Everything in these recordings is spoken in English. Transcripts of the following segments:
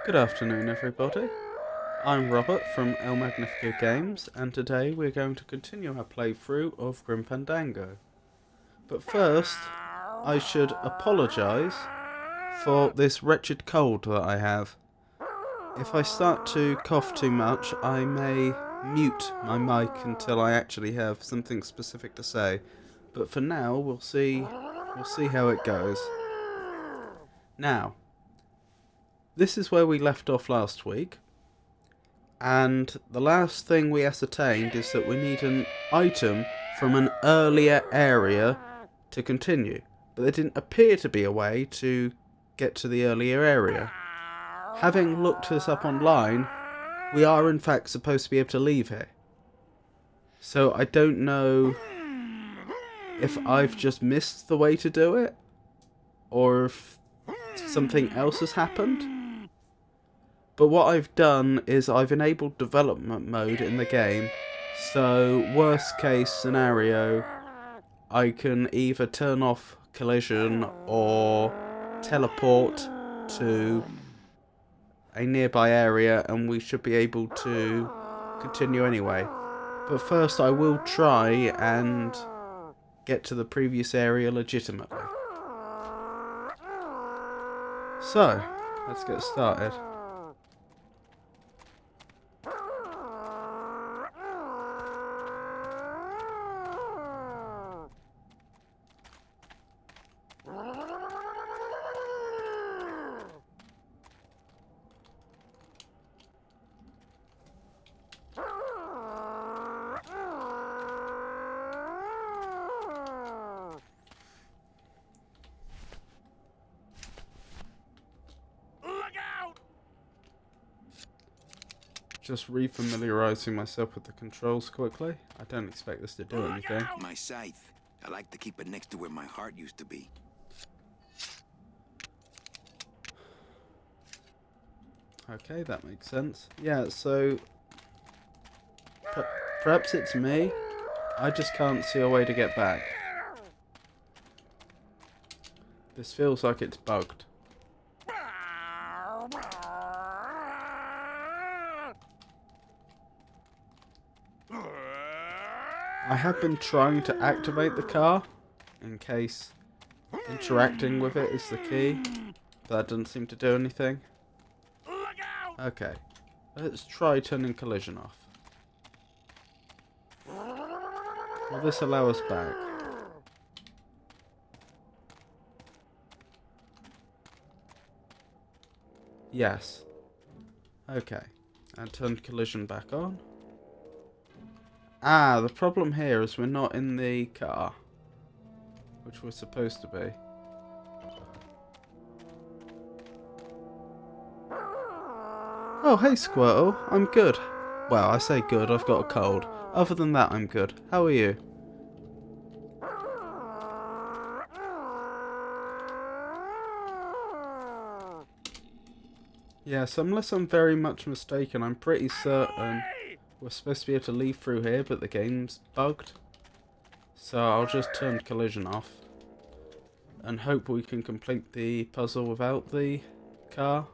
Good afternoon, everybody. I'm Robert from El Magnifico Games, and today we're going to continue our playthrough of Grim Fandango. But first, I should apologise for this wretched cold that I have. If I start to cough too much, I may mute my mic until I actually have something specific to say. But for now, we'll see how it goes. Now, this is where we left off last week, and the last thing we ascertained is that we need an item from an earlier area to continue, but there didn't appear to be a way to get to the earlier area. Having looked this up online, we are in fact supposed to be able to leave here. So I don't know if I've just missed the way to do it, or if something else has happened. But what I've done is I've enabled development mode in the game, so worst case scenario, I can either turn off collision or teleport to a nearby area and we should be able to continue anyway. But first I will try and get to the previous area legitimately. So, let's get started. Just refamiliarizing myself with the controls quickly. I don't expect this to do anything. My scythe. I like to keep it next to where my heart used to be. Okay, that makes sense. Yeah, so perhaps it's me. I just can't see a way to get back. This feels like it's bugged. I have been trying to activate the car in case interacting with it is the key, but that doesn't seem to do anything. Okay, let's try turning collision off. Will this allow us back? Yes. Okay, and turn collision back on. Ah, the problem here is we're not in the car, which we're supposed to be. Oh, hey Squirtle, I'm good. Well, I say good, I've got a cold. Other than that, I'm good. How are you? Yes, unless I'm very much mistaken, I'm pretty certain we're supposed to be able to leave through here, but the game's bugged. So I'll just turn collision off and hope we can complete the puzzle without the car.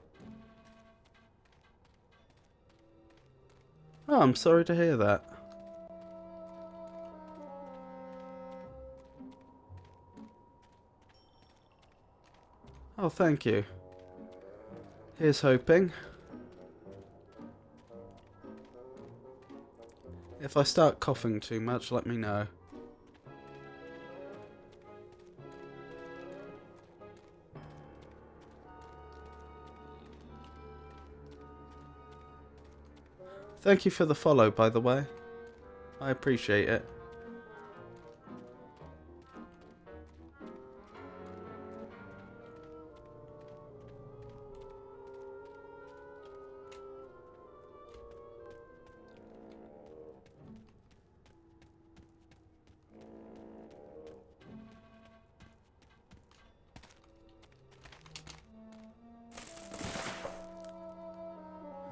Oh, I'm sorry to hear that. Oh, thank you. Here's hoping. If I start coughing too much, let me know. Thank you for the follow, by the way. I appreciate it.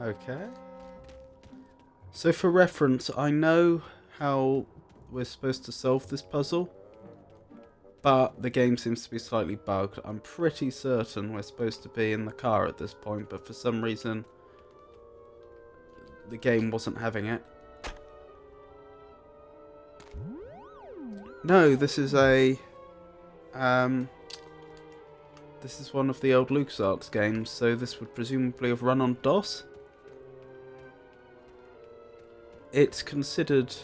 Okay. So for reference, I know how we're supposed to solve this puzzle, but the game seems to be slightly bugged. I'm pretty certain we're supposed to be in the car at this point, but for some reason the game wasn't having it. No, this is a this is one of the old LucasArts games, so this would presumably have run on DOS. It's considered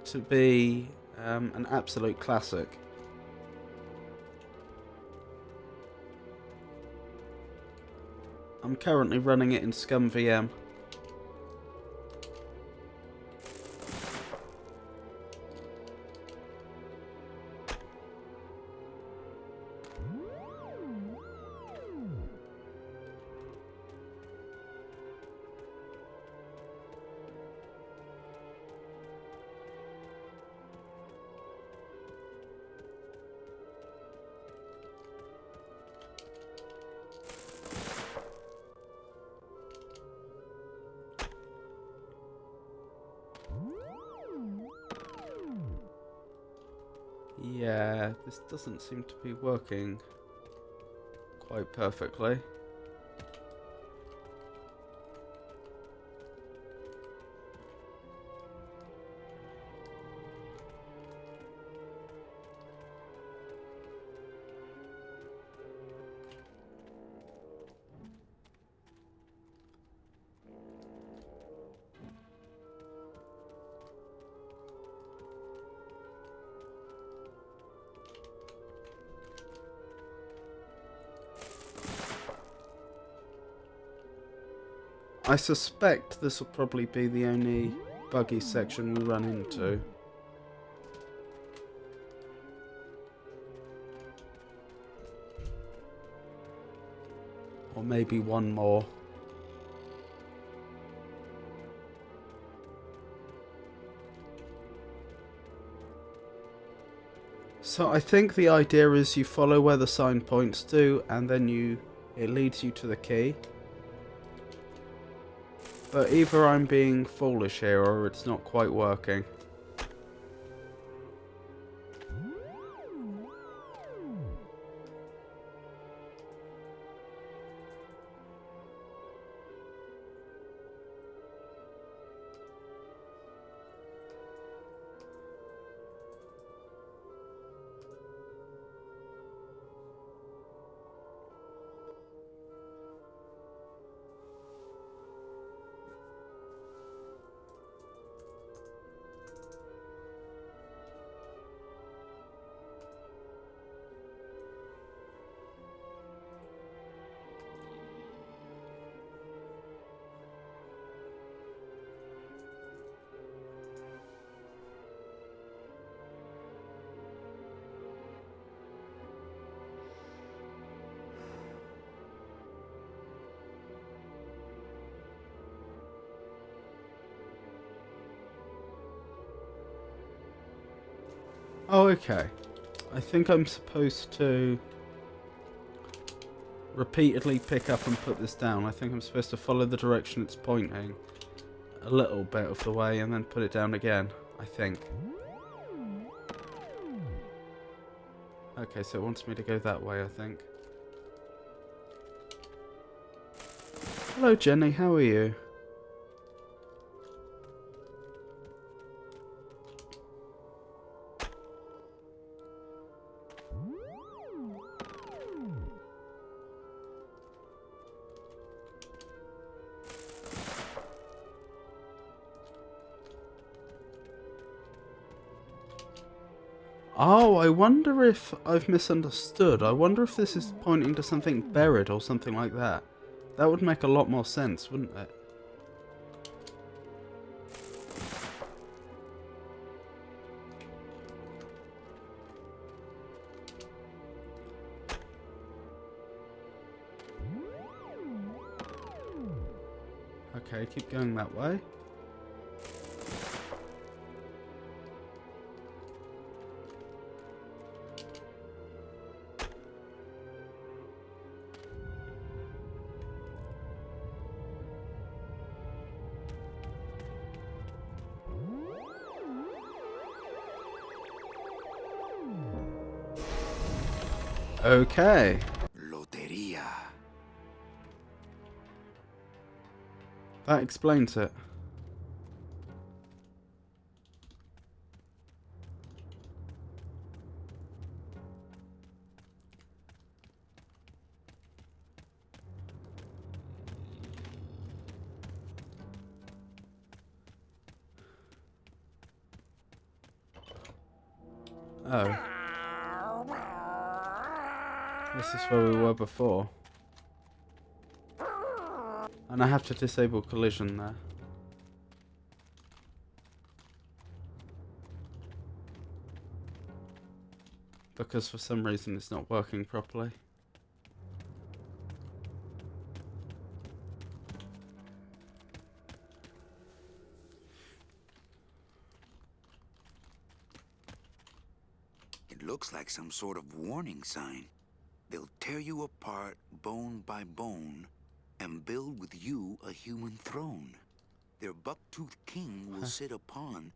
to be an absolute classic. I'm currently running it in ScumVM. Yeah, this doesn't seem to be working quite perfectly. I suspect this will probably be the only buggy section we run into. Or maybe one more. So I think the idea is you follow where the sign points to, and then it leads you to the key. But either I'm being foolish here, or it's not quite working. Oh, okay. I think I'm supposed to repeatedly pick up and put this down. I think I'm supposed to follow the direction it's pointing a little bit of the way and then put it down again, I think. Okay, so it wants me to go that way, I think. Hello, Jenny, how are you? Oh, I wonder if I've misunderstood. I wonder if this is pointing to something buried or something like that. That would make a lot more sense, wouldn't it? Okay, keep going that way. Okay. Loteria. That explains it. Oh. This is where we were before. And I have to disable collision there. Because for some reason it's not working properly. It looks like some sort of warning sign. They'll tear you apart bone by bone and build with you a human throne. Their buck-toothed king will sit upon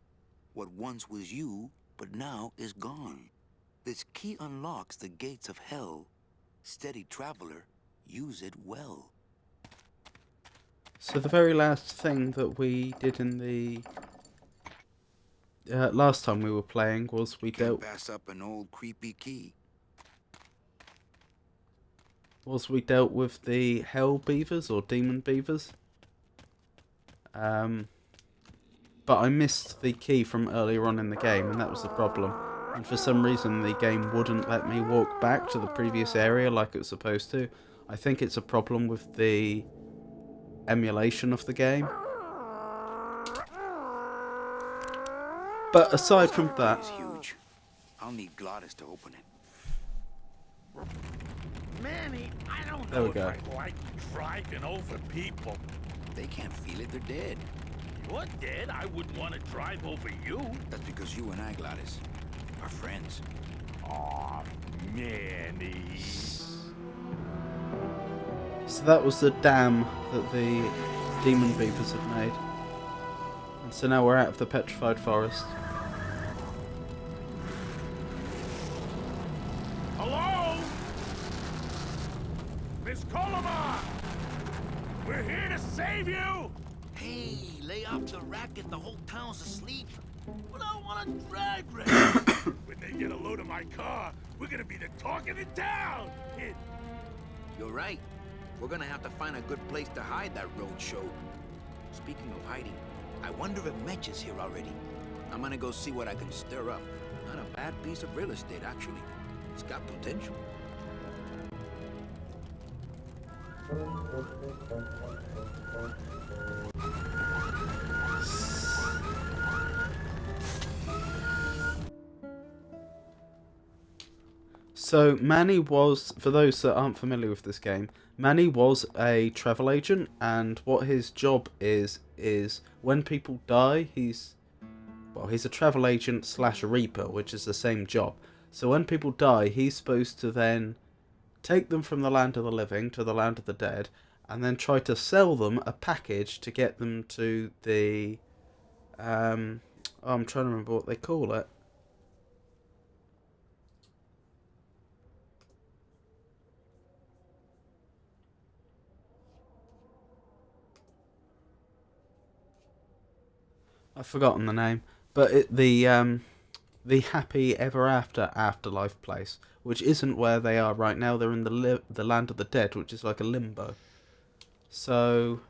what once was you, but now is gone. This key unlocks the gates of hell. Steady traveler, use it well. So the very last thing that we did in the last time we were playing was we Can't pass up an old creepy key. dealt with the hell beavers or demon beavers. But I missed the key from earlier on in the game, and that was the problem. And for some reason the game wouldn't let me walk back to the previous area like it was supposed to. I think it's a problem with the emulation of the game. But aside from that, It's huge. I'll need Glottis to open it. Manny, I don't There know we if go. I like driving over people. They can't feel it, they're dead. You're dead. I wouldn't want to drive over you. That's because you and I, Glottis, are friends. Oh, Manny. So that was the dam that the demon beavers had made. And so now we're out of the Petrified Forest. Hello? Miss Colomar! We're here to save you! Hey, lay off the racket, the whole town's asleep. But I want a drag race. When they get a load of my car, we're gonna be the talk of the town! Kid. You're right. We're gonna have to find a good place to hide that road show. Speaking of hiding, I wonder if Mitch is here already. I'm gonna go see what I can stir up. Not a bad piece of real estate, actually. It's got potential. So Manny was, for those that aren't familiar with this game, Manny was a travel agent, and what his job is when people die, he's a travel agent slash reaper, which is the same job. So when people die, he's supposed to then take them from the land of the living to the land of the dead, and then try to sell them a package to get them to the I'm trying to remember what they call it. I've forgotten the name, but the happy ever after afterlife place, which isn't where they are right now. They're in the land of the dead, which is like a limbo. So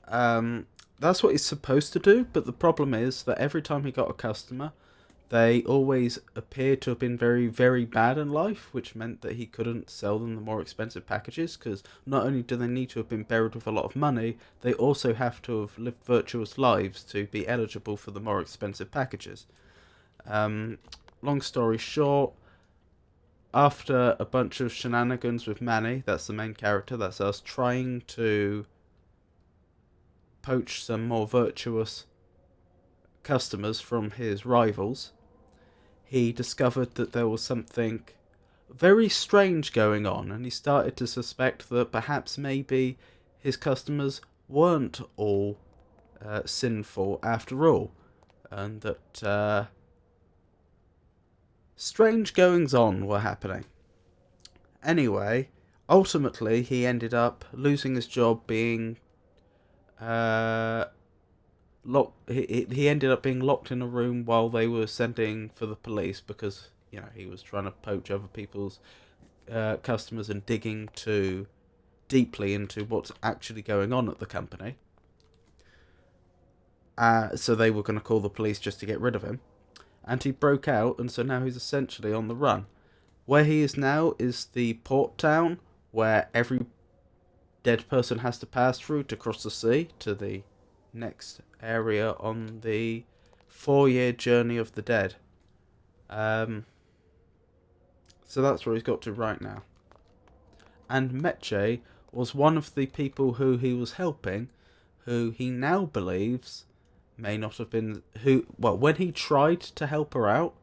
that's what he's supposed to do. But the problem is that every time he got a customer, they always appeared to have been very, very bad in life, which meant that he couldn't sell them the more expensive packages, because not only do they need to have been buried with a lot of money, they also have to have lived virtuous lives to be eligible for the more expensive packages. Long story short, after a bunch of shenanigans with Manny, that's the main character, that's us, trying to poach some more virtuous customers from his rivals, he discovered that there was something very strange going on, and he started to suspect that perhaps maybe his customers weren't all sinful after all, and that strange goings on were happening. Anyway, ultimately he ended up losing his job, being he ended up being locked in a room while they were sending for the police, because he was trying to poach other people's customers and digging too deeply into what's actually going on at the company. So they were going to call the police just to get rid of him, and he broke out, and so now he's essentially on the run. Where he is now is the port town where every dead person has to pass through to cross the sea to the next area on the 4-year journey of the dead. So that's where he's got to right now. And Meche was one of the people who he was helping, who he now believes may not have been when he tried to help her out,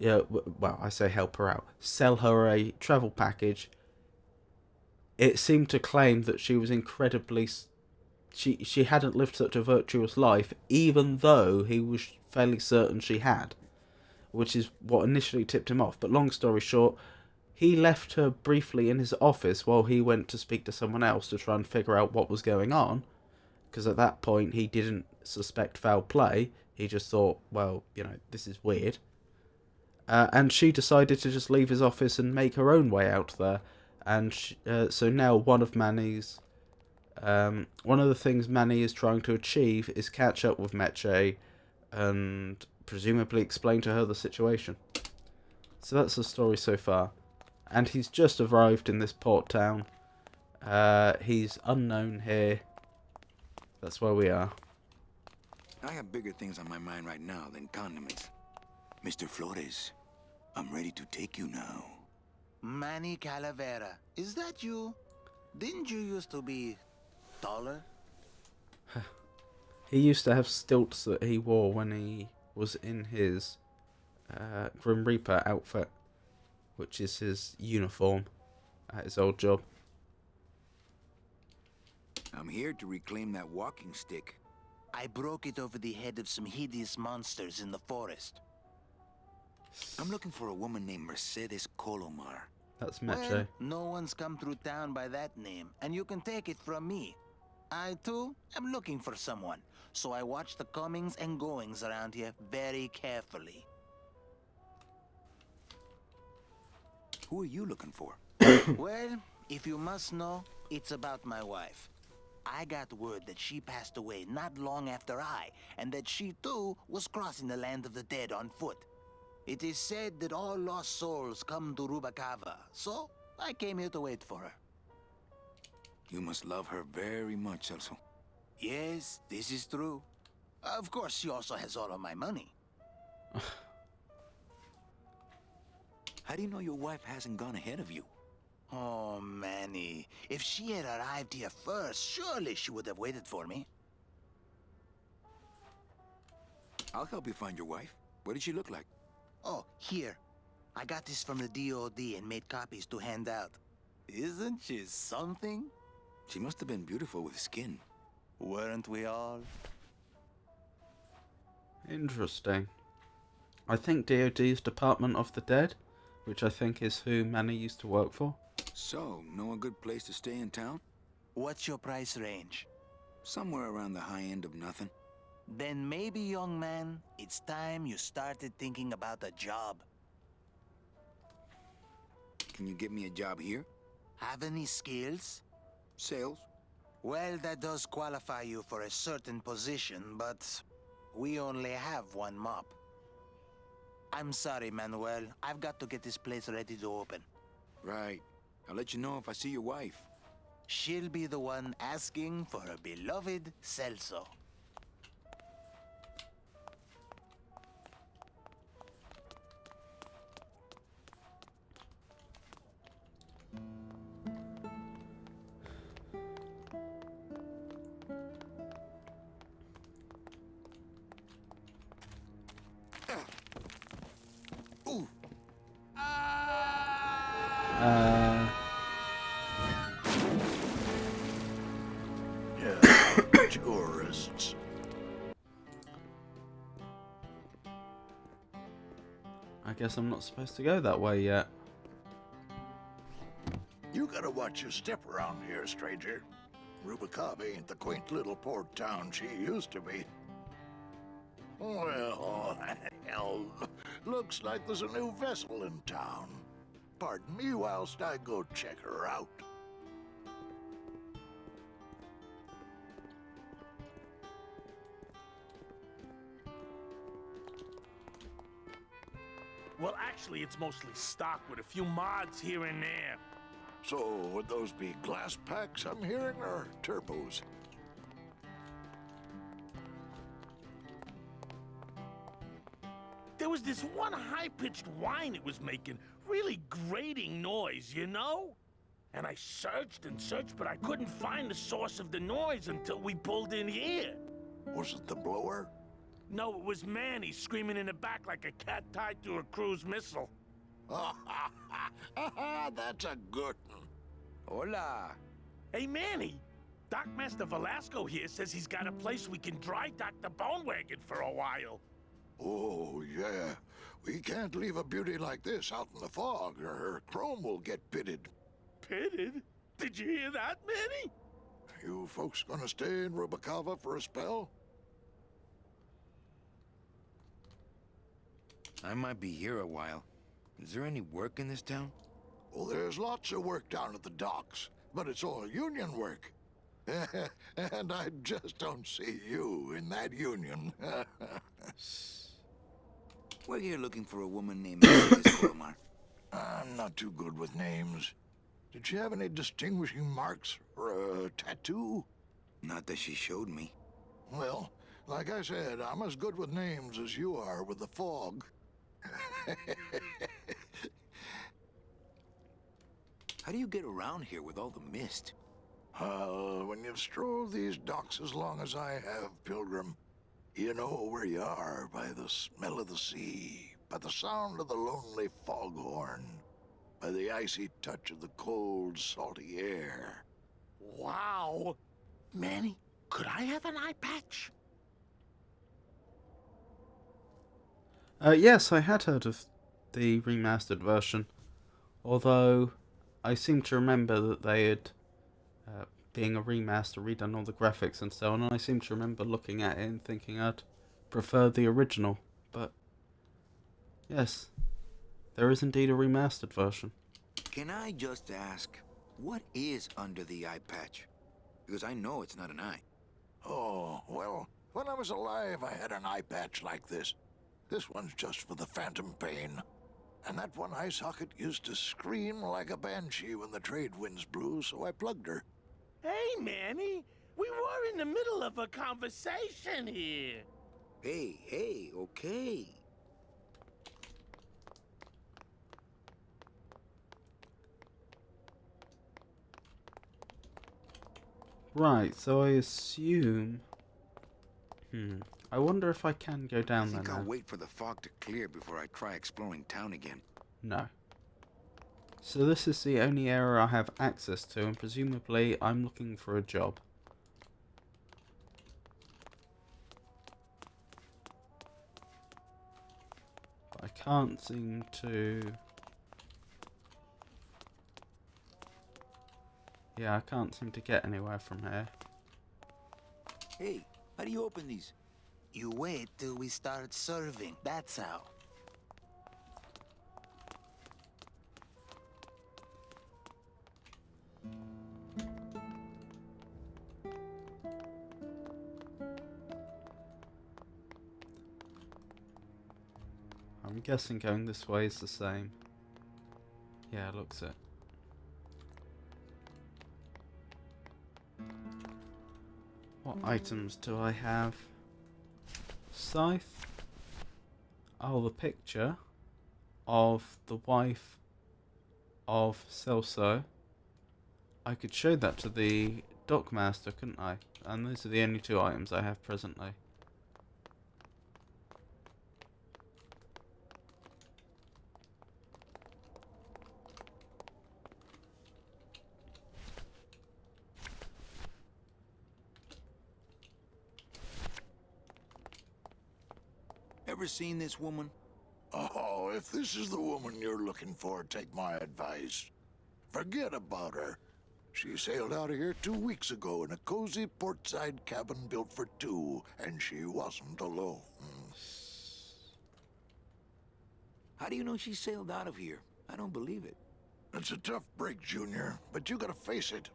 I say help her out, sell her a travel package, it seemed to claim that she was incredibly she hadn't lived such a virtuous life, even though he was fairly certain she had, which is what initially tipped him off. But long story short, he left her briefly in his office while he went to speak to someone else to try and figure out what was going on, because at that point he didn't suspect foul play. He just thought, well, this is weird. And she decided to just leave his office and make her own way out there. And so now one of the things Manny is trying to achieve is catch up with Meche and presumably explain to her the situation. So that's the story so far. And he's just arrived in this port town. He's unknown here. That's where we are. I have bigger things on my mind right now than condiments. Mr. Flores, I'm ready to take you now. Manny Calavera, is that you? Didn't you used to be taller? He used to have stilts that he wore when he was in his Grim Reaper outfit, which is his uniform at his old job. I'm here to reclaim that walking stick. I broke it over the head of some hideous monsters in the forest. I'm looking for a woman named Mercedes Colomar. That's Meche. Well, no one's come through town by that name, and you can take it from me. I, too, am looking for someone, so I watch the comings and goings around here very carefully. Who are you looking for? Well, if you must know, it's about my wife. I got word that she passed away not long after I, and that she, too, was crossing the land of the dead on foot. It is said that all lost souls come to Rubacava, so I came here to wait for her. You must love her very much, Celso. Yes, this is true. Of course, she also has all of my money. How do you know your wife hasn't gone ahead of you? Oh, Manny, if she had arrived here first, surely she would have waited for me. I'll help you find your wife. What did she look like? Oh, here. I got this from the DOD and made copies to hand out. Isn't she something? She must have been beautiful with skin. Weren't we all? Interesting. I think DOD's Department of the Dead, which I think is who Manny used to work for. So, know a good place to stay in town? What's your price range? Somewhere around the high end of nothing. Then maybe, young man, it's time you started thinking about a job. Can you get me a job here? Have any skills? Sales? Well, that does qualify you for a certain position, but we only have one mop. I'm sorry, Manuel. I've got to get this place ready to open. Right. I'll let you know if I see your wife. She'll be the one asking for her beloved Celso. Ooh! Tourists. I guess I'm not supposed to go that way yet. You gotta watch your step around here, stranger. Rubacava ain't the quaint little port town she used to be. Well, hell, looks like there's a new vessel in town. Pardon me whilst I go check her out. Well, actually, it's mostly stock with a few mods here and there. So, would those be glass packs I'm hearing, or turbos? There was this one high-pitched whine it was making, really grating noise, you know? And I searched and searched, but I couldn't find the source of the noise until we pulled in here. Was it the blower? No, it was Manny screaming in the back like a cat tied to a cruise missile. That's a good one. Hola! Hey, Manny! Dock Master Velasco here says he's got a place we can dry dock the bone wagon for a while. Oh, yeah. We can't leave a beauty like this out in the fog, or her chrome will get pitted. Pitted? Did you hear that, Manny? You folks gonna stay in Rubacava for a spell? I might be here a while. Is there any work in this town? Well, there's lots of work down at the docks, but it's all union work. And I just don't see you in that union. We're here looking for a woman named Mercedes Colomar. I'm not too good with names. Did she have any distinguishing marks or a tattoo? Not that she showed me. Well, like I said, I'm as good with names as you are with the fog. How do you get around here with all the mist? When you've strolled these docks as long as I have, Pilgrim, You know where you are by the smell of the sea, by the sound of the lonely foghorn, by the icy touch of the cold, salty air. Wow. Manny, could I have an eye patch? Yes, I had heard of the remastered version, although I seem to remember that they had, being a remaster, redone all the graphics and so on, and I seem to remember looking at it and thinking I'd prefer the original, but yes, there is indeed a remastered version. Can I just ask, what is under the eye patch? Because I know it's not an eye. Oh, well, when I was alive, I had an eye patch like this. This one's just for the phantom pain. And that one eye socket used to scream like a banshee when the trade winds blew, so I plugged her. Hey, Manny, we were in the middle of a conversation here. Hey, okay. Right, so I assume... I wonder if I can go I down there think I'll now. wait for the fog to clear before I try exploring town again. No. So this is the only area I have access to, and presumably I'm looking for a job. But I can't seem to... Yeah, I can't seem to get anywhere from here. Hey, how do you open these? You wait till we start serving, that's how. I'm guessing going this way is the same. Yeah, it looks it. What items do I have? Scythe. Oh, the picture of the wife of Celso. I could show that to the dockmaster, couldn't I? And those are the only two items I have presently. Ever seen this woman? Oh, if this is the woman you're looking for, take my advice. Forget about her. She sailed out of here 2 weeks ago in a cozy portside cabin built for two, and she wasn't alone. How do you know she sailed out of here? I don't believe it. It's a tough break, Junior, but you gotta face it.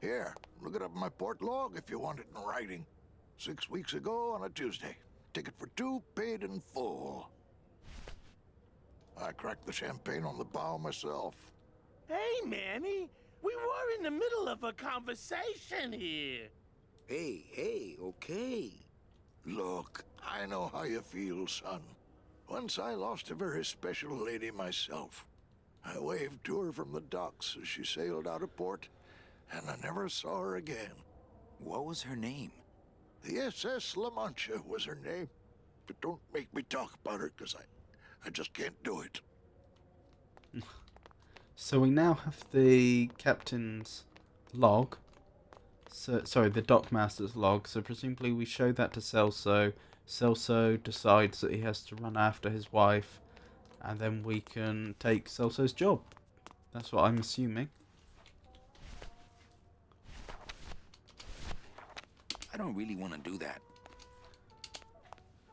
Here, look it up in my port log if you want it in writing. 6 weeks ago on a Tuesday. Ticket for two, paid in full. I cracked the champagne on the bow myself. Hey, Manny, we were in the middle of a conversation here. Hey, okay. Look, I know how you feel, son. Once I lost a very special lady myself. I waved to her from the docks as she sailed out of port, and I never saw her again. What was her name? The SS La Mancha was her name. But don't make me talk about her, because I just can't do it. So we now have the captain's log. Sorry, the dockmaster's log. So presumably we show that to Celso. Celso decides that he has to run after his wife, and then we can take Celso's job. That's what I'm assuming. I don't really want to do that.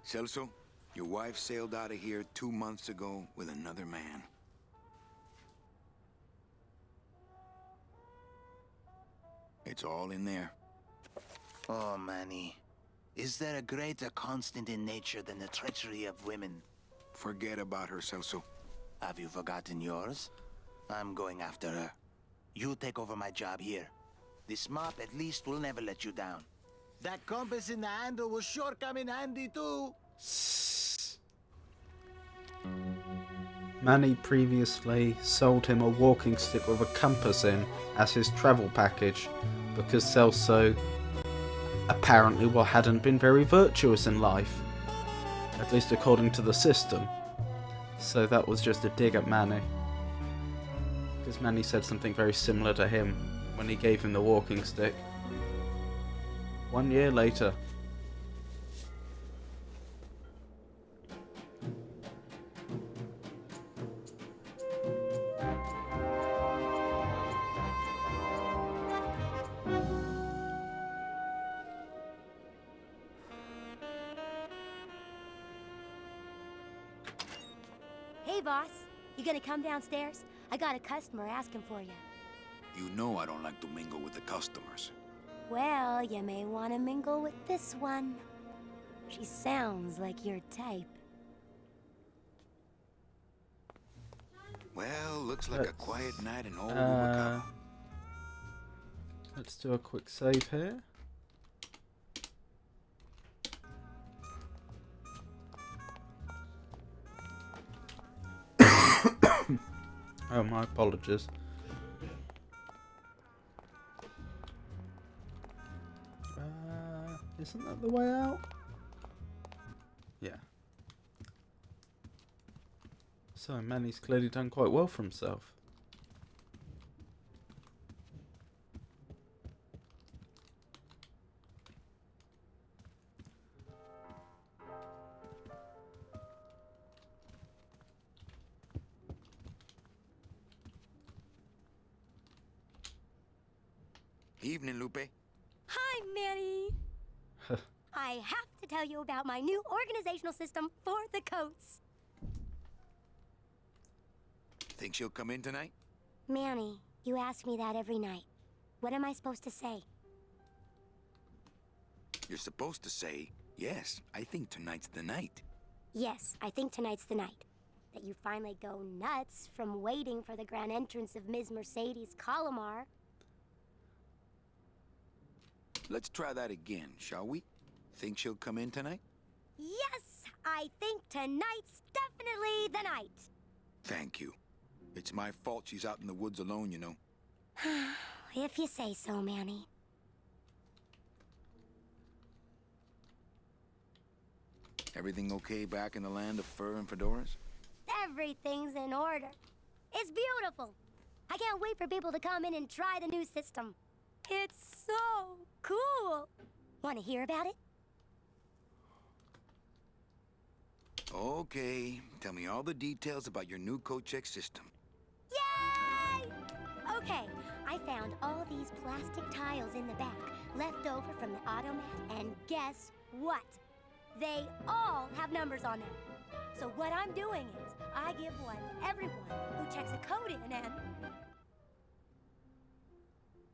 Celso, your wife sailed out of here 2 months ago with another man. It's all in there. Oh, Manny. Is there a greater constant in nature than the treachery of women? Forget about her, Celso. Have you forgotten yours? I'm going after her. You take over my job here. This mop at least will never let you down. That compass in the handle will sure come in handy too. Manny previously sold him a walking stick with a compass in as his travel package because Celso apparently hadn't been very virtuous in life, at least according to the system. So that was just a dig at Manny, because Manny said something very similar to him when he gave him the walking stick. 1 year later. Hey, boss. You gonna come downstairs? I got a customer asking for you. You know I don't like to mingle with the customers. Well, you may want to mingle with this one. She sounds like your type. Well, looks like a quiet night in old Uwakawa. Let's do a quick save here. Oh, my apologies. Isn't that the way out? Yeah. So, Manny's clearly done quite well for himself. Evening, Lupe. Hi, Manny. I have to tell you about my new organizational system for the coats. Think she'll come in tonight? Manny, you ask me that every night. What am I supposed to say? You're supposed to say, yes, I think tonight's the night. Yes, I think tonight's the night. That you finally go nuts from waiting for the grand entrance of Ms. Mercedes Colomar. Let's try that again, shall we? Think she'll come in tonight? Yes, I think tonight's definitely the night. Thank you. It's my fault she's out in the woods alone, you know. If you say so, Manny. Everything okay back in the land of fur and fedoras? Everything's in order. It's beautiful. I can't wait for people to come in and try the new system. It's so cool. Want to hear about it? Okay, tell me all the details about your new coat check system. Yay! Okay, I found all these plastic tiles in the back, left over from the automat, and guess what? They all have numbers on them. So what I'm doing is, I give one to everyone who checks a code in and...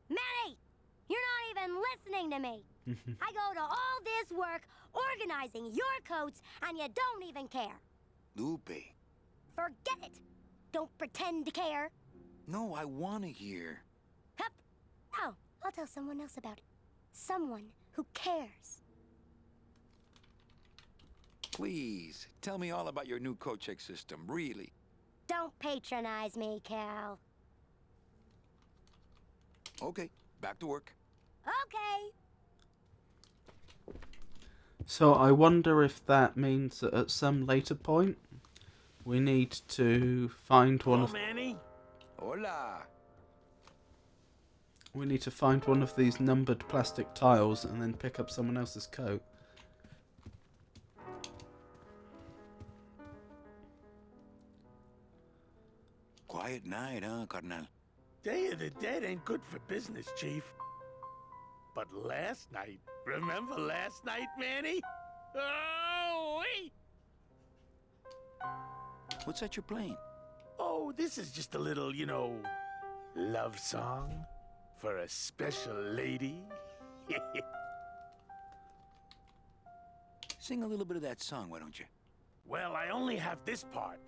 Manny! You're not even listening to me! I go to all this work organizing your coats, and you don't even care. Lupe. Forget it! Don't pretend to care. No, I want to hear. Hup! No, I'll tell someone else about it. Someone who cares. Please, tell me all about your new coat check system, really. Don't patronize me, Cal. Okay, back to work. Okay. So I wonder if that means that at some later point we need to find one of Manny? Hola. we need to find one of these numbered plastic tiles and then pick up someone else's coat. Quiet night, huh, carnal? Day of the Dead ain't good for business, Chief. But last night, remember last night, Manny? Oh, wait! What's that you're playing? Oh, this is just a little, you know, love song for a special lady. Sing a little bit of that song, why don't you? Well, I only have this part.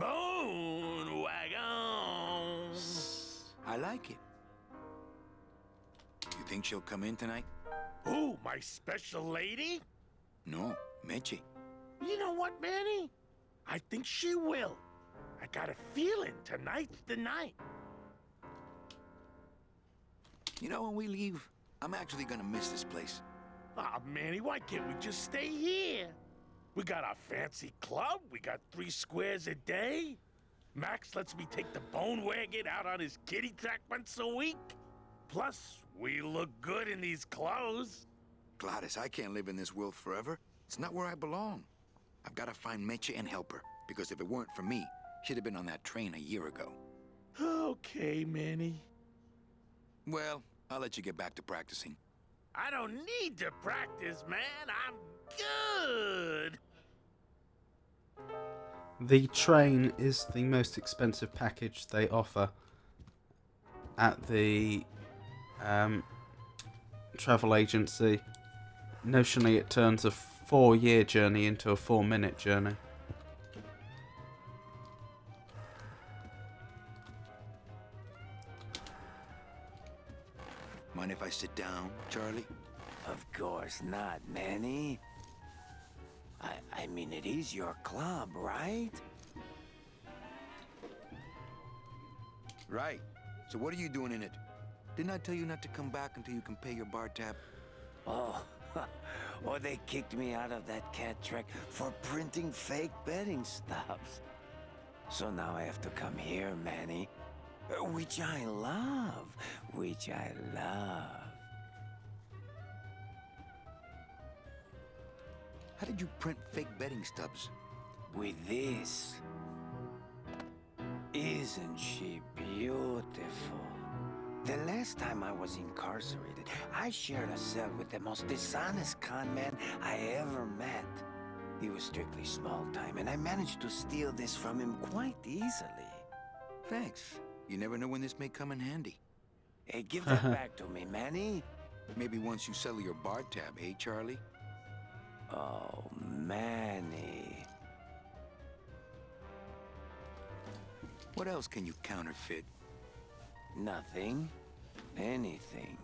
Bone wagon. I like it. You think she'll come in tonight? Ooh, my special lady? No, Meche. You know what, Manny? I think she will. I got a feeling tonight's the night. You know, when we leave, I'm actually gonna miss this place. Aw, Manny, why can't we just stay here? We got our fancy club, we got 3 squares a day. Max lets me take the bone wagon out on his kiddie track once a week. Plus, we look good in these clothes. Gladys, I can't live in this world forever. It's not where I belong. I've got to find Mecha and help her, because if it weren't for me, she'd have been on that train a year ago. Okay, Manny. Well, I'll let you get back to practicing. I don't need to practice, man. I'm good. The train is the most expensive package they offer at the travel agency. Notionally, it turns a 4-year journey into a 4-minute journey. Mind if I sit down, Charlie? Of course not, Manny. I mean, it is your club, right? Right. So what are you doing in it? Didn't I tell you not to come back until you can pay your bar tab? Oh, or they kicked me out of that cat track for printing fake betting stubs. So now I have to come here, Manny. Which I love. Which I love. How did you print fake betting stubs? With this. Isn't she beautiful? The last time I was incarcerated, I shared a cell with the most dishonest con man I ever met. He was strictly small time, and I managed to steal this from him quite easily. Thanks. You never know when this may come in handy. Hey, give that back to me, Manny. Maybe once you settle your bar tab, eh, Charlie? Oh, Manny. What else can you counterfeit? Nothing. Anything.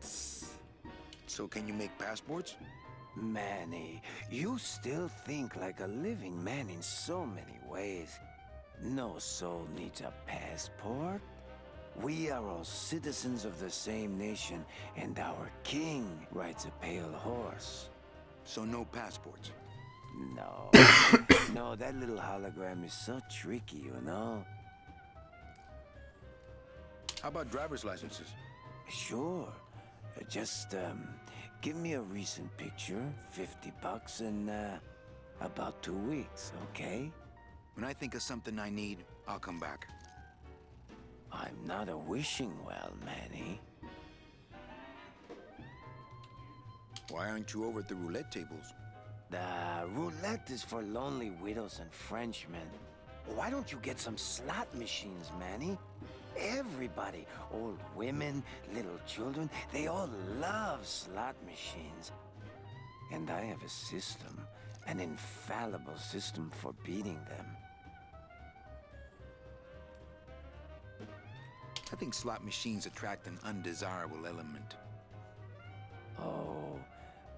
So can you make passports? Manny, you still think like a living man in so many ways. No soul needs a passport. We are all citizens of the same nation, and our king rides a pale horse. So no passports. No. No, that little hologram is so tricky, you know? How about driver's licenses? Sure. Just, give me a recent picture, $50 in, about 2 weeks, okay? When I think of something I need, I'll come back. I'm not a wishing well, Manny. Why aren't you over at the roulette tables? The roulette is for lonely widows and Frenchmen. Why don't you get some slot machines, Manny? Everybody, old women, little children, they all love slot machines. And I have a system, an infallible system for beating them. I think slot machines attract an undesirable element. Oh,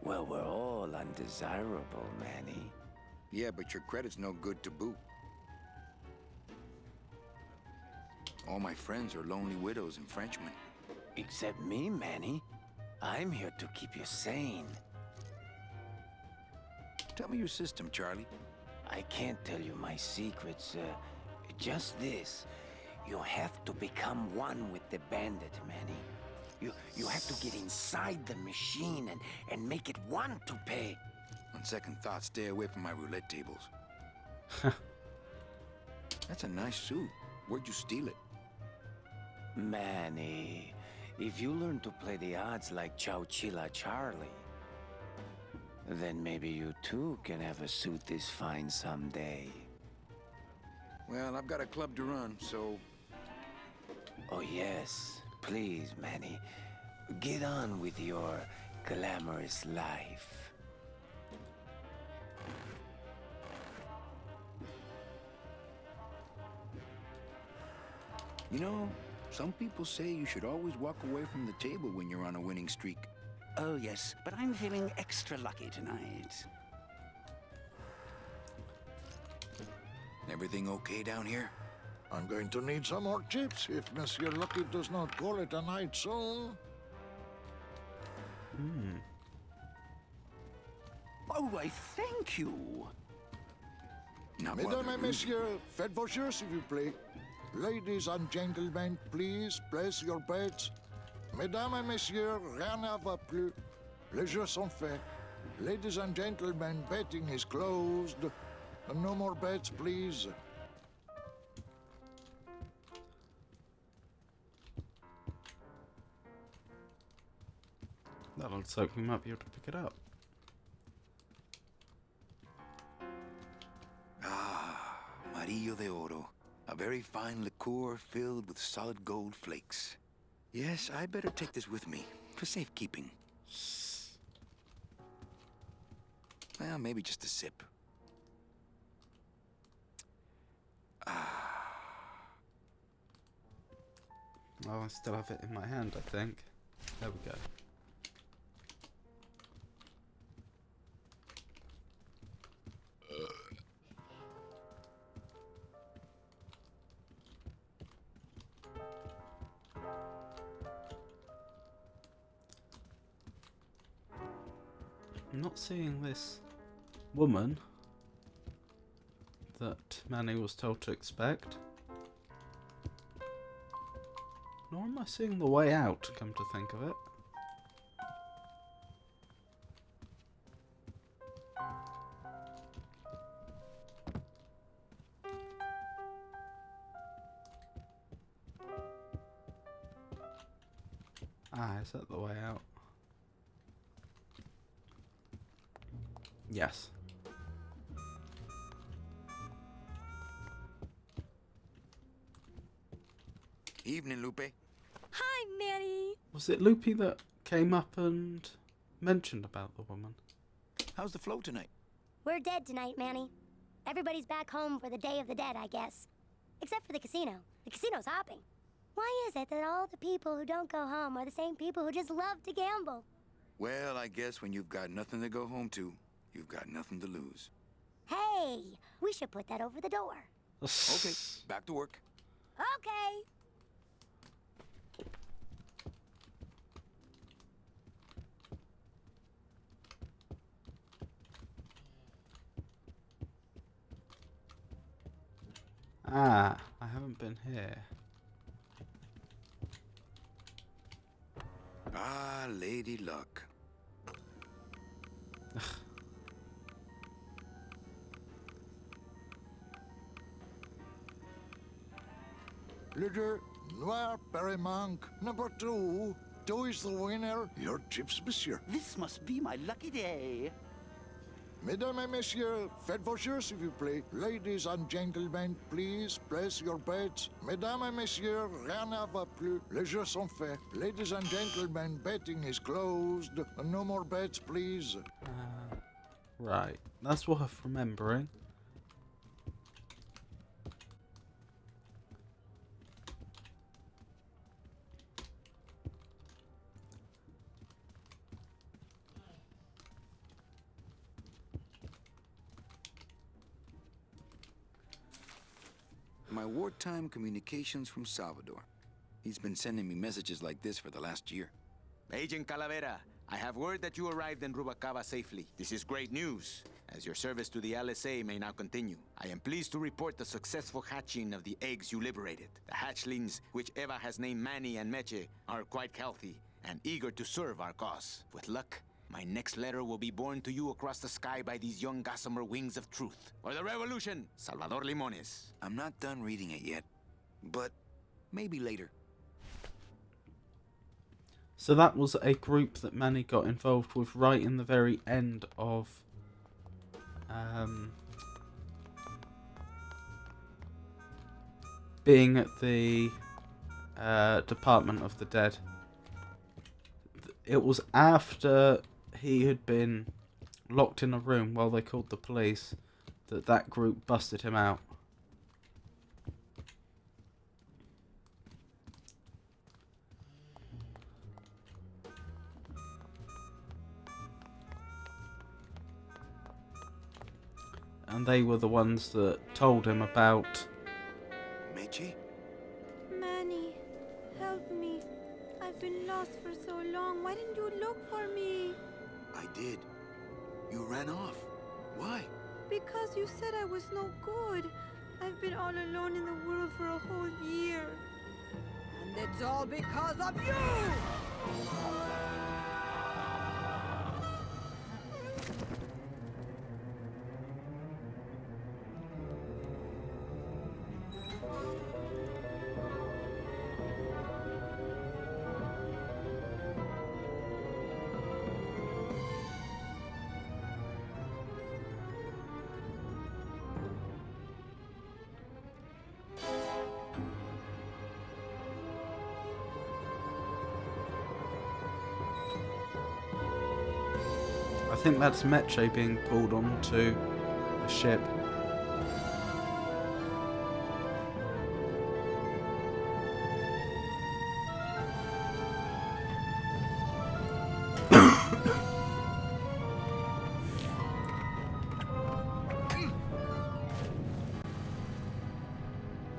well, we're all undesirable, Manny. Yeah, but your credit's no good to boot. All my friends are lonely widows and Frenchmen. Except me, Manny. I'm here to keep you sane. Tell me your system, Charlie. I can't tell you my secrets, just this. You have to become one with the bandit, Manny. You have to get inside the machine and make it want to pay. On second thought, stay away from my roulette tables. That's a nice suit. Where'd you steal it? Manny, if you learn to play the odds like Chowchilla Charlie, then maybe you too can have a suit this fine someday. Well, I've got a club to run, so... Oh yes, please, Manny. Get on with your glamorous life. You know, some people say you should always walk away from the table when you're on a winning streak. Oh, yes, but I'm feeling extra lucky tonight. Everything okay down here? I'm going to need some more chips if Monsieur Lucky does not call it a night soon. Oh, I thank you. Not while Mesdames they're et losing. messieurs, faites vos jeux s'il vous plaît. Ladies and gentlemen, please place your bets. Mesdames et messieurs, rien ne va plus. Les jeux sont faits. Ladies and gentlemen, betting is closed. No more bets, please. That looks like we might be able to pick it up. Ah, Marillo de Oro. A very fine liqueur filled with solid gold flakes. Yes, I better take this with me for safekeeping. Well, maybe just a sip. Oh, I still have it in my hand, I think. There we go. I'm not seeing this woman that Manny was told to expect. Nor am I seeing the way out, come to think of it. Ah, is that the way out? Yes. Evening, Lupe. Hi, Manny. Was it Loopy that came up and mentioned about the woman? How's the flow tonight? We're dead tonight, Manny. Everybody's back home for the Day of the Dead, I guess. Except for the casino. The casino's hopping. Why is it that all the people who don't go home are the same people who just love to gamble? Well, I guess when you've got nothing to go home to, you've got nothing to lose. Hey, we should put that over the door. Okay, back to work. Okay. Ah, I haven't been here. Ah, Lady Luck. Leader, Noir Perrimanque, number 2. 2 is the winner. Your chips, monsieur. This must be my lucky day. Mesdames et messieurs, faites vos jeux s'il vous plaît. Ladies and gentlemen, please place your bets. Mesdames et messieurs, rien ne va plus. Les jeux sont faits. Ladies and gentlemen, betting is closed. No more bets, please. Right, that's worth remembering. My wartime communications from Salvador. He's been sending me messages like this for the last year. Agent Calavera, I have word that you arrived in Rubacava safely. This is great news, as your service to the LSA may now continue. I am pleased to report the successful hatching of the eggs you liberated. The hatchlings, which Eva has named Manny and Meche, are quite healthy and eager to serve our cause. With luck, my next letter will be borne to you across the sky by these young gossamer wings of truth. For the revolution, Salvador Limones. I'm not done reading it yet, but maybe later. So that was a group that Manny got involved with right in the very end of being at the Department of the Dead. It was after he had been locked in a room while they called the police that group busted him out. and they were the ones that told him about... Meche? Manny, help me. I've been lost for so long. Why didn't you look for me? I did. You ran off. Why? Because you said I was no good. I've been all alone in the world for a whole year. And it's all because of you! I think that's Meche being pulled onto a ship.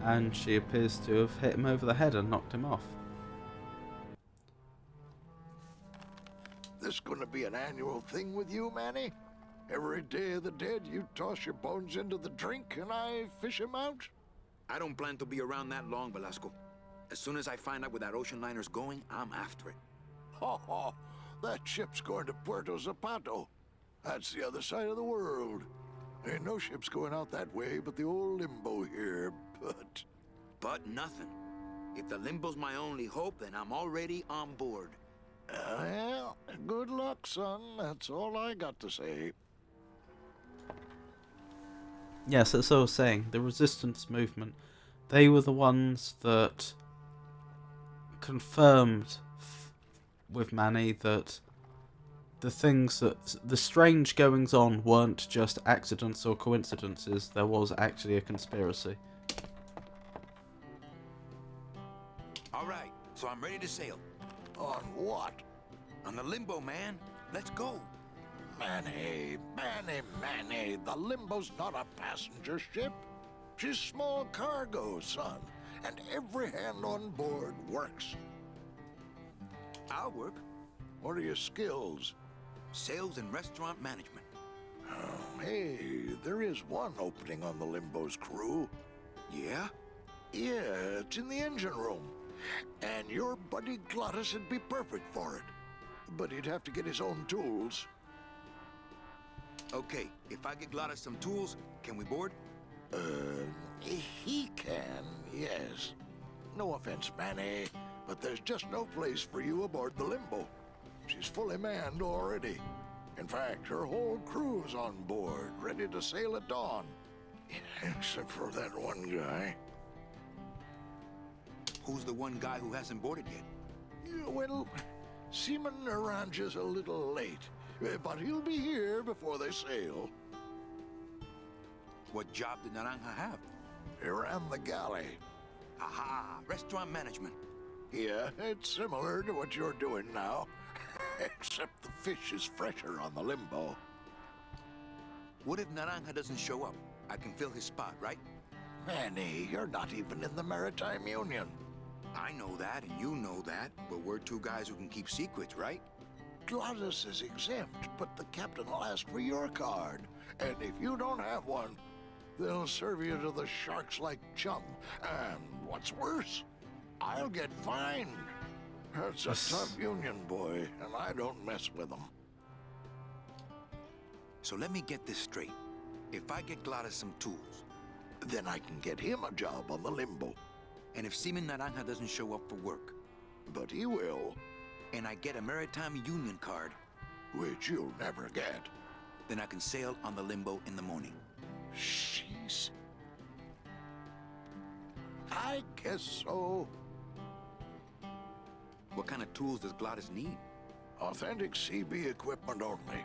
And she appears to have hit him over the head and knocked him off. This gonna be an annual thing with you, Manny? Every Day of the Dead, you toss your bones into the drink and I fish 'em out? I don't plan to be around that long, Velasco. As soon as I find out where that ocean liner's going, I'm after it. Ho ho! That ship's going to Puerto Zapato. That's the other side of the world. Ain't no ships going out that way but the old Limbo here, but... But nothing. If the Limbo's my only hope, then I'm already on board. Well, good luck, son. That's all I got to say. Yes, as I was saying, the resistance movement, they were the ones that confirmed with Manny that the strange goings on weren't just accidents or coincidences, there was actually a conspiracy. Alright, so I'm ready to sail. On what? On the Limbo, man. Let's go. Manny, the Limbo's not a passenger ship. She's small cargo, son. And every hand on board works. I'll work. What are your skills? Sales and restaurant management. Oh, hey, there is one opening on the Limbo's crew. Yeah? Yeah, it's in the engine room. And your buddy Glottis would be perfect for it. But he'd have to get his own tools. Okay, if I get Glottis some tools, can we board? He can, yes. No offense, Manny, but there's just no place for you aboard the Limbo. She's fully manned already. In fact, her whole crew's on board, ready to sail at dawn. Except for that one guy. Who's the one guy who hasn't boarded yet? Yeah, well, Seaman Naranja's a little late, but he'll be here before they sail. What job did Naranja have? He ran the galley. Aha, restaurant management. Yeah, it's similar to what you're doing now. Except the fish is fresher on the Limbo. What if Naranja doesn't show up? I can fill his spot, right? Manny, you're not even in the Maritime Union. I know that, and you know that, but we're two guys who can keep secrets, right? Glottis is exempt, but the captain will ask for your card. And if you don't have one, they'll serve you to the sharks like chum. And what's worse, I'll get fined. That's a tough union, boy, and I don't mess with them. So let me get this straight. If I get Glottis some tools, then I can get him a job on the Limbo. And if Seaman Naranja doesn't show up for work, but he will, and I get a Maritime Union card, which you'll never get, then I can sail on the Limbo in the morning. Jeez. I guess so. What kind of tools does Glottis need? Authentic CB equipment only.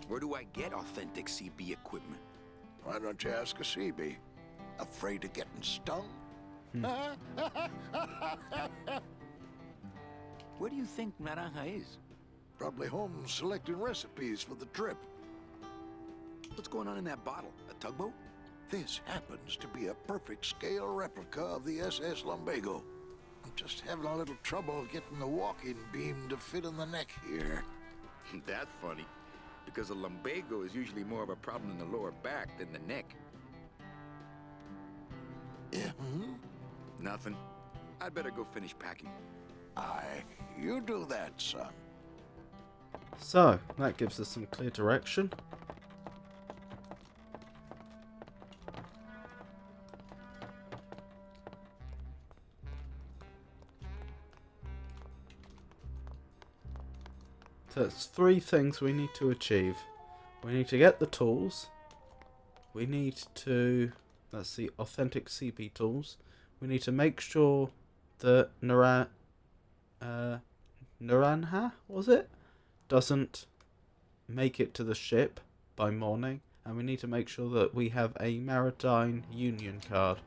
Where do I get authentic CB equipment? Why don't you ask a CB? Afraid of getting stung? Where do you think Naranja is? Probably home selecting recipes for the trip. What's going on in that bottle? A tugboat? This happens to be a perfect scale replica of the SS Lumbago. I'm just having a little trouble getting the walking beam to fit in the neck here. That's funny, because a lumbago is usually more of a problem in the lower back than the neck. Yeah, Nothing. I'd better go finish packing. Aye, you do that, son. So, that gives us some clear direction. So it's 3 things we need to achieve. We need to get the tools. We need to... That's the authentic CP tools. We need to make sure that Naranha, was it? Doesn't make it to the ship by morning. And we need to make sure that we have a Maritime Union card.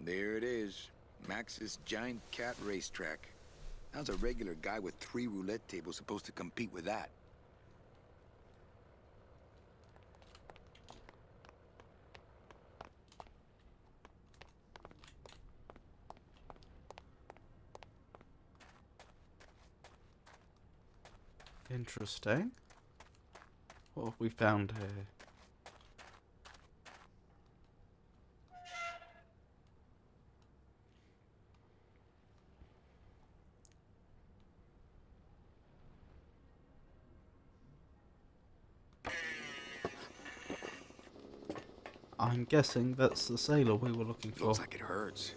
There it is. Max's Giant Cat Racetrack. How's a regular guy with 3 roulette tables supposed to compete with that? Interesting. What have we found here? I'm guessing that's the sailor we were looking for. Looks like it hurts.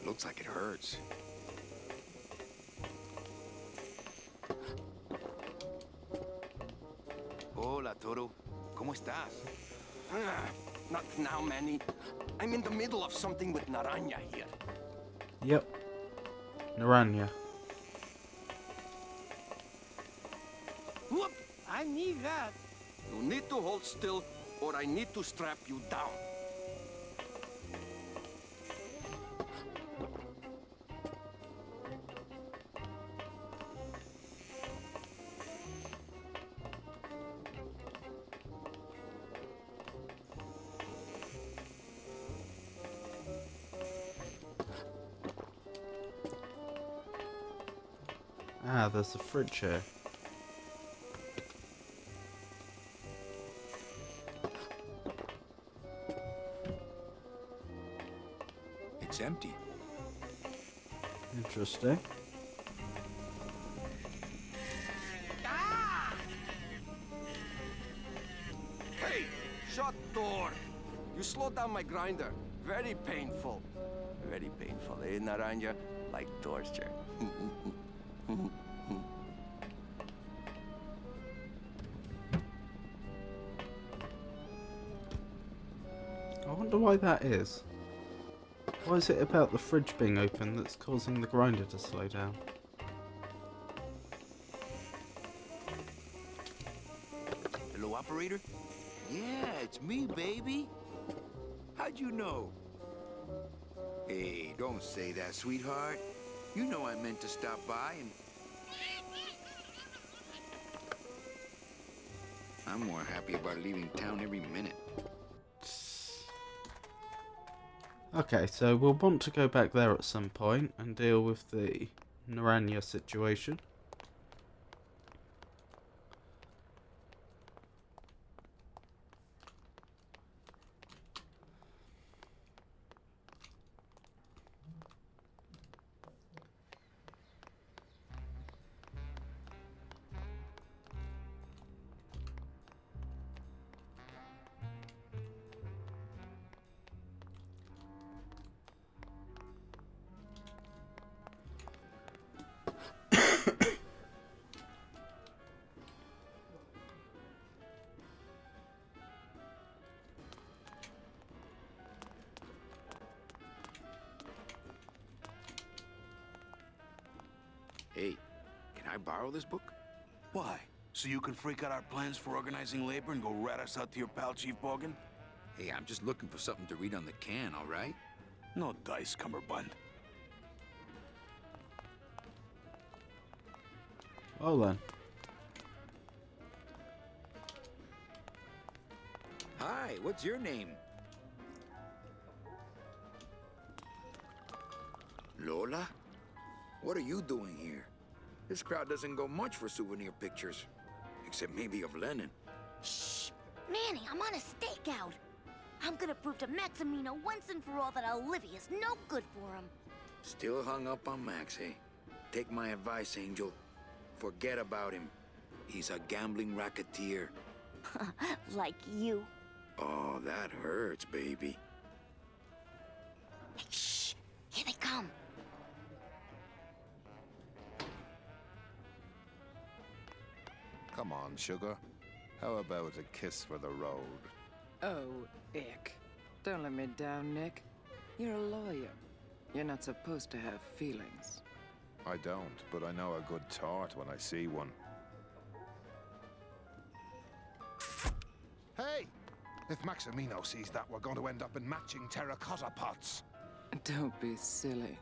Looks like it hurts. Hola, Toro. ¿Cómo estás? Not now, Manny. I'm in the middle of something with Naranja here. Yep. Naranja. Whoop! I need that. You need to hold still, or I need to strap you down. Ah, there's a fridge here. It's empty. Interesting. Hey, shut door. You slowed down my grinder. Very painful. Very painful, eh, Naranja? Like torture. I wonder why that is. What is it about the fridge being open that's causing the grinder to slow down? Hello, operator? Yeah, it's me, baby. How'd you know? Hey, don't say that, sweetheart. You know I meant to stop by and... I'm more happy about leaving town every minute. Okay, so we'll want to go back there at some point and deal with the Naranja situation. Hey, can I borrow this book? Why? So you can freak out our plans for organizing labor and go rat us out to your pal, Chief Bogan? Hey, I'm just looking for something to read on the can, all right? No dice, Cumberbund. Well then. Hi, what's your name? Lola? What are you doing here? This crowd doesn't go much for souvenir pictures. Except maybe of Lenin. Shh! Manny, I'm on a stakeout. I'm gonna prove to Maximino once and for all that Olivia's no good for him. Still hung up on Max, eh? Take my advice, Angel. Forget about him. He's a gambling racketeer. Like you. Oh, that hurts, baby. Hey, shh! Here they come. Come on, sugar. How about a kiss for the road? Oh, ick. Don't let me down, Nick. You're a lawyer. You're not supposed to have feelings. I don't, but I know a good tart when I see one. Hey! If Maximino sees that, we're going to end up in matching terracotta pots. Don't be silly.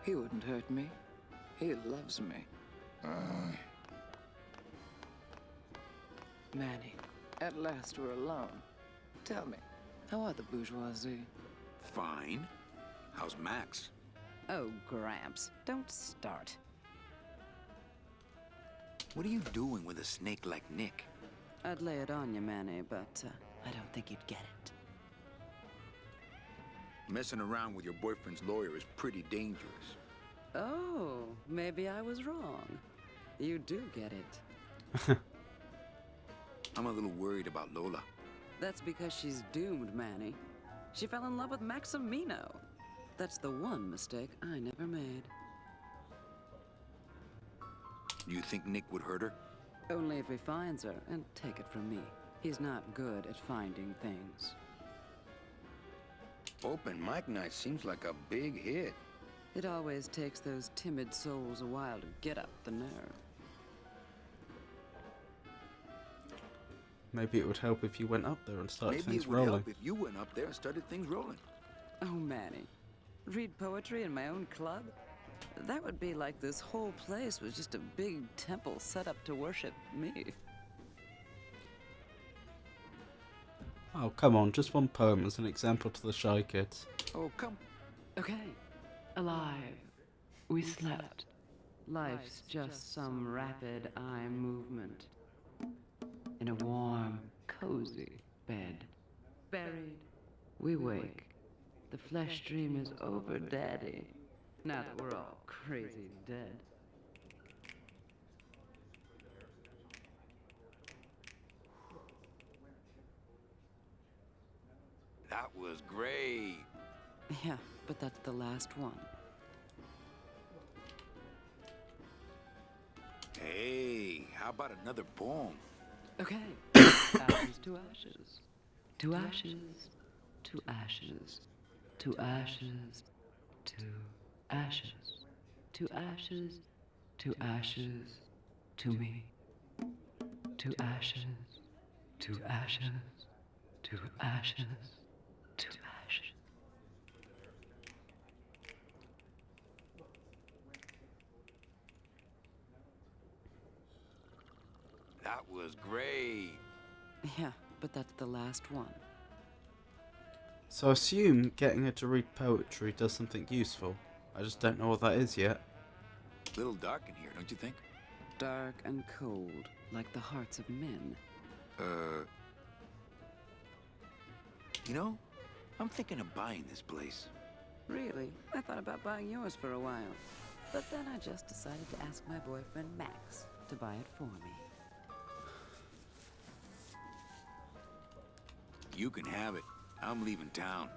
He wouldn't hurt me. He loves me. Manny, at last we're alone. Tell me, how are the bourgeoisie? Fine. How's Max? Oh, Gramps, don't start. What are you doing with a snake like Nick? I'd lay it on you, Manny, but I don't think you'd get it. Messing around with your boyfriend's lawyer is pretty dangerous. Oh, maybe I was wrong. You do get it. I'm a little worried about Lola. That's because she's doomed, Manny. She fell in love with Maximino. That's the one mistake I never made. You think Nick would hurt her? Only if he finds her, and take it from me. He's not good at finding things. Open mic night seems like a big hit. It always takes those timid souls a while to get up the nerve. Maybe it would help if you went up there and started Maybe things it would rolling. help if you went up there and started things rolling. Oh, Manny. Read poetry in my own club? That would be like this whole place was just a big temple set up to worship me. Oh, come on, just one poem as an example to the shy kids. Oh, come. Okay. Alive. We slept. Life's just some rapid eye movement. In a warm, cozy bed. Buried. We wake. The flesh dream is over, Daddy. Now that we're all crazy dead. That was great. Yeah, but that's the last one. Hey, how about another poem? Okay. Ashes to ashes. To ashes. To ashes. To ashes. To ashes. To ashes. To ashes. To me. To ashes. To ashes. To ashes. To ashes. That was great. Yeah, but that's the last one. So I assume getting her to read poetry does something useful. I just don't know what that is yet. A little dark in here, don't you think? Dark and cold, like the hearts of men. You know, I'm thinking of buying this place. Really? I thought about buying yours for a while. But then I just decided to ask my boyfriend Max to buy it for me. You can have it. I'm leaving town.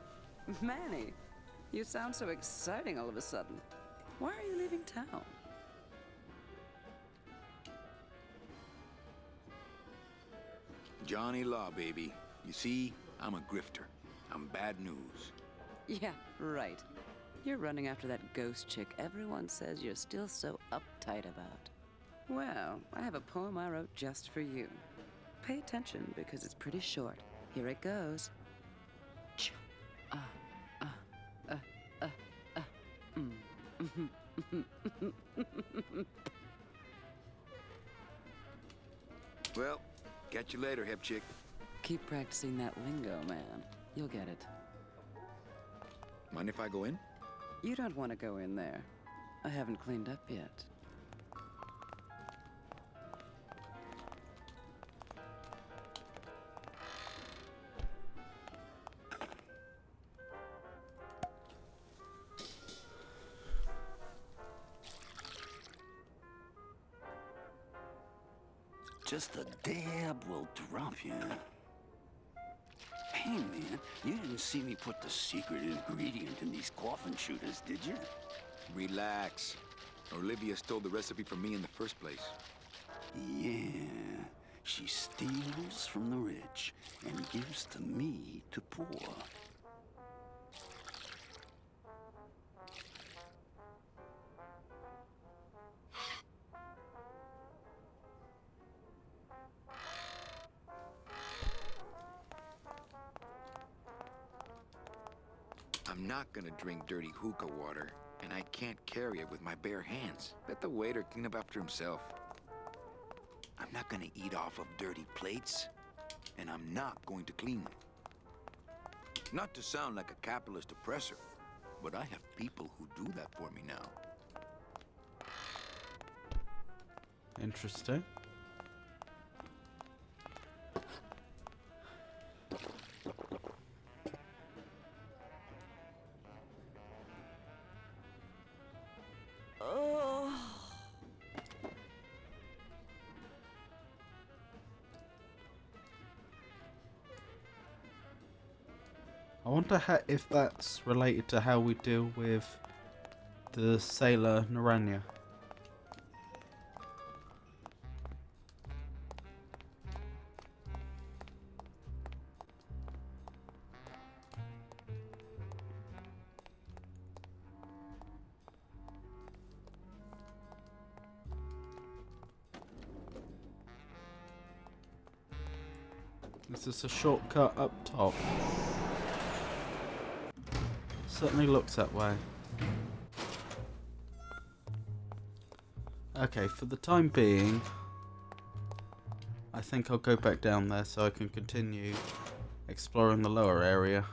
Manny, you sound so exciting all of a sudden. Why are you leaving town? Johnny Law, baby. You see, I'm a grifter. I'm bad news. Yeah, right. You're running after that ghost chick everyone says you're still so uptight about. Well, I have a poem I wrote just for you. Pay attention because it's pretty short. Here it goes. Well, catch you later, hip chick. Keep practicing that lingo, man. You'll get it. Mind if I go in? You don't want to go in there. I haven't cleaned up yet. Just a dab will drop you. Hey, man, you didn't see me put the secret ingredient in these coffin shooters, did you? Relax. Olivia stole the recipe from me in the first place. Yeah, she steals from the rich and gives to me to poor. I'm not gonna drink dirty hookah water, and I can't carry it with my bare hands. Let the waiter clean up after himself. I'm not gonna eat off of dirty plates, and I'm not going to clean them. Not to sound like a capitalist oppressor, but I have people who do that for me now. Interesting. I wonder if that's related to how we deal with the sailor Naranja. Is this a shortcut up top? Certainly looks that way. Okay, for the time being, I think I'll go back down there so I can continue exploring the lower area.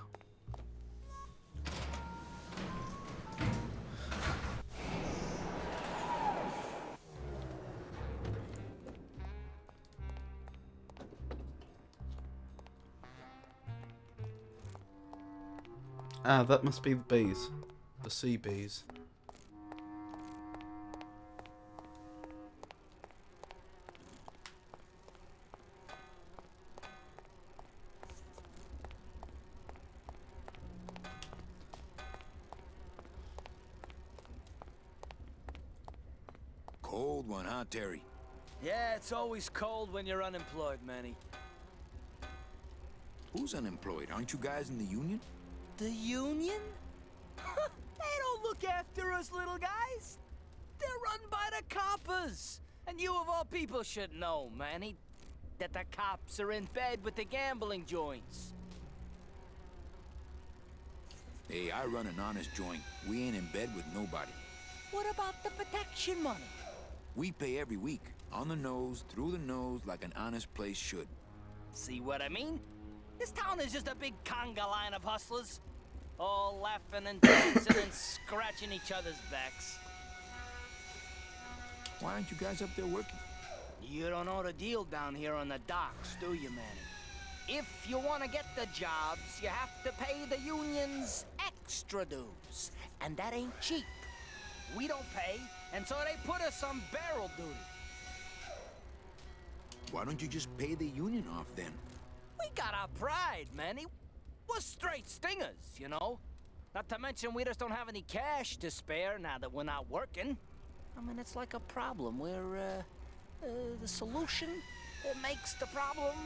Ah, that must be the bees. The sea bees. Cold one, huh, Terry? Yeah, it's always cold when you're unemployed, Manny. Who's unemployed? Aren't you guys in the union? The union? They don't look after us little guys. They're run by the coppers. And you of all people should know, Manny, that the cops are in bed with the gambling joints. Hey, I run an honest joint. We ain't in bed with nobody. What about the protection money? We pay every week. On the nose, through the nose, like an honest place should. See what I mean? This town is just a big conga line of hustlers. All laughing and dancing and scratching each other's backs. Why aren't you guys up there working? You don't know the deal down here on the docks, do you, Manny? If you want to get the jobs, you have to pay the union's extra dues. And that ain't cheap. We don't pay, and so they put us on barrel duty. Why don't you just pay the union off then? We got our pride, Manny. We're straight stingers, you know? Not to mention we just don't have any cash to spare now that we're not working. I mean, it's like a problem where, the solution makes the problem,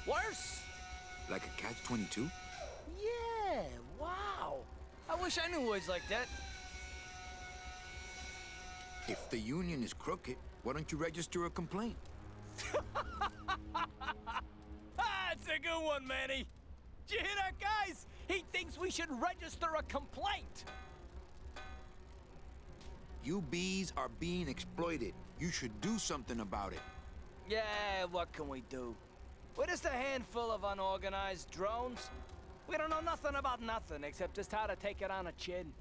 worse. Like a catch-22? Yeah, wow. I wish I knew words like that. If the union is crooked, why don't you register a complaint? That's a good one, Manny. Did you hear that, guys? He thinks we should register a complaint. You bees are being exploited. You should do something about it. Yeah, what can we do? We're just a handful of unorganized drones. We don't know nothing about nothing except just how to take it on a chin.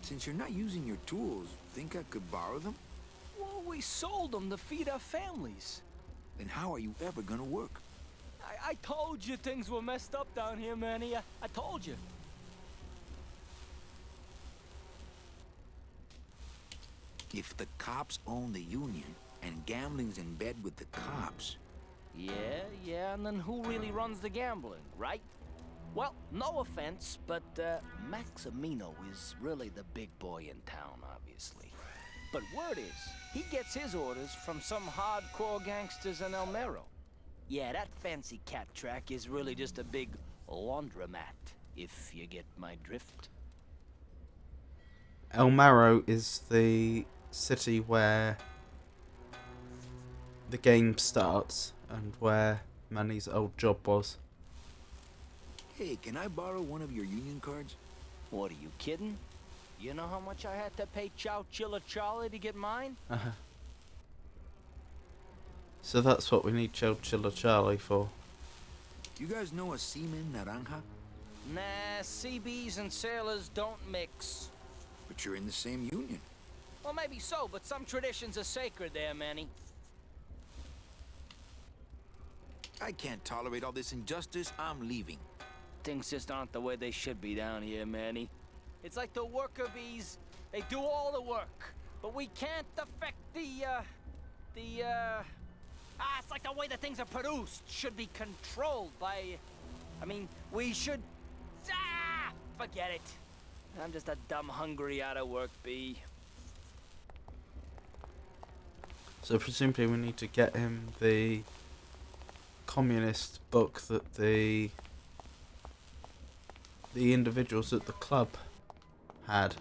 Since you're not using your tools, think I could borrow them? Well, we sold them to feed our families. Then how are you ever gonna work? I told you things were messed up down here, Manny. I told you. If the cops own the union and gambling's in bed with the cops... Yeah, and then who really runs the gambling, right? Well, no offense, but Maximino is really the big boy in town, obviously. But word is, he gets his orders from some hardcore gangsters in El Mero. Yeah, that fancy cat track is really just a big laundromat, if you get my drift. El Maro is the city where the game starts and where Manny's old job was. Hey, can I borrow one of your union cards? What, are you kidding? You know how much I had to pay Chow Chilla Charlie to get mine? So that's what we need Chow Chilla Charlie for. You guys know a seaman naranja? Nah, CBs and sailors don't mix. But you're in the same union. Well, maybe so, but some traditions are sacred there, Manny. I can't tolerate all this injustice. I'm leaving. Things just aren't the way they should be down here, Manny. It's like the worker bees. They do all the work, but we can't affect it's like the way that things are produced should be controlled by... I mean, we should... Forget it. I'm just a dumb, hungry, out-of-work bee. So presumably we need to get him the communist book that the individuals at the club had.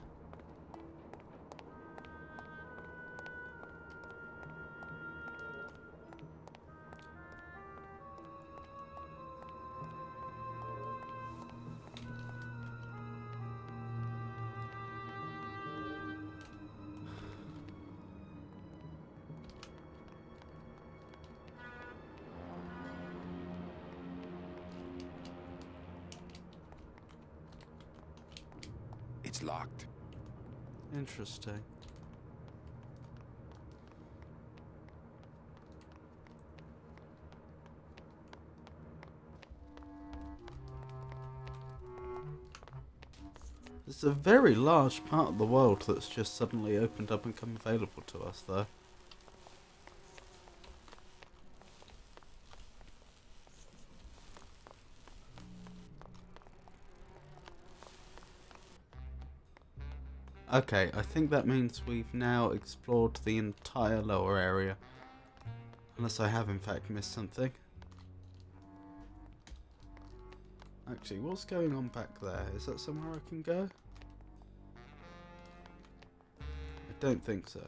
It's locked. Interesting. It's a very large part of the world that's just suddenly opened up and come available to us, though. Okay, I think that means we've now explored the entire lower area. Unless I have in fact missed something. Actually, what's going on back there? Is that somewhere I can go? I don't think so.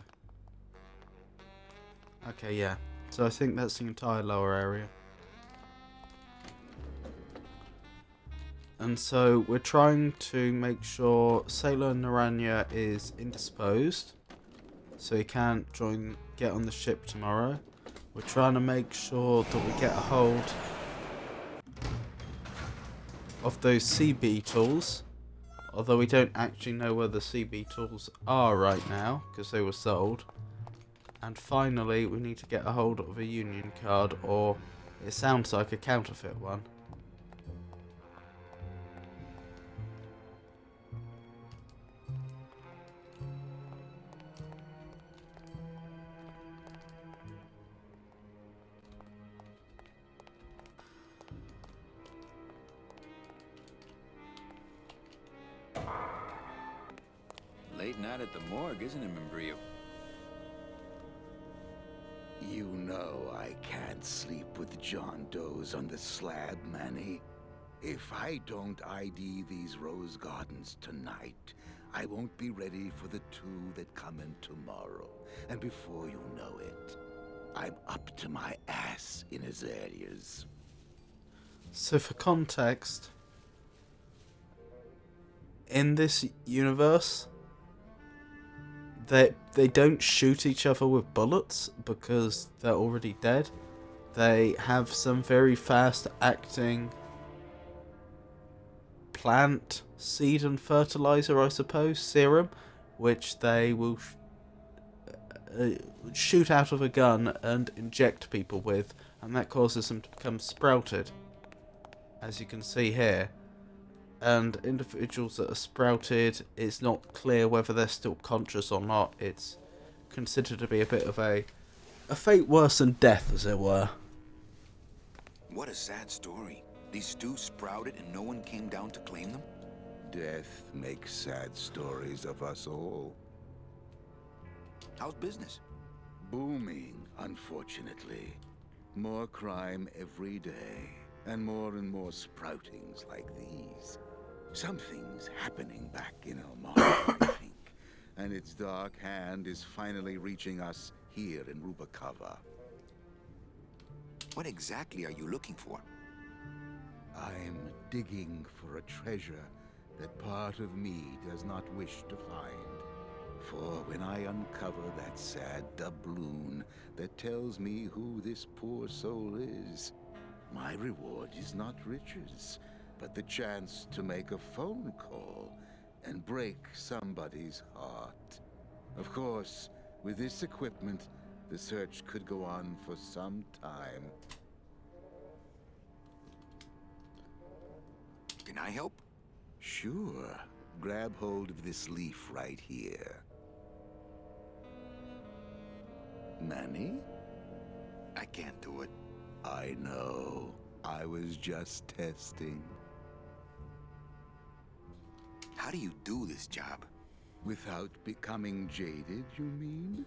Okay, yeah. So I think that's the entire lower area. And so we're trying to make sure Sailor Naranja is indisposed, so he can't get on the ship tomorrow. We're trying to make sure that we get a hold of those sea beetles, although we don't actually know where the sea beetles are right now because they were sold. And finally, we need to get a hold of a union card, or it sounds like a counterfeit one. Late night at the morgue, isn't it, Membrillo? You know I can't sleep with John Doe's on the slab, Manny. If I don't ID these rose gardens tonight, I won't be ready for the two that come in tomorrow. And before you know it, I'm up to my ass in azaleas. So for context, in this universe, they don't shoot each other with bullets because they're already dead. They have some very fast acting plant seed and fertilizer, I suppose, serum, which they will shoot out of a gun and inject people with, and that causes them to become sprouted, as you can see here. And individuals that are sprouted, it's not clear whether they're still conscious or not. It's considered to be a bit of a fate worse than death, as it were. What a sad story. These stews sprouted and no one came down to claim them? Death makes sad stories of us all. How's business? Booming, unfortunately. More crime every day, and more sproutings like these. Something's happening back in Oman, I think, and its dark hand is finally reaching us here in Rubakava. What exactly are you looking for? I'm digging for a treasure that part of me does not wish to find. For when I uncover that sad doubloon that tells me who this poor soul is, my reward is not riches, but the chance to make a phone call and break somebody's heart. Of course, with this equipment, the search could go on for some time. Can I help? Sure. Grab hold of this leaf right here. Manny? I can't do it. I know. I was just testing. How do you do this job? Without becoming jaded, you mean?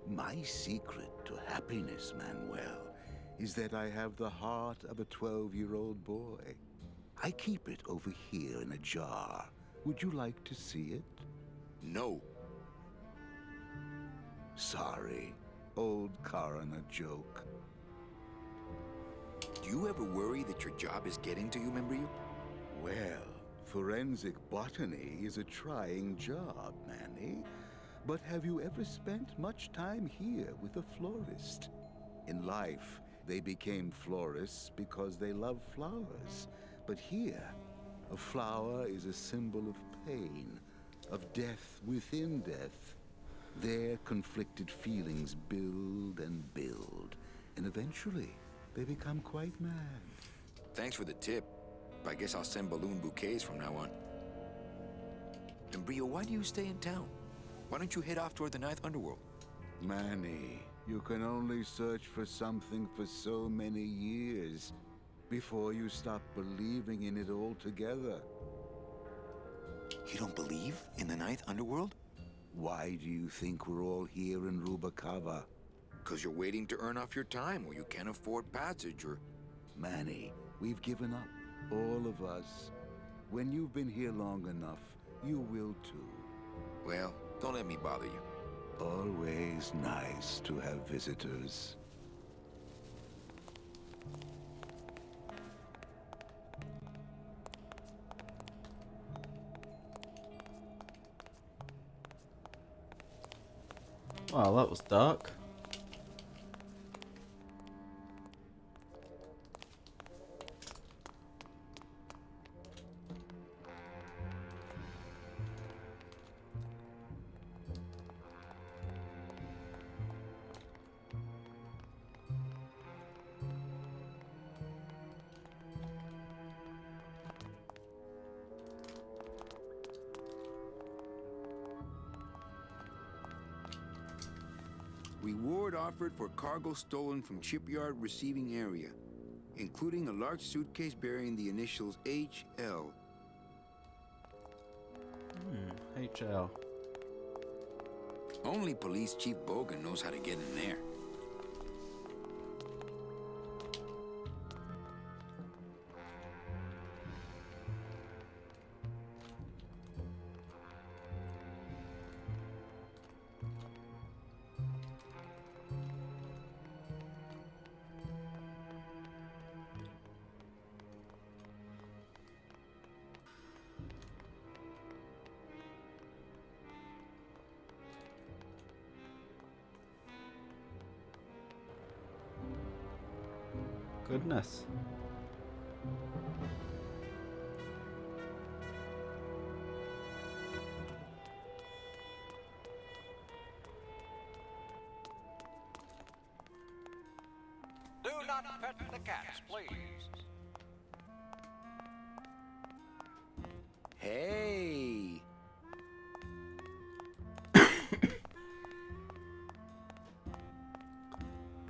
My secret to happiness, Manuel, is that I have the heart of a 12-year-old boy. I keep it over here in a jar. Would you like to see it? No. Sorry. Old coroner joke. Do you ever worry that your job is getting to you, Membrio? Well, forensic botany is a trying job, Manny. But have you ever spent much time here with a florist? In life, they became florists because they love flowers. But here, a flower is a symbol of pain, of death within death. Their conflicted feelings build and build, and eventually they become quite mad. Thanks for the tip. I guess I'll send balloon bouquets from now on. Membrio, why do you stay in town? Why don't you head off toward the Ninth Underworld? Manny, you can only search for something for so many years before you stop believing in it altogether. You don't believe in the Ninth Underworld? Why do you think we're all here in Rubakava? 'Cause you're waiting to earn off your time, or you can't afford passage, or... Manny, we've given up, all of us. When you've been here long enough, you will too. Well, don't let me bother you. Always nice to have visitors. Well, that was dark. Reward offered for cargo stolen from shipyard receiving area, including a large suitcase bearing the initials HL. HL. Only Police Chief Bogan knows how to get in there. Goodness. Do not pet the cats, please. Hey!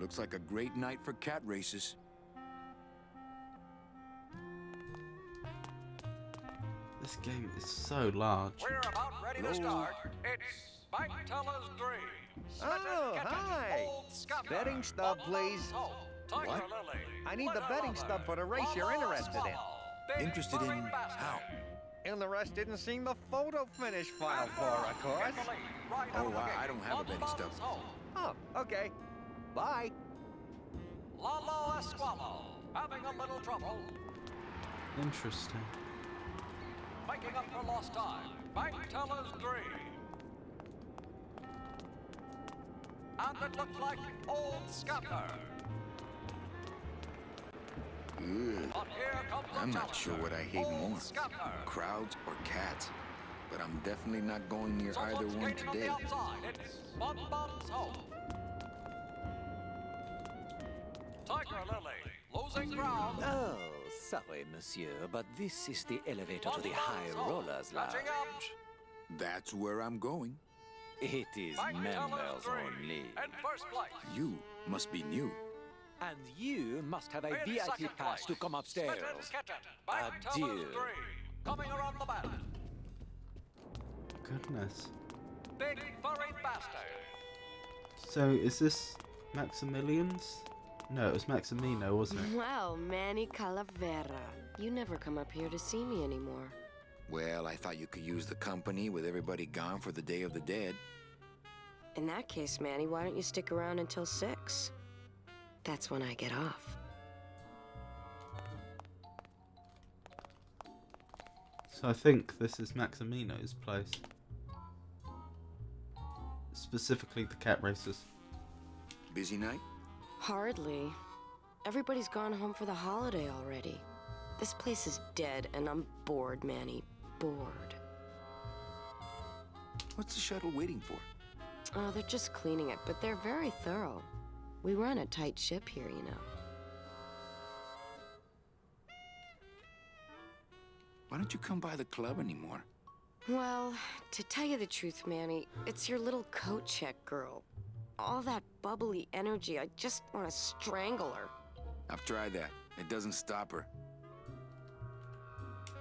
Looks like a great night for cat races. This game is so large. We're about ready to start. It's Bike Teller's Dream. Oh, hi! Betting stub, please. Tiger What? Lily. I need the betting stub for the race you're interested in. Interested in how? Interested in seeing the photo finish file for, of course. Oh, I don't have a betting stub. Oh, okay. Bye. Lalo Esqualo. Having a little trouble. Interesting. Making up for lost time. Bike Teller's Dream. And it looks like Old Scamper. Ugh. But here comes the I'm not sure what I hate more, Scamper. crowds or cats. But I'm definitely not going near either Someone's one skating on today. the outside. It's Bum Bum's home. Tiger Lily, losing ground. Oh, sorry, monsieur, but this is the elevator to the High Rollers Lounge. Catching up. That's where I'm going. It is members only. In first place. You must be new. And you must have a In VIP second pass to place. come upstairs. Kitten. Bike Adieu. Teller's Dream. Coming around the bend. Goodness. Big furry bastard. So is this Maximilian's? No, it was Maximino, wasn't it? Well, Manny Calavera, you never come up here to see me anymore. Well, I thought you could use the company with everybody gone for the Day of the Dead. In that case, Manny, why don't you stick around until 6? That's when I get off. So I think this is Maximino's place. Specifically the cat races. Busy night? Hardly. Everybody's gone home for the holiday already. This place is dead, and I'm bored, Manny. Bored. What's the shuttle waiting for? Oh, they're just cleaning it, but they're very thorough. We run a tight ship here, you know. Why don't you come by the club anymore? Well, to tell you the truth, Manny, it's your little coat check girl. All that bubbly energy, I just want to strangle her. I've tried that. It doesn't stop her.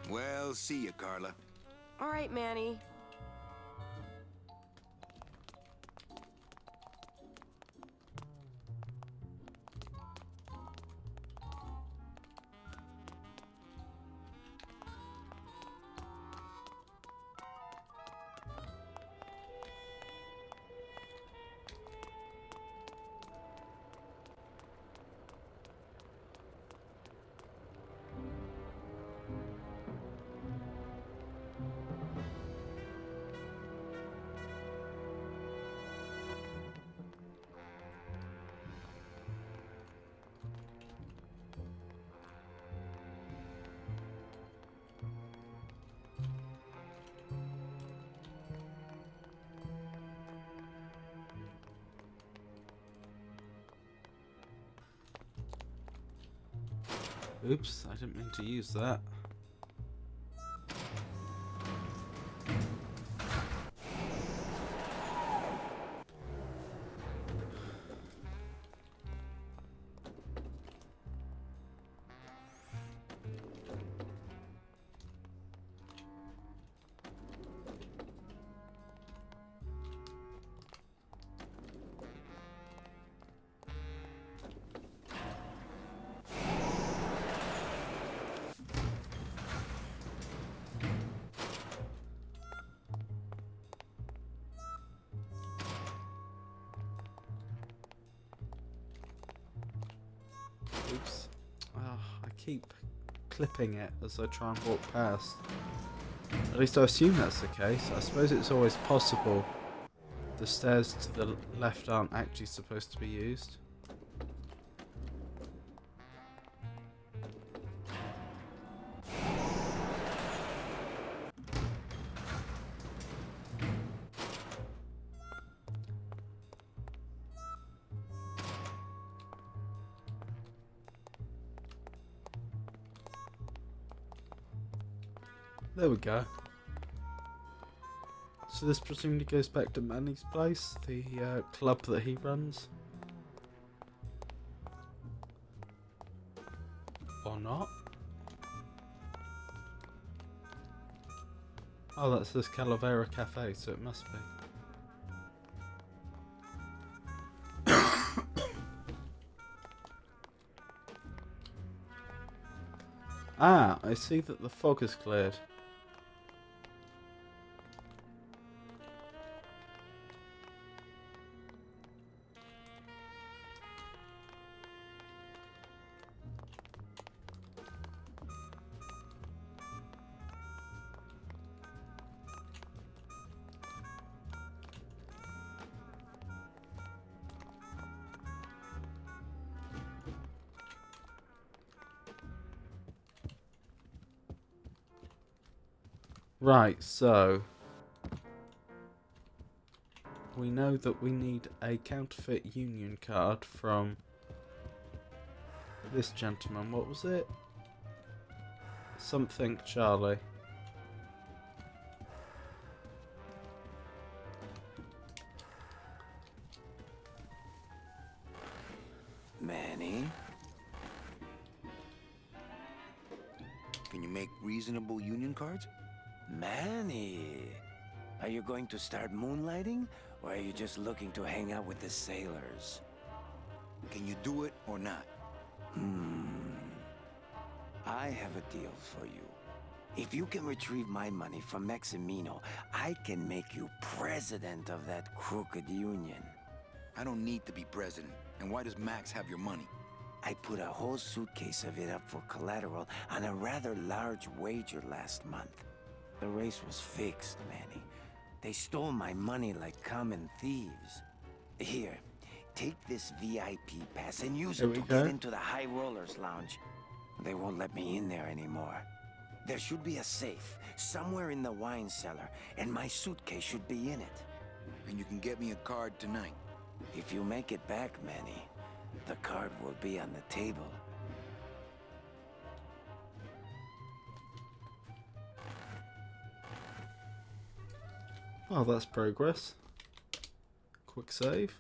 Well, see ya, Carla. All right, Manny. Oops, I didn't mean to use that. Oops. Oh, I keep clipping it as I try and walk past. At least I assume that's the case. I suppose it's always possible the stairs to the left aren't actually supposed to be used. There we go. So this presumably goes back to Manny's place, the club that he runs. Or not? Oh, that's this Calavera Cafe, so it must be. Ah, I see that the fog has cleared. Right, so we know that we need a counterfeit union card from this gentleman. What was it? Something Charlie. Manny? Can you make reasonable union cards? Manny, are you going to start moonlighting, or are you just looking to hang out with the sailors? Can you do it or not? I have a deal for you. If you can retrieve my money from Maximino, I can make you president of that crooked union. I don't need to be president. And why does Max have your money? I put a whole suitcase of it up for collateral on a rather large wager last month. The race was fixed, Manny. They stole my money like common thieves. Here, take this VIP pass and use it to get into the High Rollers Lounge. They won't let me in there anymore. There should be a safe somewhere in the wine cellar, and my suitcase should be in it. And you can get me a card tonight. If you make it back, Manny, the card will be on the table. Oh, that's progress. Quick save.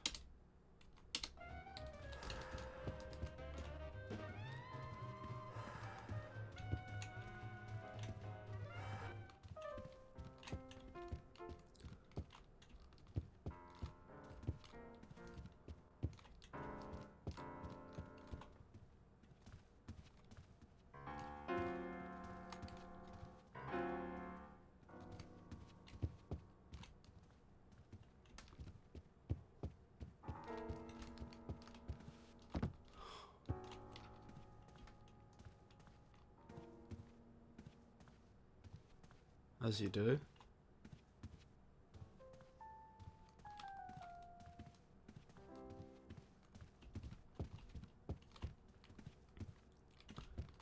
As you do.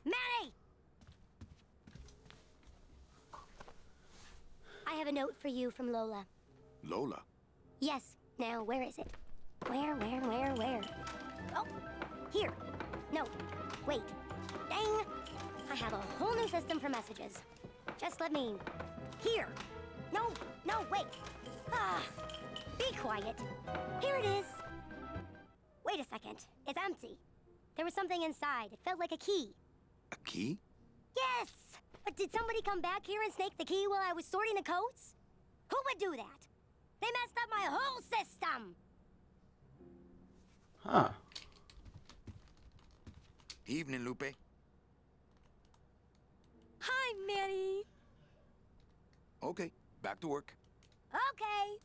Manny! I have a note for you from Lola. Lola? Yes. Now, where is it? Where? Oh, here. No, wait. Dang! I have a whole new system for messages. Just let me... Here! No, wait! Ah, be quiet. Here it is. Wait a second. It's empty. There was something inside. It felt like a key. A key? Yes! But did somebody come back here and snake the key while I was sorting the coats? Who would do that? They messed up my whole system! Huh. Evening, Lupe. Hi, Manny. Okay, back to work. Okay.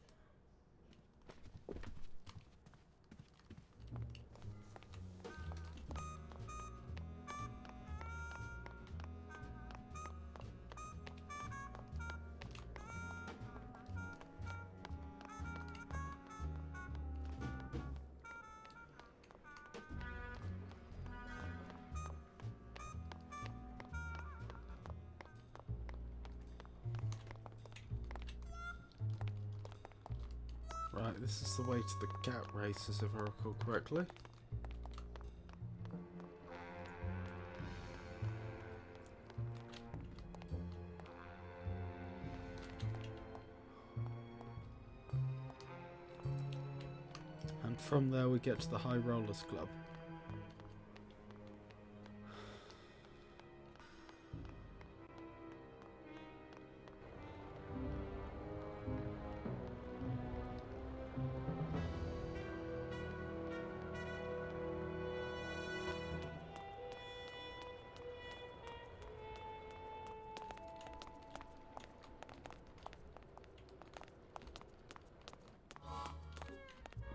Right, this is the way to the cat races, if I recall correctly. from there we get to the High Rollers Club.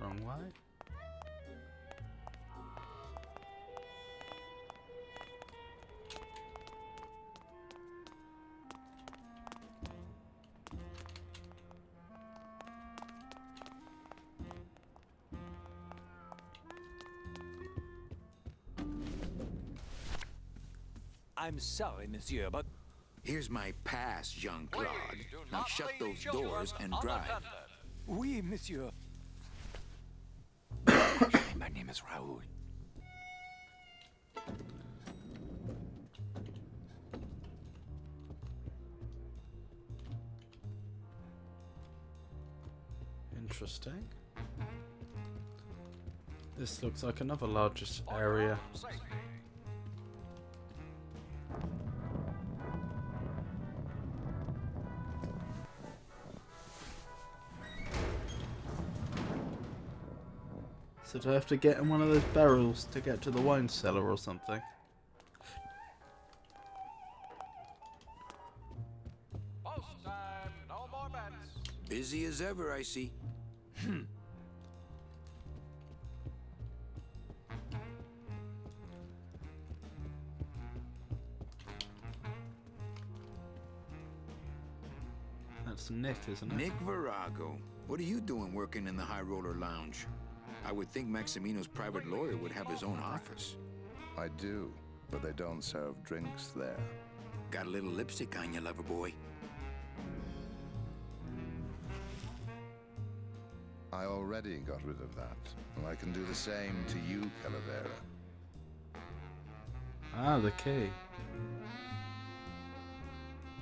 Wrong way. I'm sorry, monsieur, but... Here's my pass, Jean-Claude. Please do Now not shut leave those children doors and drive. unattended. Oui, monsieur. My name is Raoul. Interesting. This looks like another largest area. So do I have to get in one of those barrels to get to the wine cellar or something? Post time, no more bets. Busy as ever, I see. That's Nick, isn't it? Nick Virago. What are you doing working in the High Roller Lounge? I would think Maximino's private lawyer would have his own office. I do, but they don't serve drinks there. Got a little lipstick on you, lover boy. I already got rid of that, and I can do the same to you, Calavera. Ah, the key.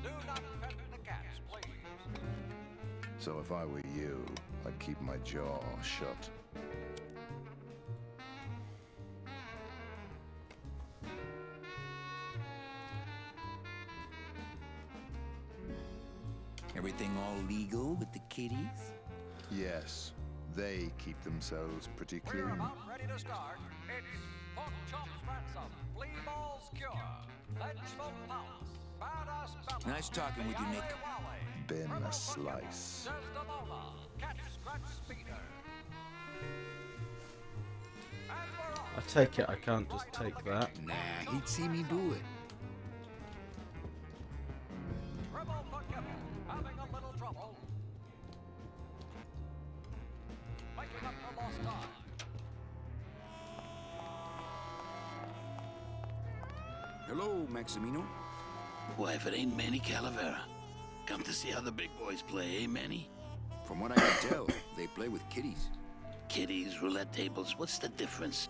Do not pet the cats, please. So if I were you, I'd keep my jaw shut. Everything all legal with the kitties? Yes, they keep themselves pretty We're clean. about ready to start. It's pork chops ransom, flea balls cure, vengeful pounce, badass balance. Nice talking with you, Nick. Been a slice. Desdemona, cat scratch speeder. And we're off. I take it I can't just take that. Nah, he'd see me do it. Rebel for Kibble, having a little trouble. Making up for lost time. Hello, Maximino. Why, if it ain't Manny Calavera. Come to see how the big boys play, eh, Manny? From what I can tell, they play with kitties. Kitties, roulette tables, what's the difference?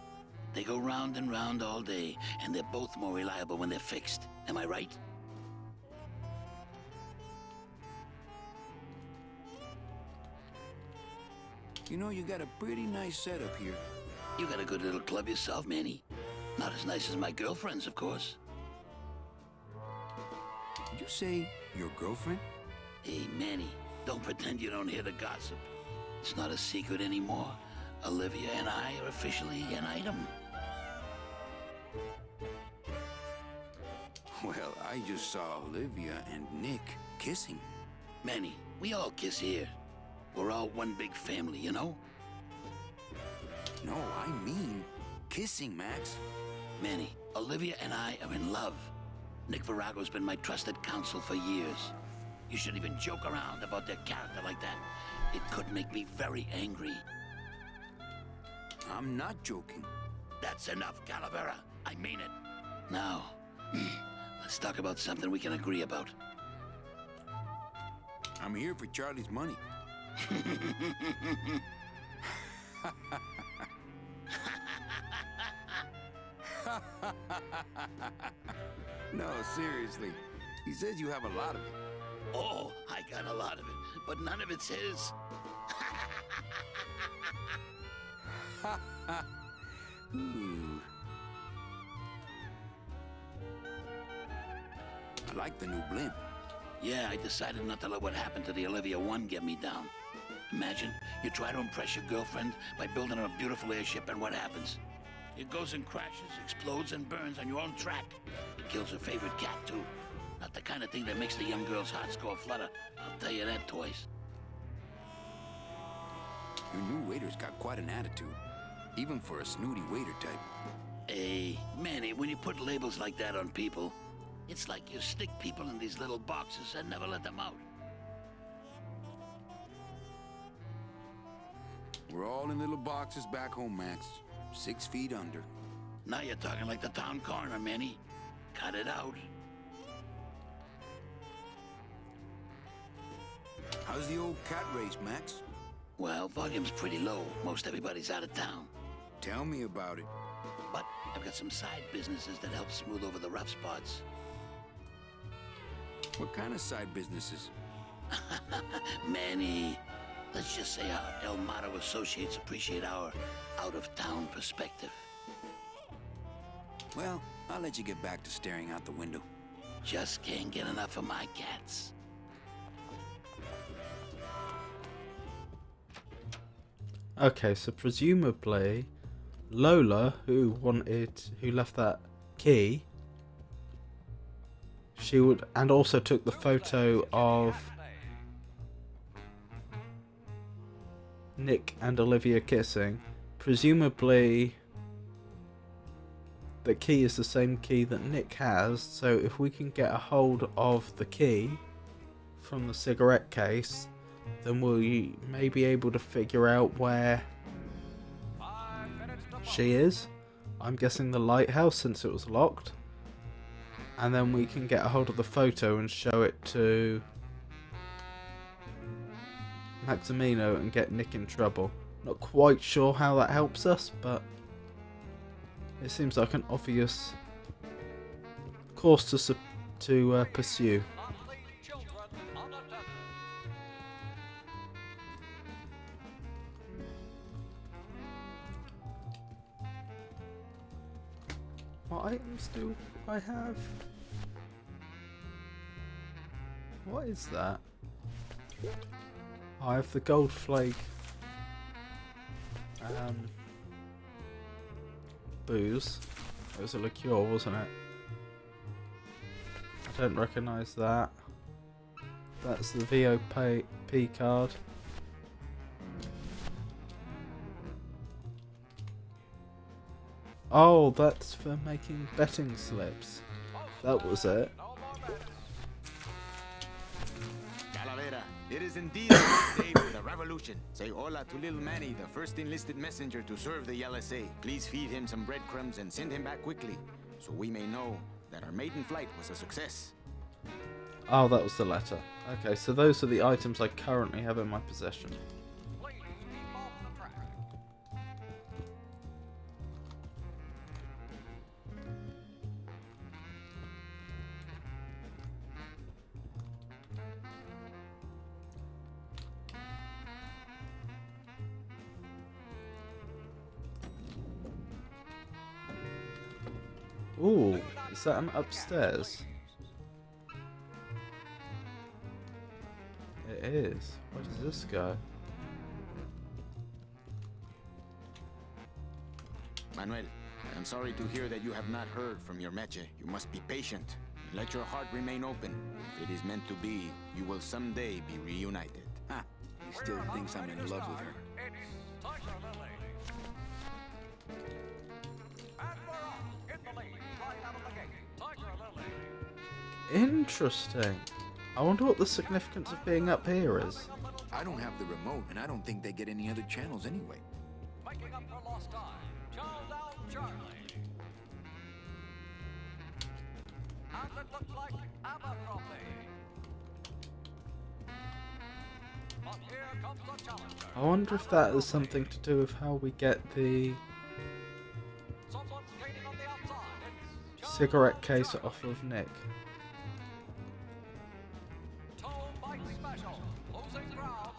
They go round and round all day, and they're both more reliable when they're fixed. Am I right? You know, you got a pretty nice setup here. You got a good little club yourself, Manny. Not as nice as my girlfriend's, of course. Did you say your girlfriend? Hey, Manny, don't pretend you don't hear the gossip. It's not a secret anymore. Olivia and I are officially an item. Well, I just saw Olivia and Nick kissing. Manny, we all kiss here. We're all one big family, you know? No, I mean kissing, Max. Manny, Olivia and I are in love. Nick Virago's been my trusted counsel for years. You shouldn't even joke around about their character like that. It could make me very angry. I'm not joking. That's enough, Calavera. I mean it. Now, let's talk about something we can agree about. I'm here for Charlie's money. No, seriously. He says you have a lot of it. Oh, I got a lot of it, but none of it's his. Ooh. I like the new blimp. Yeah, I decided not to let what happened to the Olivia 1 get me down. Imagine you try to impress your girlfriend by building her a beautiful airship, and what happens? It goes and crashes, explodes, and burns on your own track. It kills her favorite cat, too. Not the kind of thing that makes the young girl's hearts go flutter. I'll tell you that, toys. Your new waiter's got quite an attitude, even for a snooty waiter type. Hey, Manny, when you put labels like that on people, it's like you stick people in these little boxes and never let them out. We're all in little boxes back home, Max. 6 feet under. Now you're talking like the town coroner, Manny. Cut it out. How's the old cat race, Max? Well, volume's pretty low. Most everybody's out of town. Tell me about it. But I've got some side businesses that help smooth over the rough spots. What kind of side businesses? Manny, let's just say our El Mato associates appreciate our out-of-town perspective. Well, I'll let you get back to staring out the window. Just can't get enough of my cats. Okay, so presumably Lola, who left that key, she would, and also took the photo of Nick and Olivia kissing. Presumably the key is the same key that Nick has, so if we can get a hold of the key from the cigarette case, then we may be able to figure out where she is. I'm guessing the lighthouse, since it was locked. And then we can get a hold of the photo and show it to Maximino and get Nick in trouble. Not quite sure how that helps us, but it seems like an obvious course to pursue. What items do I have? What is that? I have the gold flake booze. It was a liqueur, wasn't it? I don't recognise that. That's the VOP card. Oh, that's for making betting slips. That was it. Calavera, it is indeed a good day for the revolution. Say hola to little Manny, the first enlisted messenger to serve the LSA. Please feed him some breadcrumbs and send him back quickly, so we may know that our maiden flight was a success. Oh, that was the letter. Okay, so those are the items I currently have in my possession. Ooh, is that an upstairs? It is. Where does this go? Manuel, I am sorry to hear that you have not heard from your Meche. You must be patient. Let your heart remain open. If it is meant to be, you will someday be reunited. Ha! He still thinks I'm in love with her. Interesting. I wonder what the significance of being up here is. I don't have the remote, and I don't think they get any other channels anyway. Making up for lost time. Charles down Charlie. And it looks like Abercrombie. But here comes the challenger. I wonder if that has something to do with how we get the cigarette case off of Nick. Special. Losing ground.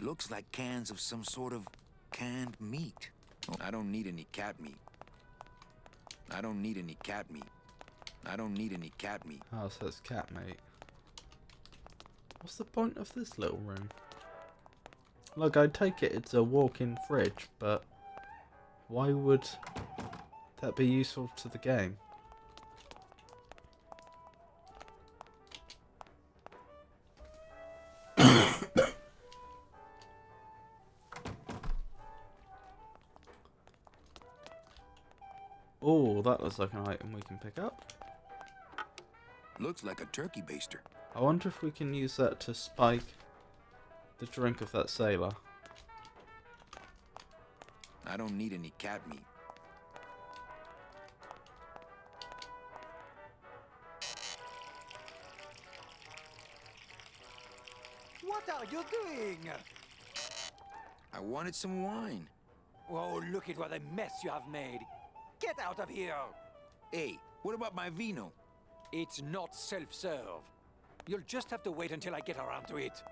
looks like cans of some sort of canned meat. I don't need any cat meat. I don't need any cat meat. I don't need any cat meat. Oh, so it's cat meat. What's the point of this little room? Look, I take it it's a walk-in fridge, but why would that be useful to the game? Oh, that looks like an item we can pick up. Looks like a turkey baster. I wonder if we can use that to spike the drink of that sailor. I don't need any cat meat. What are you doing? I wanted some wine. Oh, look at what a mess you have made. Get out of here! Hey, what about my vino? It's not self-serve. You'll just have to wait until I get around to it.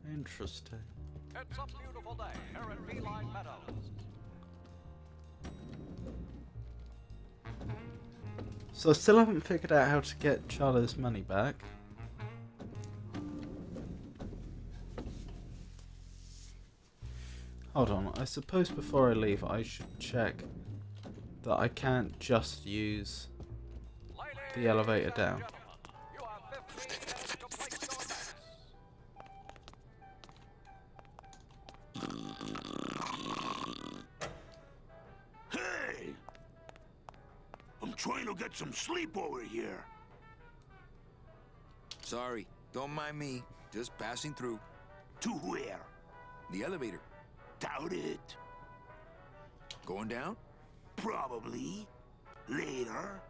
Interesting. It's a beautiful day here in Feline Meadows. So I still haven't figured out how to get Charlie's money back. Hold on, I suppose before I leave I should check that I can't just use the elevator down. Hey! I'm trying to get some sleep over here. Sorry, don't mind me. Just passing through. To where? The elevator. Doubt it. Going down? Probably. Later.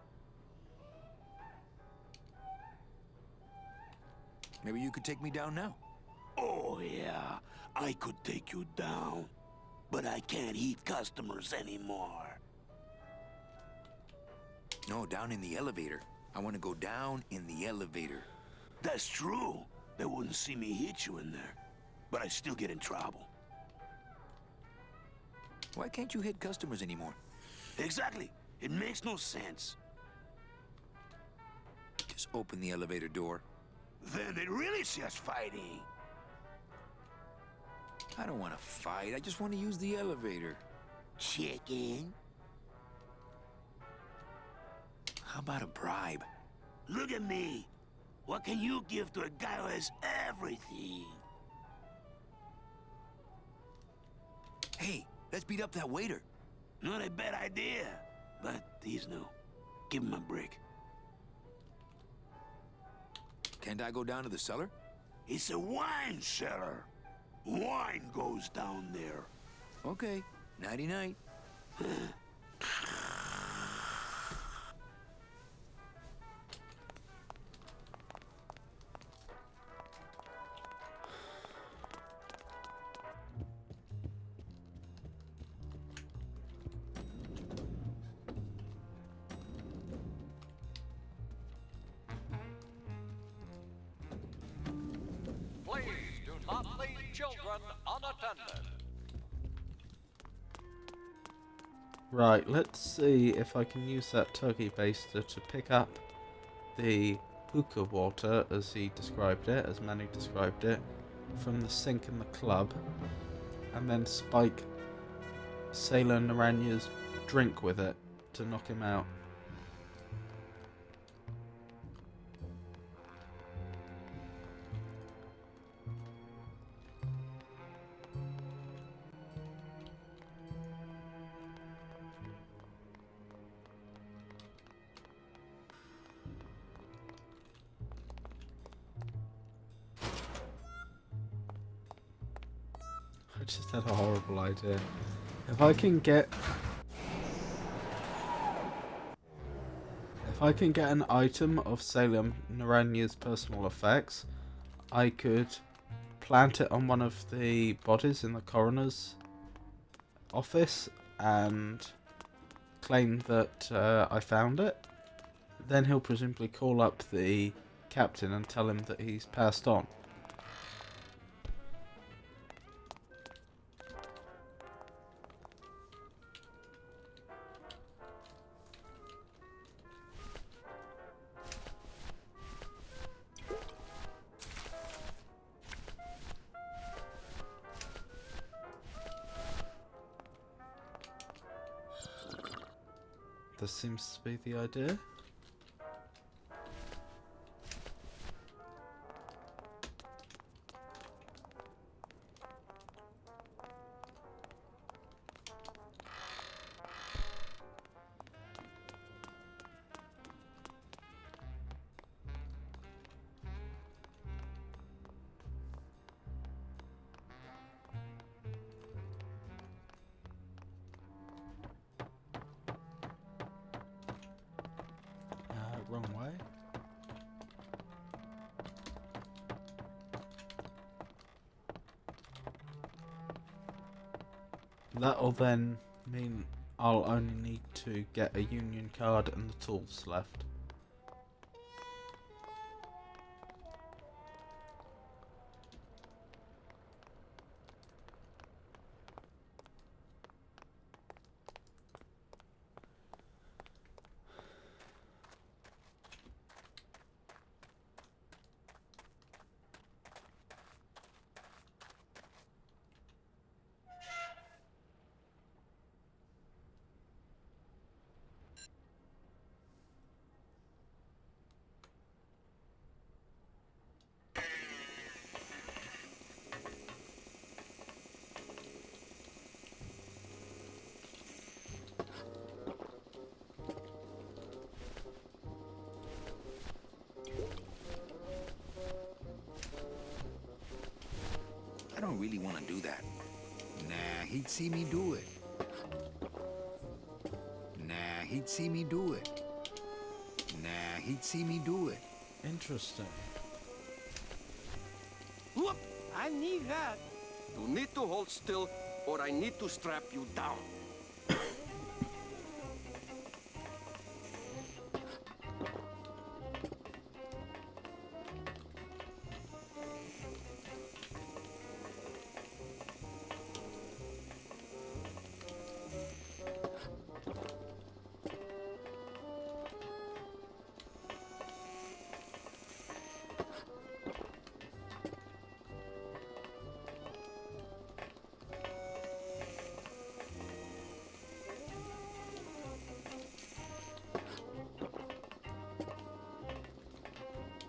Maybe you could take me down now. Oh, yeah. I could take you down. But I can't eat customers anymore. No, down in the elevator. I want to go down in the elevator. That's true. They wouldn't see me hit you in there. But I still get in trouble. Why can't you hit customers anymore? Exactly. It makes no sense. Just open the elevator door. Then it really says fighting. I don't want to fight. I just want to use the elevator. Chicken. How about a bribe? Look at me. What can you give to a guy who has everything? Hey, let's beat up that waiter. Not a bad idea. But he's new. Give him a break. Can't I go down to the cellar? It's a wine cellar. Wine goes down there. Okay. Nighty-night. Please do not leave children unattended. Right, let's see if I can use that turkey baster to pick up the hookah water, as he described it, as Manny described it, from the sink in the club, and then spike Sailor Naranya's drink with it to knock him out. I just had a horrible idea. If I can get an item of Sailor Naranya's personal effects, I could plant it on one of the bodies in the coroner's office and claim that I found it. Then he'll presumably call up the captain and tell him that he's passed on. This seems to be the idea. Wrong way. That'll then mean I'll only need to get a union card and the tools left. I don't really want to do that. Nah, he'd see me do it. Nah, he'd see me do it. Nah, he'd see me do it. Interesting. Whoop! I need that. You need to hold still, or I need to strap you down.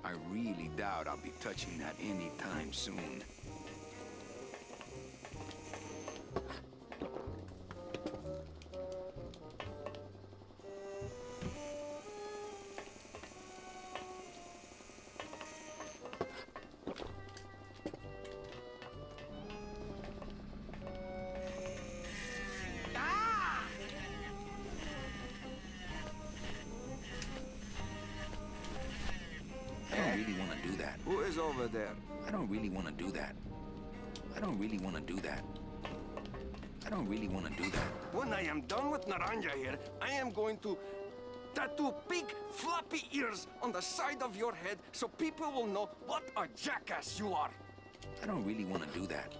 I really doubt I'll be touching that anytime soon. I don't really want to do that. Who is over there? I don't really want to do that. I don't really want to do that. I don't really want to do that. When I am done with Naranja here, I am going to tattoo big floppy ears on the side of your head so people will know what a jackass you are. I don't really want to do that.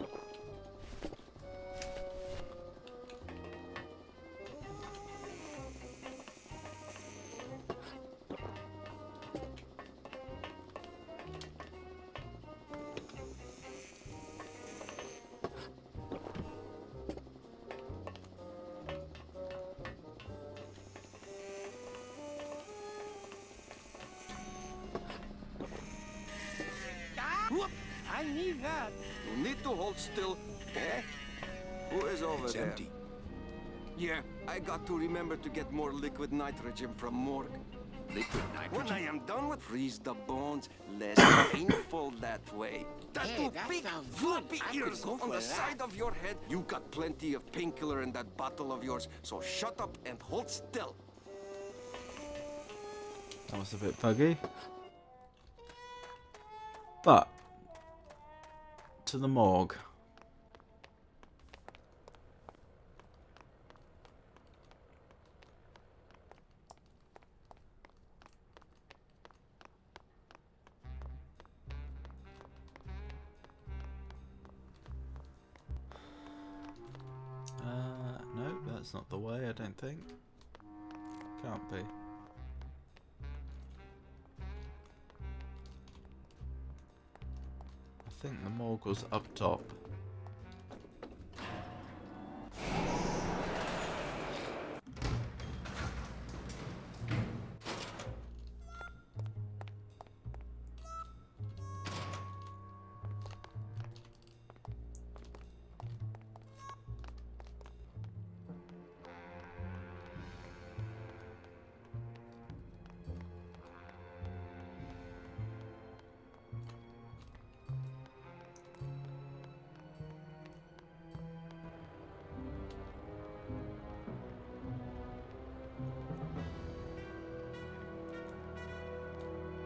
Whoop! I need that. You need to hold still. Eh? Who is over It's there? empty. Yeah, I got to remember to get more liquid nitrogen from morgue. Liquid nitrogen? When I am done with freeze the bones, less painful that way. Tattoo big floppy ears on the side of your head. You got plenty of painkiller in that bottle of yours, so shut up and hold still. That was a bit buggy. But to the morgue. No, that's not the way, I don't think. Can't be. I think the morgue was up top.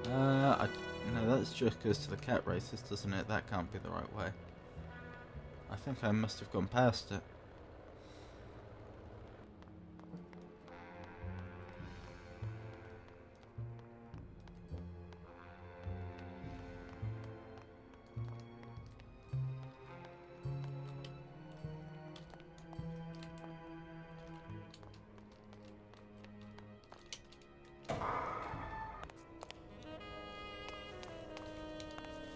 No, that's just goes to the cat races, doesn't it? That can't be the right way. I think I must have gone past it.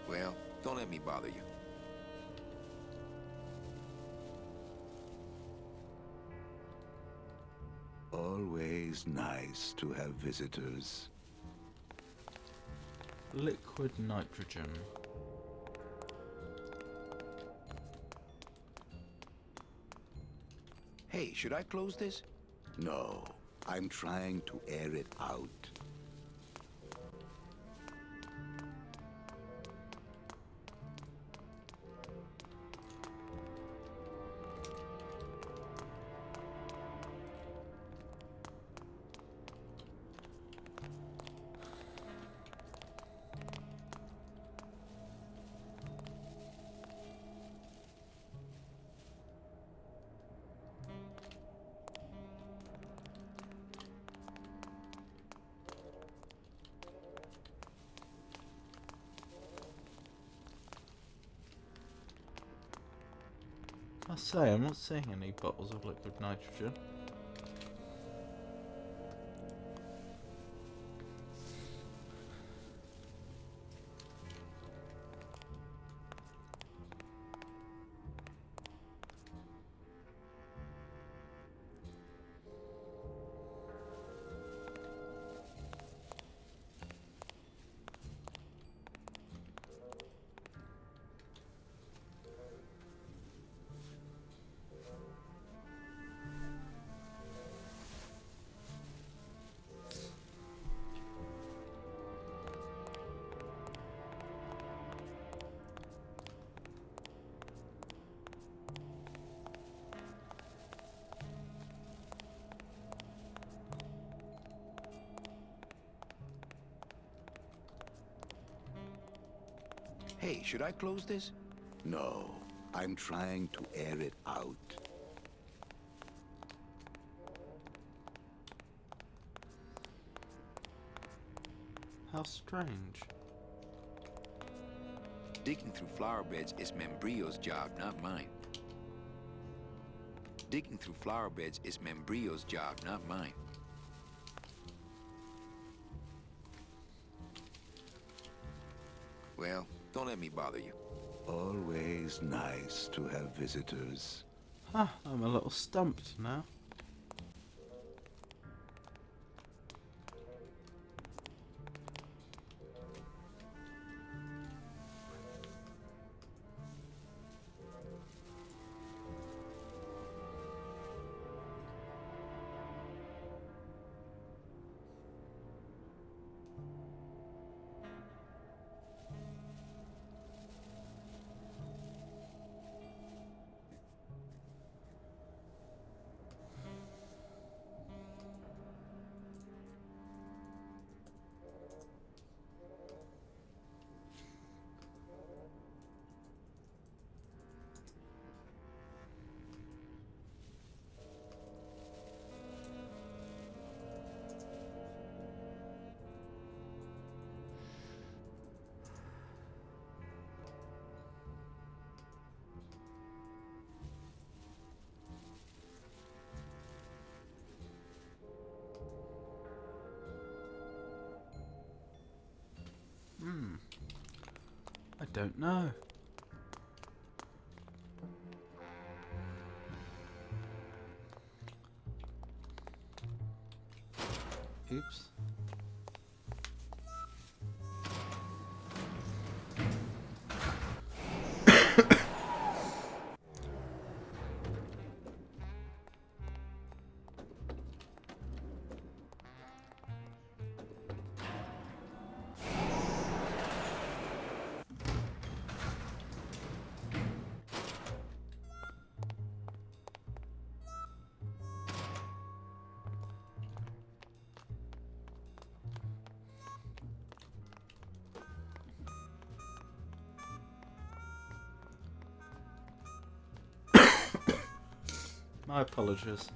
Well, don't let me bother you. Always nice to have visitors. Liquid nitrogen. Hey, should I close this? No, I'm trying to air it out. I say, I'm not seeing any bottles of liquid nitrogen. Hey, should I close this? No, I'm trying to air it out. How strange. Digging through flower beds is Membrio's job, not mine. Digging through flower beds is Membrio's job, not mine. Well, don't let me bother you. Always nice to have visitors. Huh, I'm a little stumped now. I don't know. Oops. My apologies.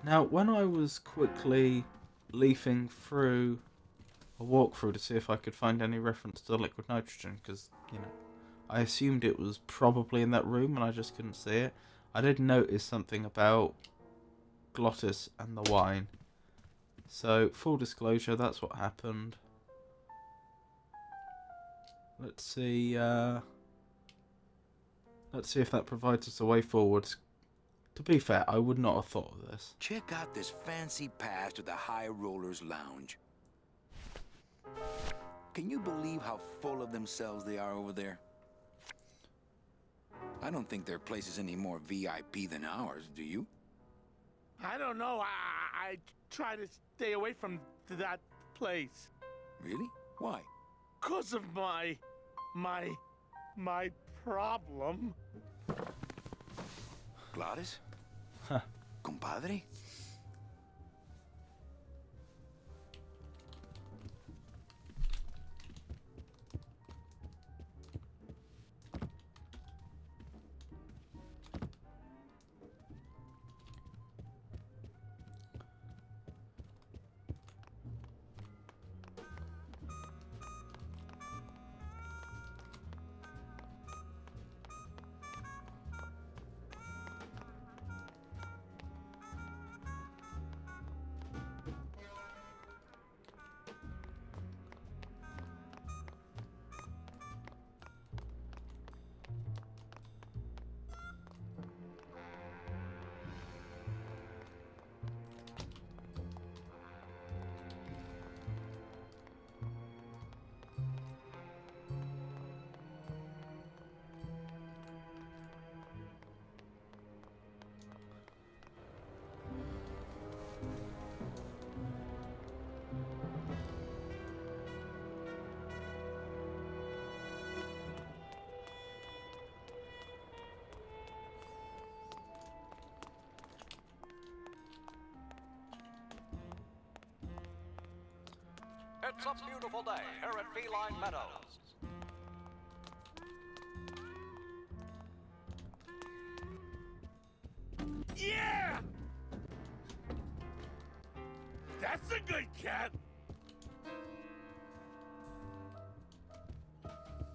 Now, when I was quickly leafing through a walkthrough to see if I could find any reference to liquid nitrogen, because, you know, I assumed it was probably in that room and I just couldn't see it, I did notice something about Glottis and the wine. So, full disclosure, that's what happened. Let's see if that provides us a way forward. To be fair, I would not have thought of this. Check out this fancy pass to the High Rollers Lounge. Can you believe how full of themselves they are over there? I don't think their place is any more VIP than ours, do you? I don't know. I try to stay away from that place. Really? Why? 'Cause of my problem. Glottis? Huh. Compadre? It's a beautiful day here at Feline Meadows. Yeah! That's a good cat.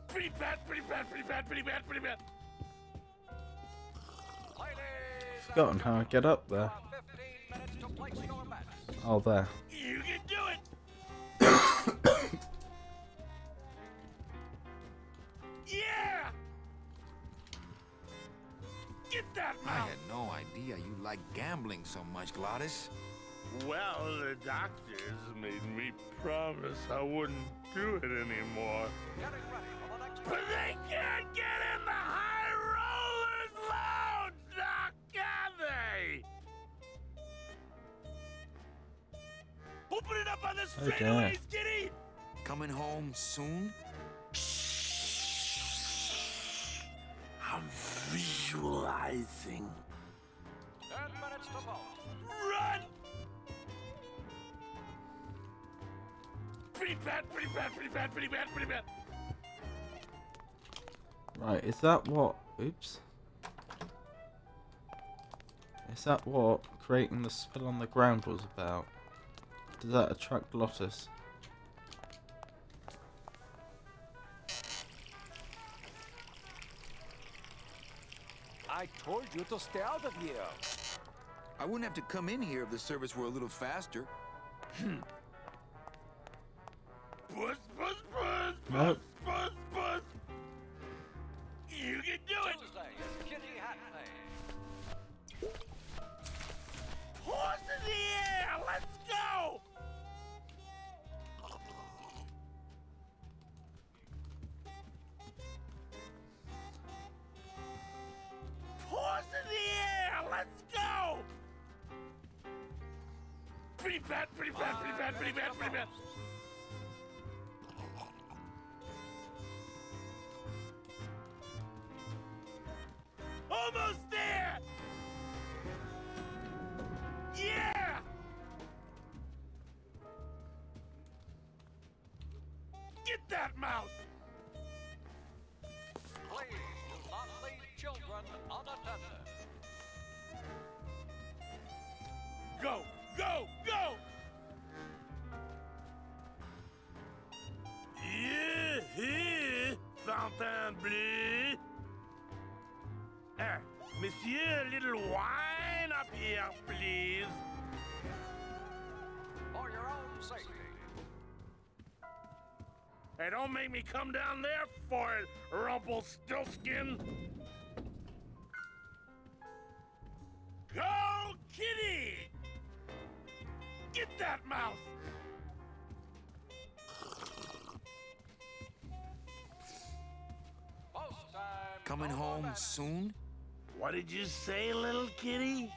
Pretty bad, pretty bad, pretty bad, pretty bad, pretty bad. Forgotten how I get up there. Oh, there. You can do it. Yeah! Get that I mouse! had no idea you liked gambling so much, Glottis. Well, the doctors made me promise I wouldn't do it anymore. But they can't get in the High Rollers Lounge, now can they? Open it up on the straightaways, Giddy! Coming home soon? I'm visualizing. 10 minutes to vote. Run! Pretty bad, pretty bad, pretty bad, pretty bad, pretty bad. Right, is that what... Oops. Is that what creating the spill on the ground was about? Does that attract Glottis? I told you to stay out of here. I wouldn't have to come in here if the service were a little faster. Puss, puss, puss, Nope. puss, puss. You can do it. Tuesday is Kitty Hat Day. Horse in the air. Let's go. Horse in the air. Let's go. Pretty bad, pretty bad, pretty bad, pretty bad, pretty bad. Almost there! Yeah! Get that mouse! Please do not leave children unattended. Go! Go! Go! Yeah! Fontainebleau! Monsieur, a little wine up here, please. For your own safety. Hey, don't make me come down there for it, Rumpelstiltskin. Go, kitty! Get that mouse! Coming home soon? What did you say, little kitty?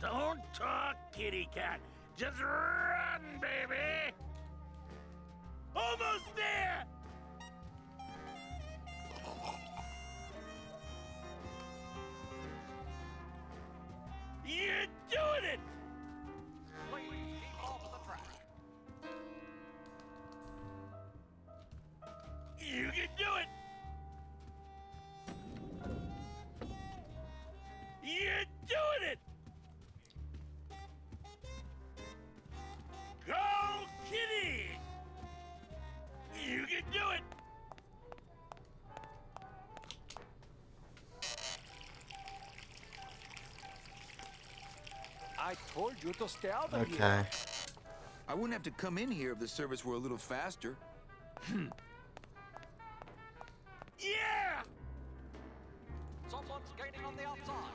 Don't talk, kitty cat. Just run, baby! Almost there! You're doing it! Please keep off the track. You can do it! You're doing it! Go, kitty! You can do it! I told you to stay out of Okay. here. I wouldn't have to come in here if the service were a little faster. Yeah! Someone's gaining on the outside.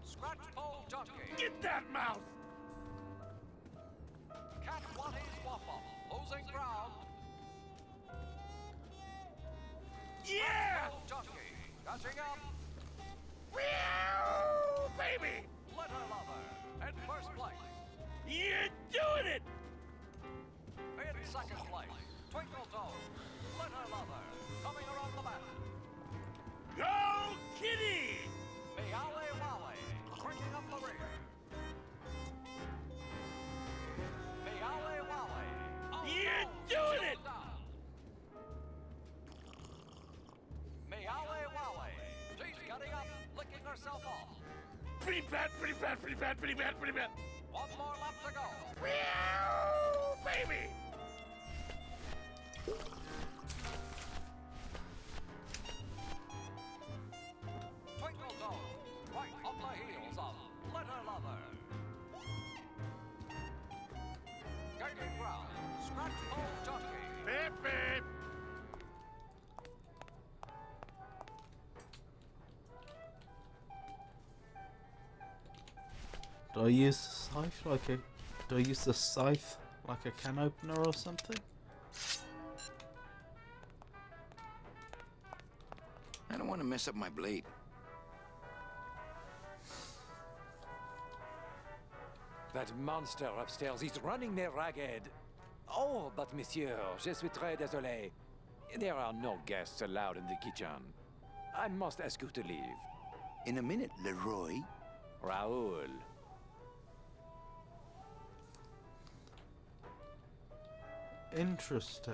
It's Scratch Pole Junkie. Get that mouse! Cat Waddy's Waffle. Losing ground. Yeah! Pole Junkie. Catching up. Meow, baby! Litter Lover. In first place. You're doing it! In second place. Twinkle Toes. Litter Lover. Coming around the back. Go, kitty! Meowly Wowie. Bringing up the rear. Meowly Wowie. Oh, You're no, doing it! down. Meowly Wowie. She's getting up, licking herself off. Pretty bad, pretty bad, pretty bad, pretty bad, pretty bad. One more lap to go. Meow, baby! Twinkle Toes. Right on the heels of Litter Lover. Gaining ground. Scratch Pole Junkie. Beep, beep. Do I use the scythe like a... Do I use the scythe like a can opener or something? I don't want to mess up my blade. That monster upstairs is running me ragged. Oh, but monsieur, je suis très désolé. There are no guests allowed in the kitchen. I must ask you to leave. In a minute, Leroy. Raoul. Interesting.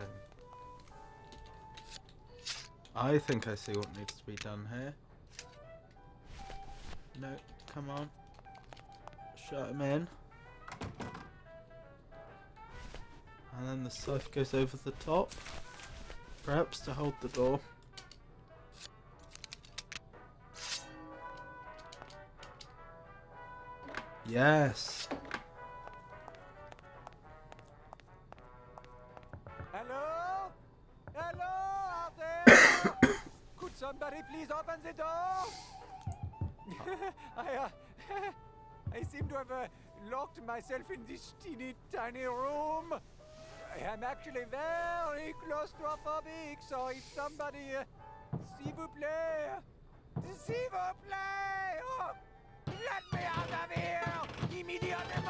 I think I see what needs to be done here. No, come on. Shut him in. And then the scythe goes over the top. Perhaps to hold the door. Yes. Hello? Hello out there? Could somebody please open the door? I seem to have locked myself in this teeny tiny room. I am actually very claustrophobic, so if somebody, s'il vous plaît, s'il vous plaît, oh, let me out of here immediately!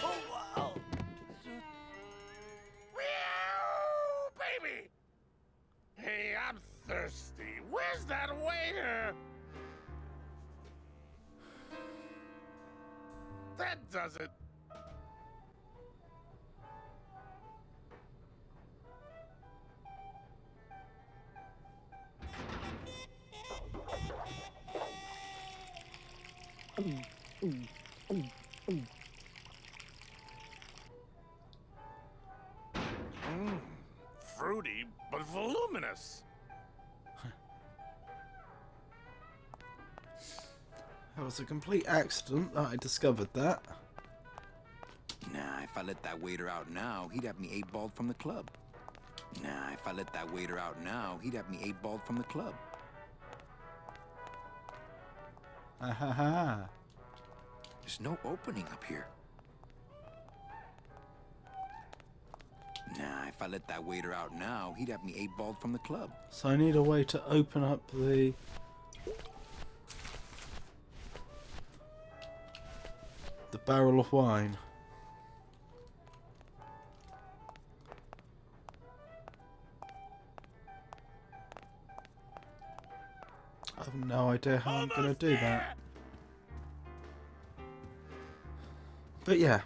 Oh, wow. Meow, baby! Hey, I'm thirsty. Where's that waiter? That does it. Fruity, but voluminous. That was a complete accident that I discovered that. Nah, if I let that waiter out now, he'd have me 8-balled from the club. Nah, if I let that waiter out now, he'd have me 8-balled from the club. Ha ha ha. There's no opening up here. Nah, if I let that waiter out now, he'd have me 8-balled from the club. So I need a way to open up the barrel of wine. I have no idea how I'm going to do that. But yeah,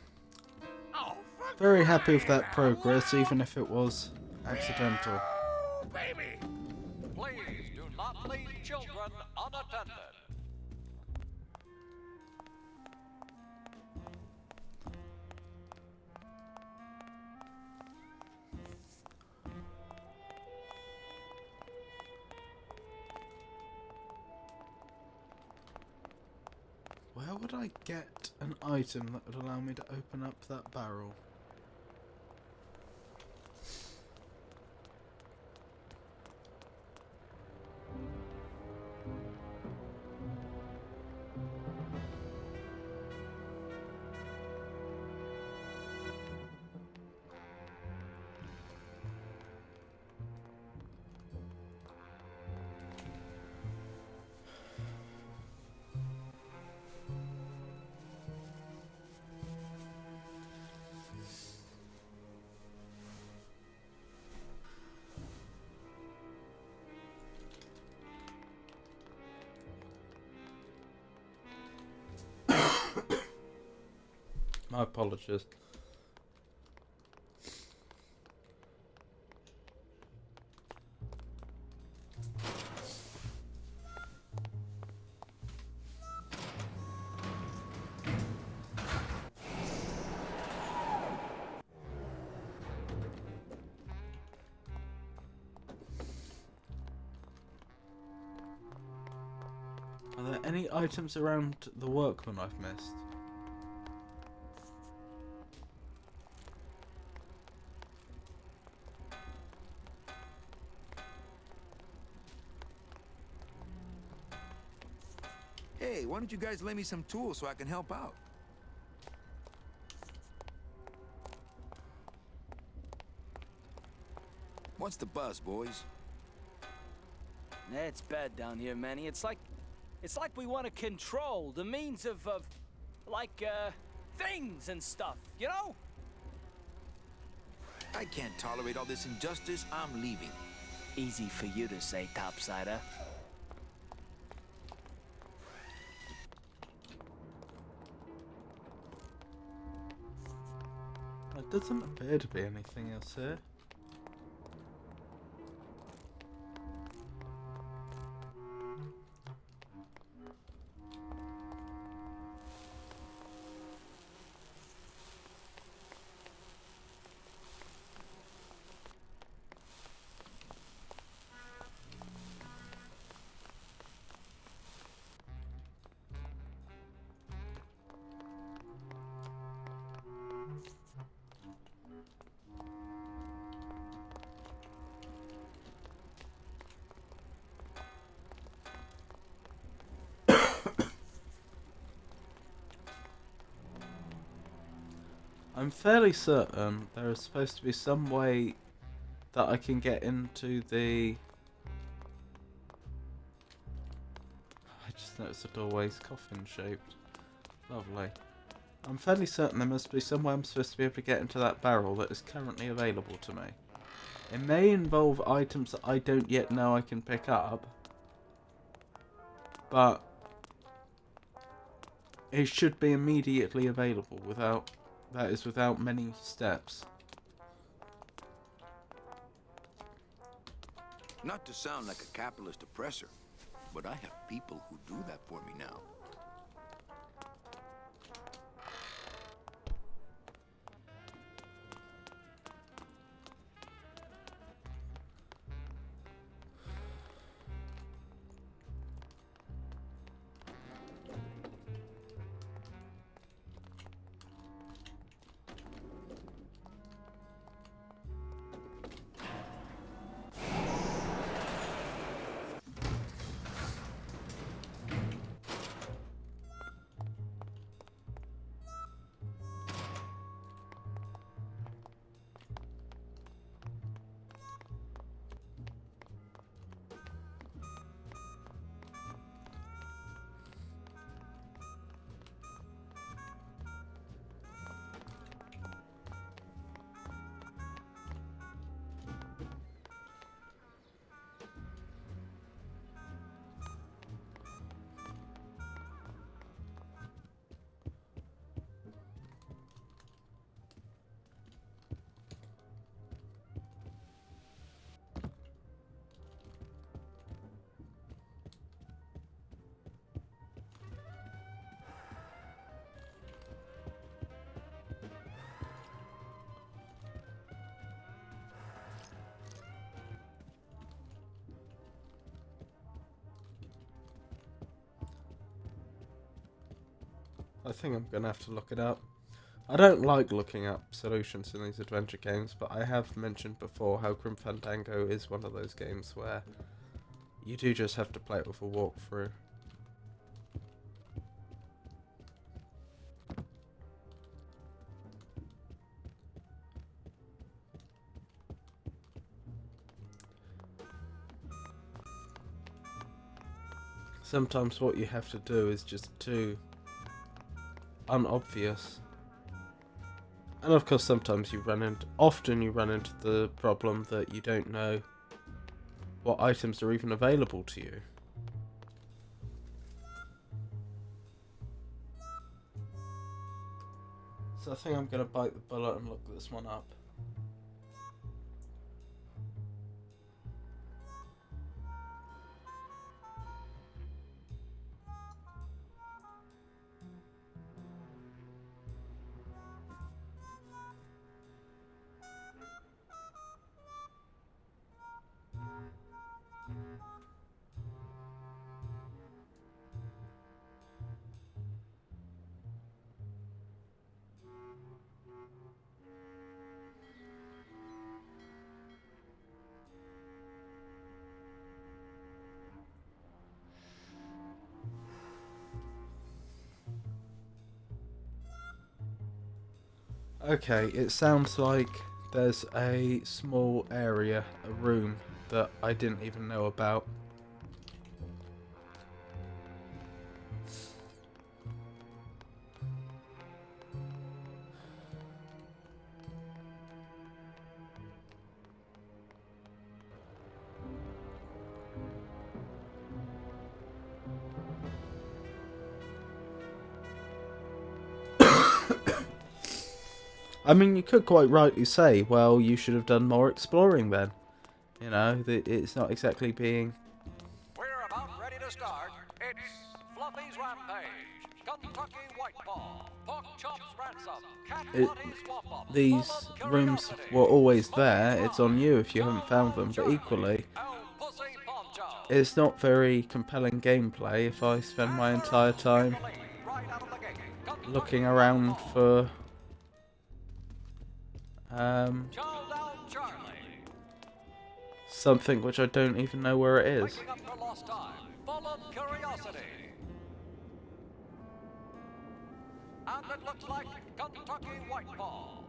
very happy with that progress, even if it was accidental. Baby! Please do not leave children unattended. Where would I get an item that would allow me to open up that barrel? My apologies. Are there any items around the workman I've missed? Hey, why don't you guys lend me some tools so I can help out? What's the buzz, boys? It's bad down here, Manny. It's like we want to control the means of things and stuff, you know? I can't tolerate all this injustice. I'm leaving. Easy for you to say, topsider. There doesn't appear to be anything else here. I'm fairly certain there is supposed to be some way that I can get into the... I just noticed the doorway's coffin shaped. Lovely. I'm fairly certain there must be some way I'm supposed to be able to get into that barrel that is currently available to me. It may involve items that I don't yet know I can pick up, but it should be immediately available without many steps. Not to sound like a capitalist oppressor, but I have people who do that for me now. I think I'm going to have to look it up. I don't like looking up solutions in these adventure games, but I have mentioned before how Grim Fandango is one of those games where you do just have to play it with a walkthrough. Sometimes what you have to do is just too unobvious. And of course sometimes often you run into the problem that you don't know what items are even available to you. So I think I'm going to bite the bullet and look this one up. Okay, it sounds like there's a small area, a room, that I didn't even know about. I mean, you could quite rightly say, well, you should have done more exploring then. You know, it's not exactly being... We're about ready to start. It's Fluffy's Rampage, Kentucky White Paw, Pork Chops Ransom, Cat Body Swamp Up, These rooms were always there. It's on you if you haven't found them. But equally, it's not very compelling gameplay if I spend my entire time looking around for something which I don't even know where it is. And it looks like Kentucky White Paw.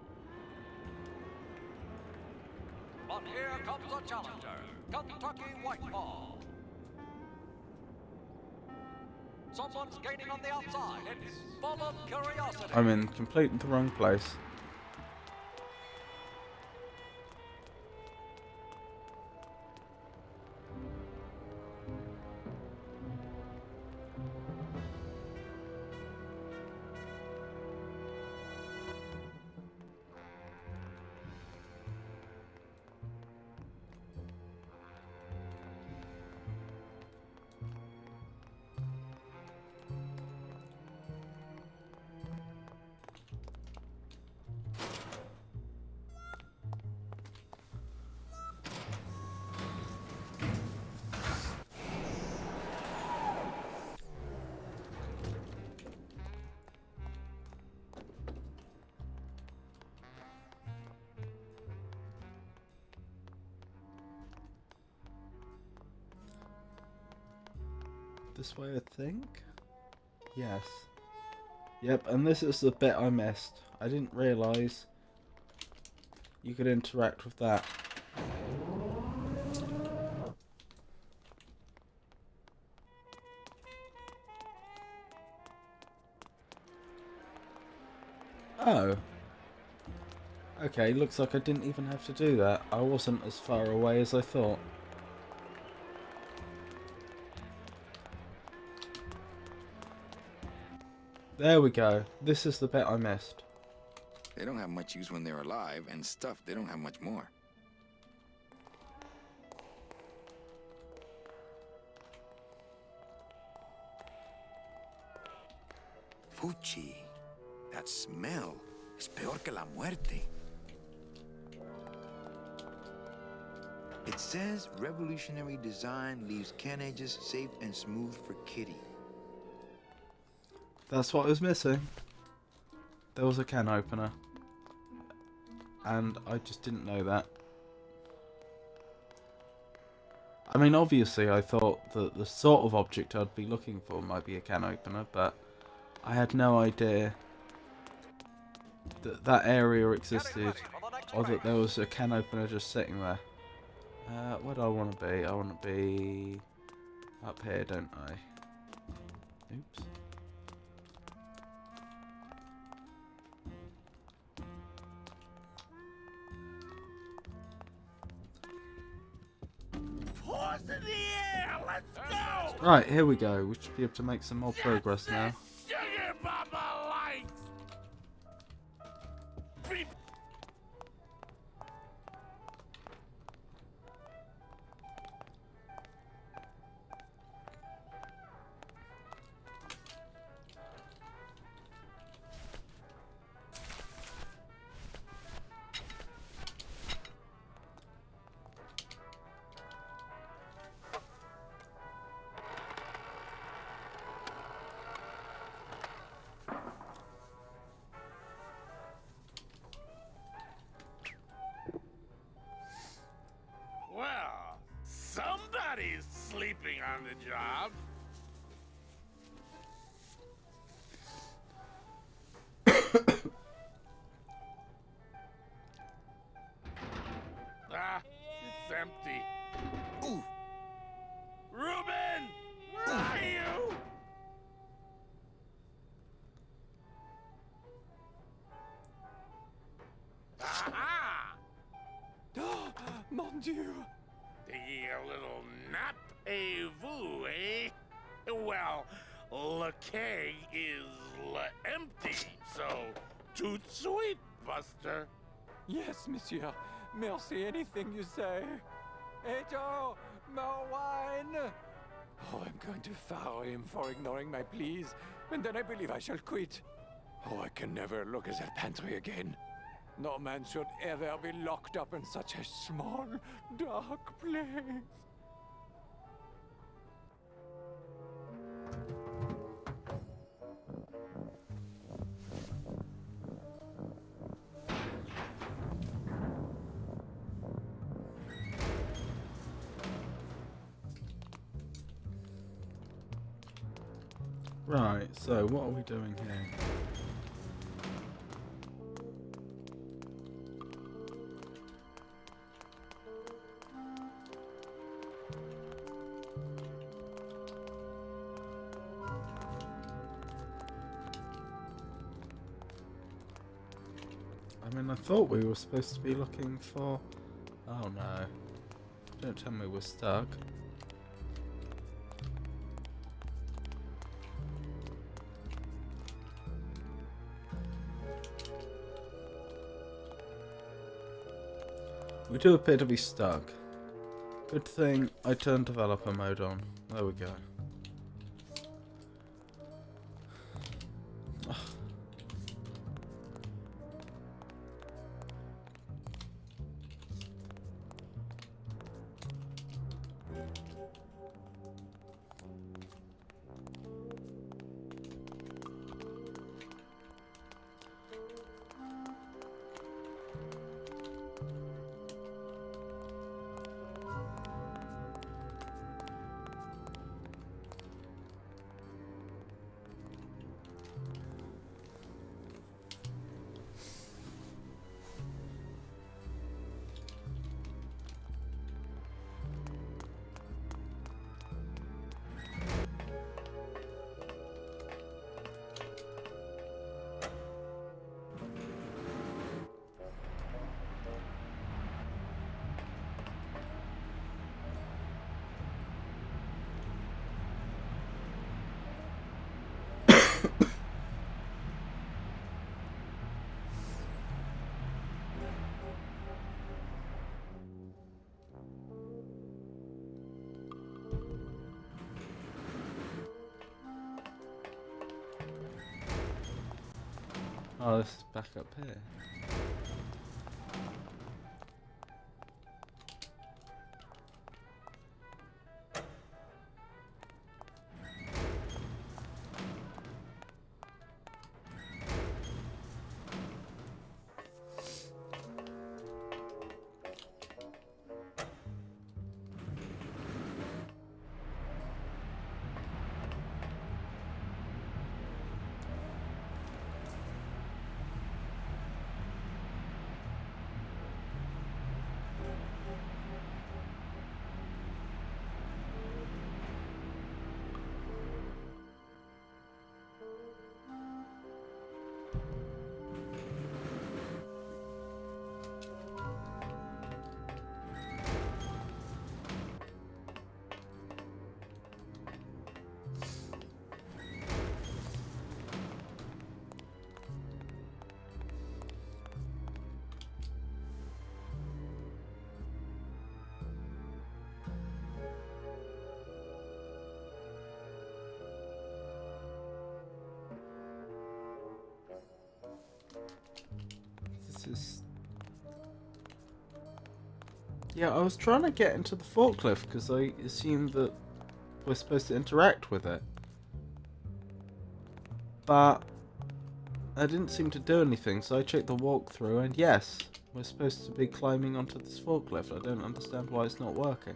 But here comes a challenger, Kentucky White Paw. Someone's gaining on the outside. It's full of curiosity. I'm in completely the wrong place. this way, I think. Yes. Yep, and this is the bit I missed. I didn't realise you could interact with that. Oh. Okay, looks like I didn't even have to do that. I wasn't as far away as I thought. There we go. This is the bit I missed. They don't have much use when they're alive, and stuff, they don't have much more. Fuchi, that smell is peor que la muerte. It says revolutionary design leaves can edges safe and smooth for Kitty. That's what was missing. There was a can opener. And I just didn't know that. I mean, obviously I thought that the sort of object I'd be looking for might be a can opener, but I had no idea that that area existed, or that there was a can opener just sitting there. Where do I want to be? I want to be up here, don't I? Oops. Paws in the air! Let's go! Right, here we go. We should be able to make some more progress now. Sugar Baba likes! Beep. Well, somebody's sleeping on the job. Ah, it's empty. Ooh. Reuben! Where are you? Aha! Mon Dieu! Taking a little nap, vous, eh? Well, le keg is empty, so tout sweet, Buster. Yes, monsieur. Merci, anything you say. Eto, more wine! Oh, I'm going to fire him for ignoring my pleas, and then I believe I shall quit. Oh, I can never look at that pantry again. No man should ever be locked up in such a small, dark place. Right, so what are we doing here? I mean, I thought we were supposed to be looking for... Oh no. Don't tell me we're stuck. We do appear to be stuck. Good thing I turned developer mode on. There we go. Oh, this is back up here. This is... Yeah, I was trying to get into the forklift because I assumed that we're supposed to interact with it. But I didn't seem to do anything, so I checked the walkthrough, and yes, we're supposed to be climbing onto this forklift. I don't understand why it's not working.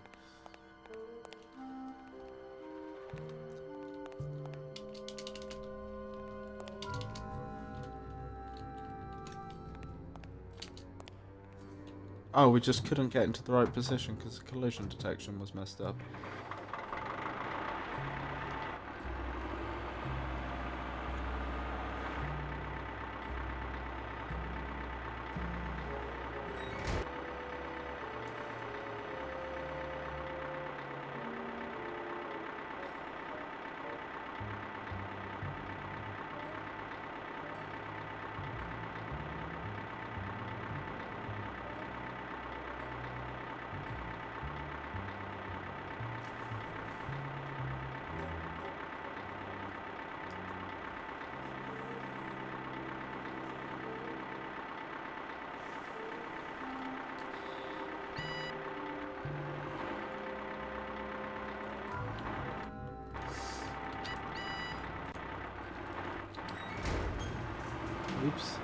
Oh, we just couldn't get into the right position because the collision detection was messed up. Oops.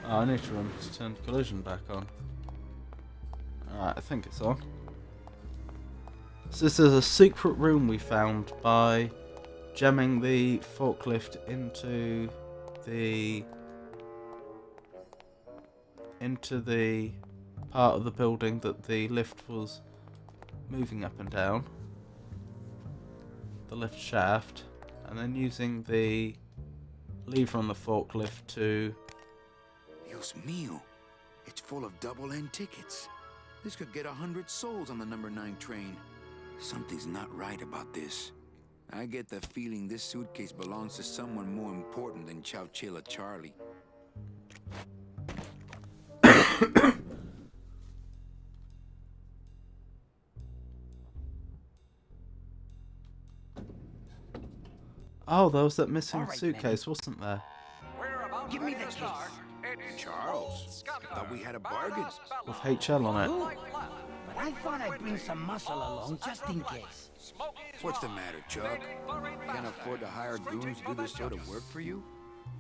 Oh, I need to remember to turn collision back on. Alright, I think it's on. So this is a secret room we found by jamming the forklift into the part of the building that the lift was moving up and down, the lift shaft, and then using the lever on the forklift to... Dios mío, it's full of double-end tickets. This could get 100 souls on the number 9 train. Something's not right about this. I get the feeling this suitcase belongs to someone more important than Chowchilla Charlie. Oh, there was that missing suitcase, wasn't there? Give me ready the to start. case. It's Charles, I thought we had a bargain. With HL on it. But I thought I'd bring some muscle along just in case. What's the matter, Chuck? Can't afford to hire goons to do this sort of work for you?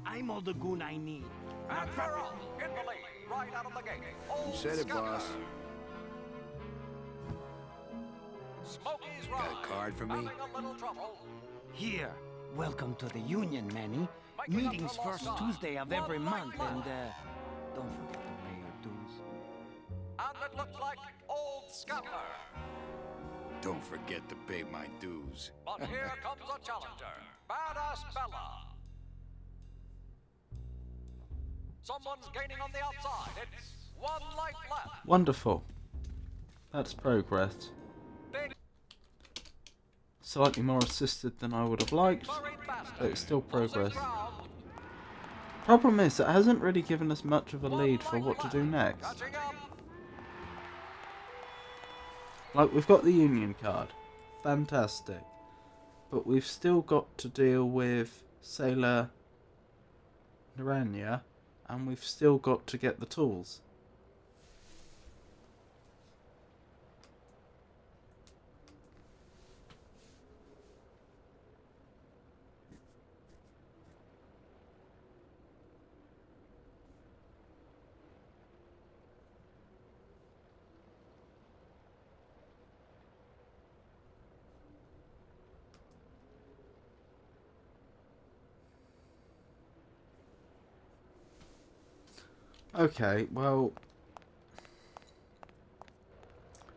I'm all the goon I need. And they're off in the lead, right out of the gate. You said it, boss. Smokey's Got a card for me? having a little trouble. Here, welcome to the Union, Manny. Meetings first Tuesday of every month, and don't forget to pay your dues. And it looks like old Scamper. Don't forget to pay my dues. But here comes a challenger, Badass Bella. Someone's gaining on the outside. It's one life left. Wonderful. That's progress. Slightly more assisted than I would have liked, but it's still progress. Problem is, it hasn't really given us much of a lead for what to do next. Like, we've got the Union card. Fantastic. But we've still got to deal with Sailor Naranja, and we've still got to get the tools. Okay, well,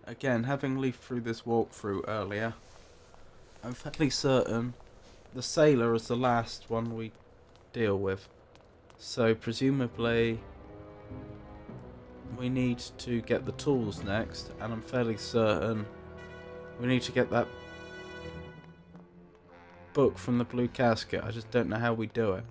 again, having leafed through this walkthrough earlier, I'm fairly certain the sailor is the last one we deal with. So presumably we need to get the tools next, and I'm fairly certain we need to get that book from the blue casket. I just don't know how we do it.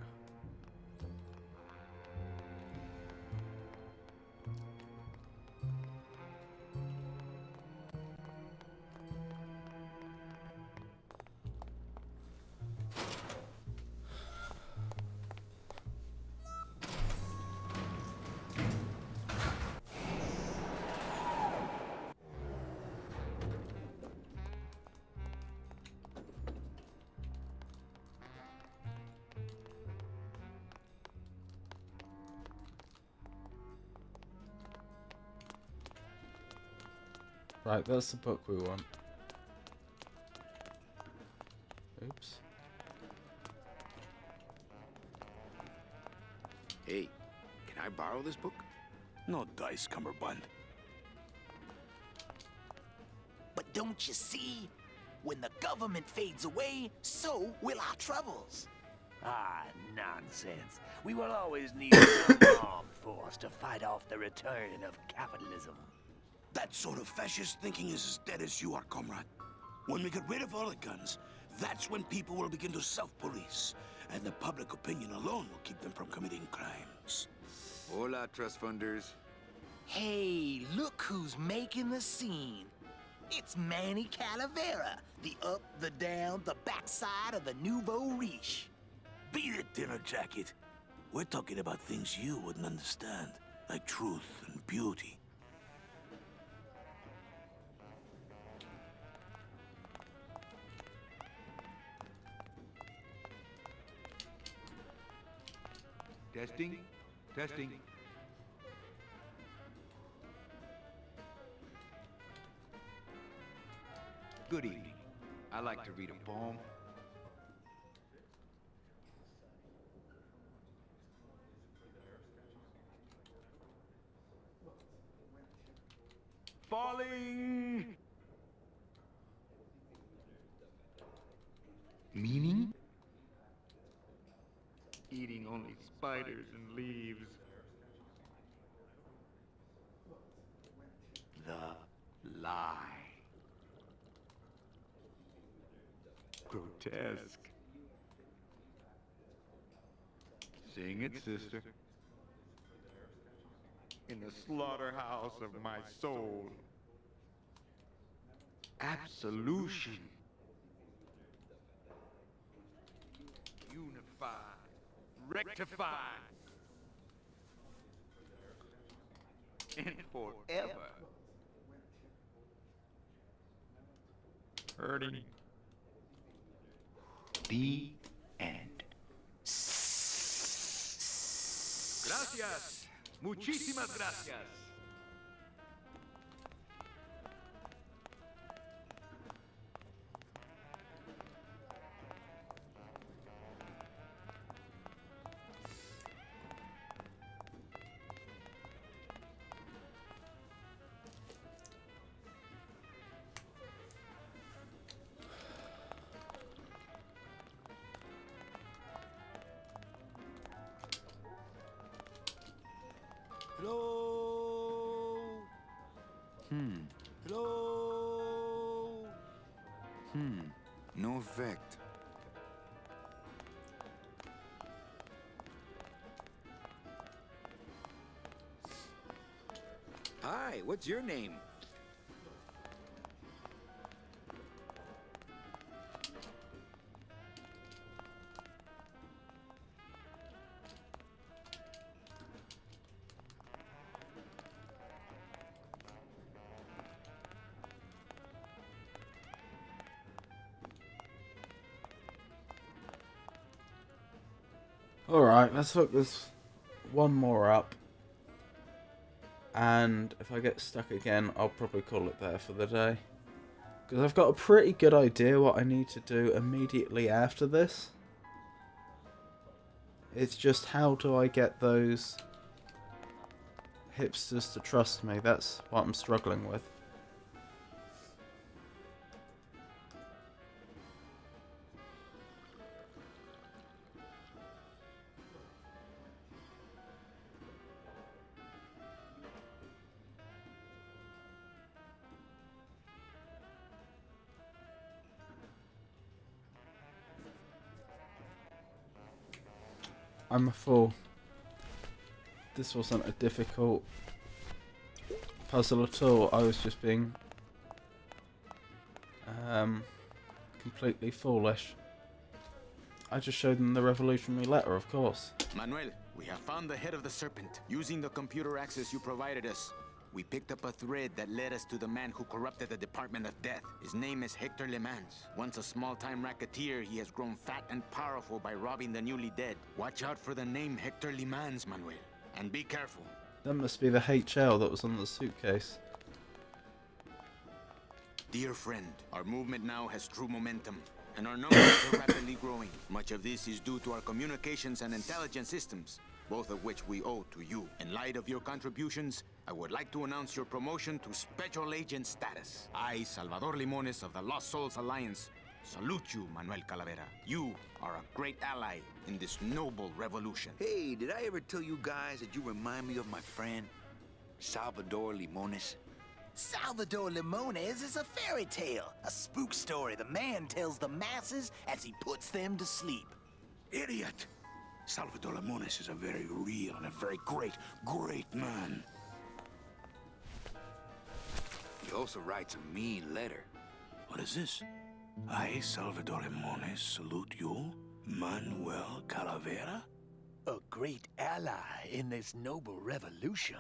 Right, that's the book we want. Oops. Hey, can I borrow this book? No dice, Cumberbund. But don't you see? When the government fades away, so will our troubles. Ah, nonsense. We will always need some armed force to fight off the return of capitalism. That sort of fascist thinking is as dead as you are, comrade. When we get rid of all the guns, that's when people will begin to self-police. And the public opinion alone will keep them from committing crimes. Hola, trust funders. Hey, look who's making the scene. It's Manny Calavera, the up, the down, the backside of the nouveau riche. Beat it, dinner jacket. We're talking about things you wouldn't understand, like truth and beauty. Testing. Testing. Good evening. I like to read a poem. Falling! Meaning? Eating only spiders and leaves. The lie. Grotesque. Sing it, sister. In the slaughterhouse of my soul. Absolution. Unified. Rectified. and forever. Hurting. The end. Gracias. Muchísimas gracias. Hello? Hello? No effect. Hi, what's your name? Alright, let's look this one more up. And if I get stuck again, I'll probably call it there for the day. Because I've got a pretty good idea what I need to do immediately after this. It's just how do I get those hipsters to trust me? That's what I'm struggling with. I'm a fool. This wasn't a difficult puzzle at all. I was just being completely foolish. I just showed them the revolutionary letter, of course. Manuel, we have found the head of the serpent. Using the computer access you provided us, we picked up a thread that led us to the man who corrupted the Department of Death. His name is Hector Le Mans. Once a small-time racketeer, he has grown fat and powerful by robbing the newly dead. Watch out for the name Hector Le Mans, Manuel. And be careful. That must be the HL that was on the suitcase. Dear friend, our movement now has true momentum, and our numbers are rapidly growing. Much of this is due to our communications and intelligence systems, both of which we owe to you. In light of your contributions, I would like to announce your promotion to Special Agent status. I, Salvador Limones of the Lost Souls Alliance, salute you, Manuel Calavera. You are a great ally in this noble revolution. Hey, did I ever tell you guys that you remind me of my friend, Salvador Limones? Salvador Limones is a fairy tale, a spook story the man tells the masses as he puts them to sleep. Idiot! Salvador Limones is a very real and a very great man. He also writes a mean letter. What is this? I, Salvador Limones, salute you, Manuel Calavera? A great ally in this noble revolution.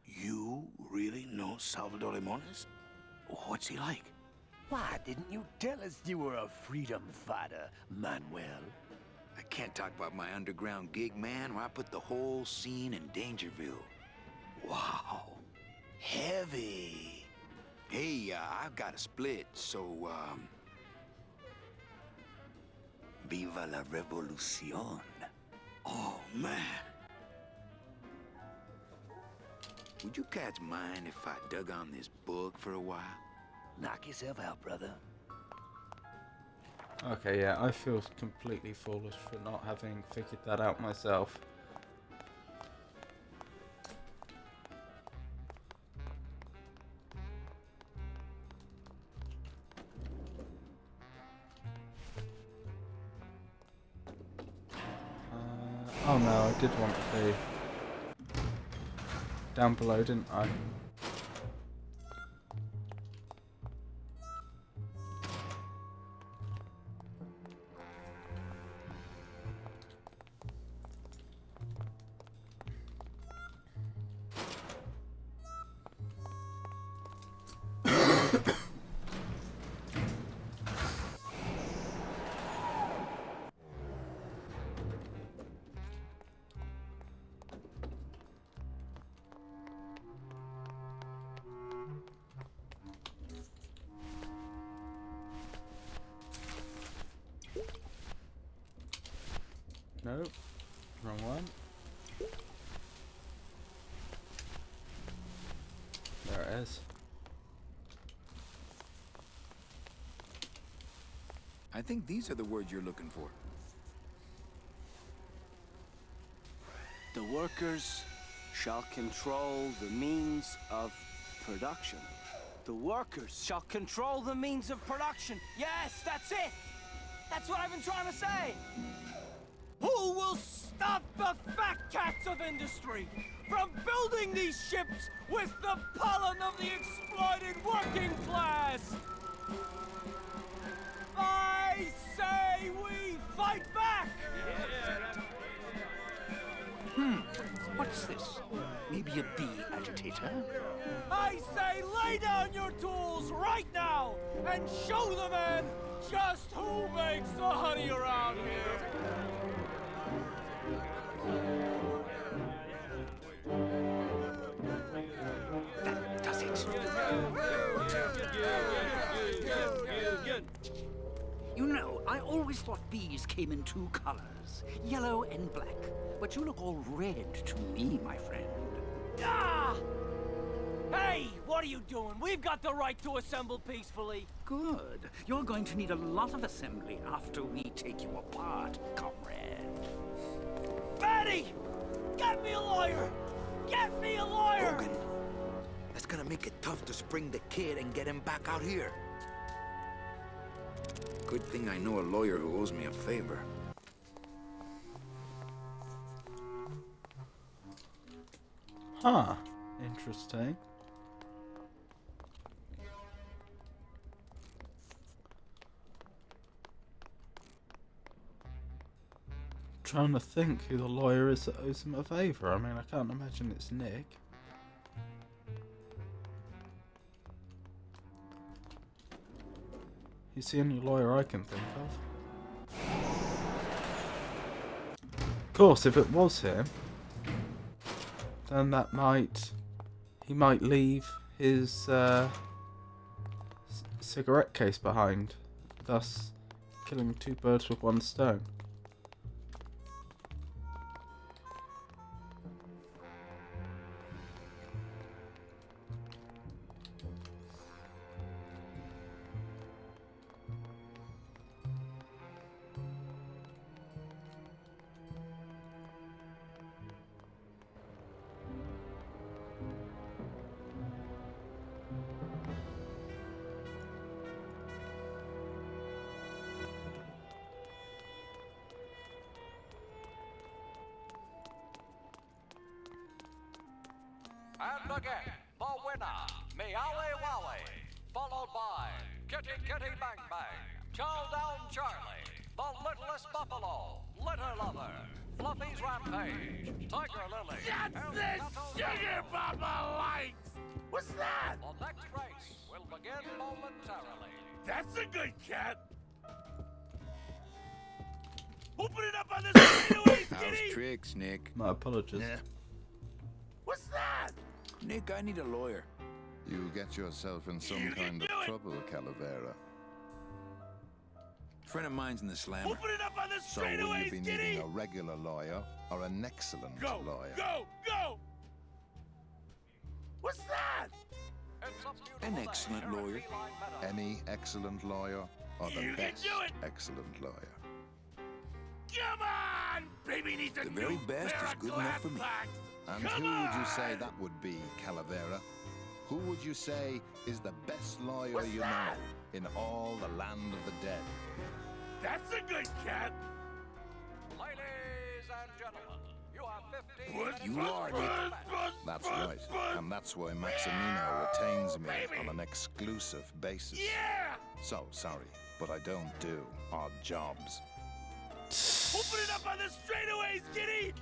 You really know Salvador Limones? What's he like? Why didn't you tell us you were a freedom fighter, Manuel? I can't talk about my underground gig, man, or I put the whole scene in Dangerville. Wow. Heavy. Hey, I've got a split, so, Viva la revolución. Oh, man. Would you cats mind if I dug on this book for a while? Knock yourself out, brother. Okay, yeah, I feel completely foolish for not having figured that out myself. Oh no, I did want to be down below, didn't I? Nope. Wrong one. There it is. I think these are the words you're looking for. The workers shall control the means of production. The workers shall control the means of production. Yes, that's it! That's what I've been trying to say! Who will stop the fat cats of industry from building these ships with the pollen of the exploited working class? I say we fight back! What's this? Maybe a bee agitator? I say lay down your tools right now and show the men just who makes the honey around here! That does it. You know, I always thought bees came in two colors, yellow and black. But you look all red to me, my friend. Ah! Hey, what are you doing? We've got the right to assemble peacefully. Good. You're going to need a lot of assembly after we take you apart, comrade. Betty! Get me a lawyer! Get me a lawyer! Logan, that's gonna make it tough to spring the kid and get him back out here. Good thing I know a lawyer who owes me a favor. Huh. Interesting. Trying to think who the lawyer is that owes him a favour. I mean, I can't imagine it's Nick. He's the only lawyer I can think of. Of course, if it was him, then he might leave his cigarette case behind, thus killing two birds with one stone. And again, the winner, Meowie Wowie, followed by Kitty Kitty Bang Bang, Chow Down Charlie, the Littlest Buffalo, Litter Lover, Fluffy's Rampage, Tiger Lily, That's the sugar Bubba likes! What's that? The next race will begin momentarily. That's a good cat! Open it up on the straightaways, How's Kitty! tricks, Nick? My apologies. What's that? Nick, I need a lawyer. You get yourself in some kind of trouble, Calavera. Friend of mine's in the slammer. Open it up on the So will you straightaways, be Kitty! needing a regular lawyer or an excellent Go, lawyer? go, go! What's that? An excellent lawyer. Any excellent lawyer or the You can best do it! excellent lawyer? Come on! Baby needs a The new very best pair is of good enough for me. clap-backs. And Come who would you say on! that would be, Calavera? Who would you say is the best lawyer What's you that? know in all the land of the dead? That's a good cat! Ladies and gentlemen, you have 15 You are, Nick. That's right. And that's why Maximino retains me on an exclusive basis. Yeah! So sorry, but I don't do odd jobs. Open it up on the straightaways, Kitty!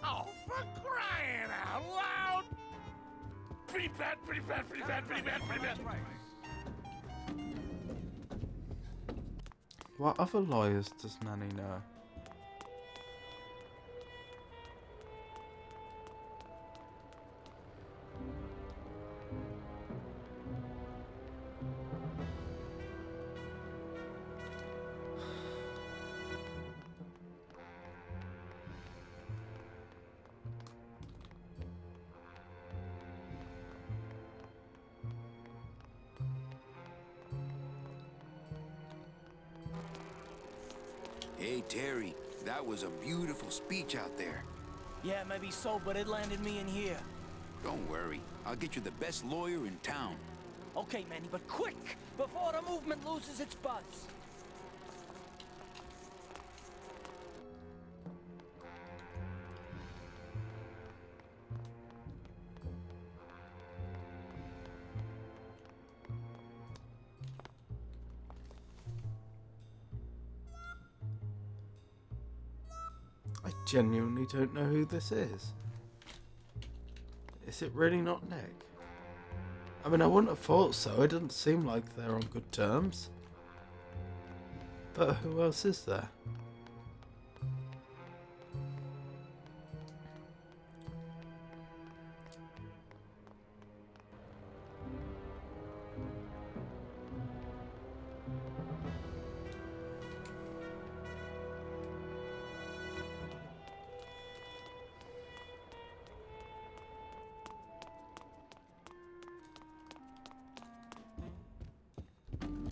Oh, for crying out loud! Pretty bad, pretty bad, pretty bad, pretty bad, pretty bad. What other lawyers does Nanny know? Hey, Terry, that was a beautiful speech out there. Yeah, maybe so, but it landed me in here. Don't worry. I'll get you the best lawyer in town. Okay, Manny, but quick! Before the movement loses its buzz! I genuinely don't know who this is. Is it really not Nick? I mean, I wouldn't have thought so. It doesn't seem like they're on good terms. But who else is there?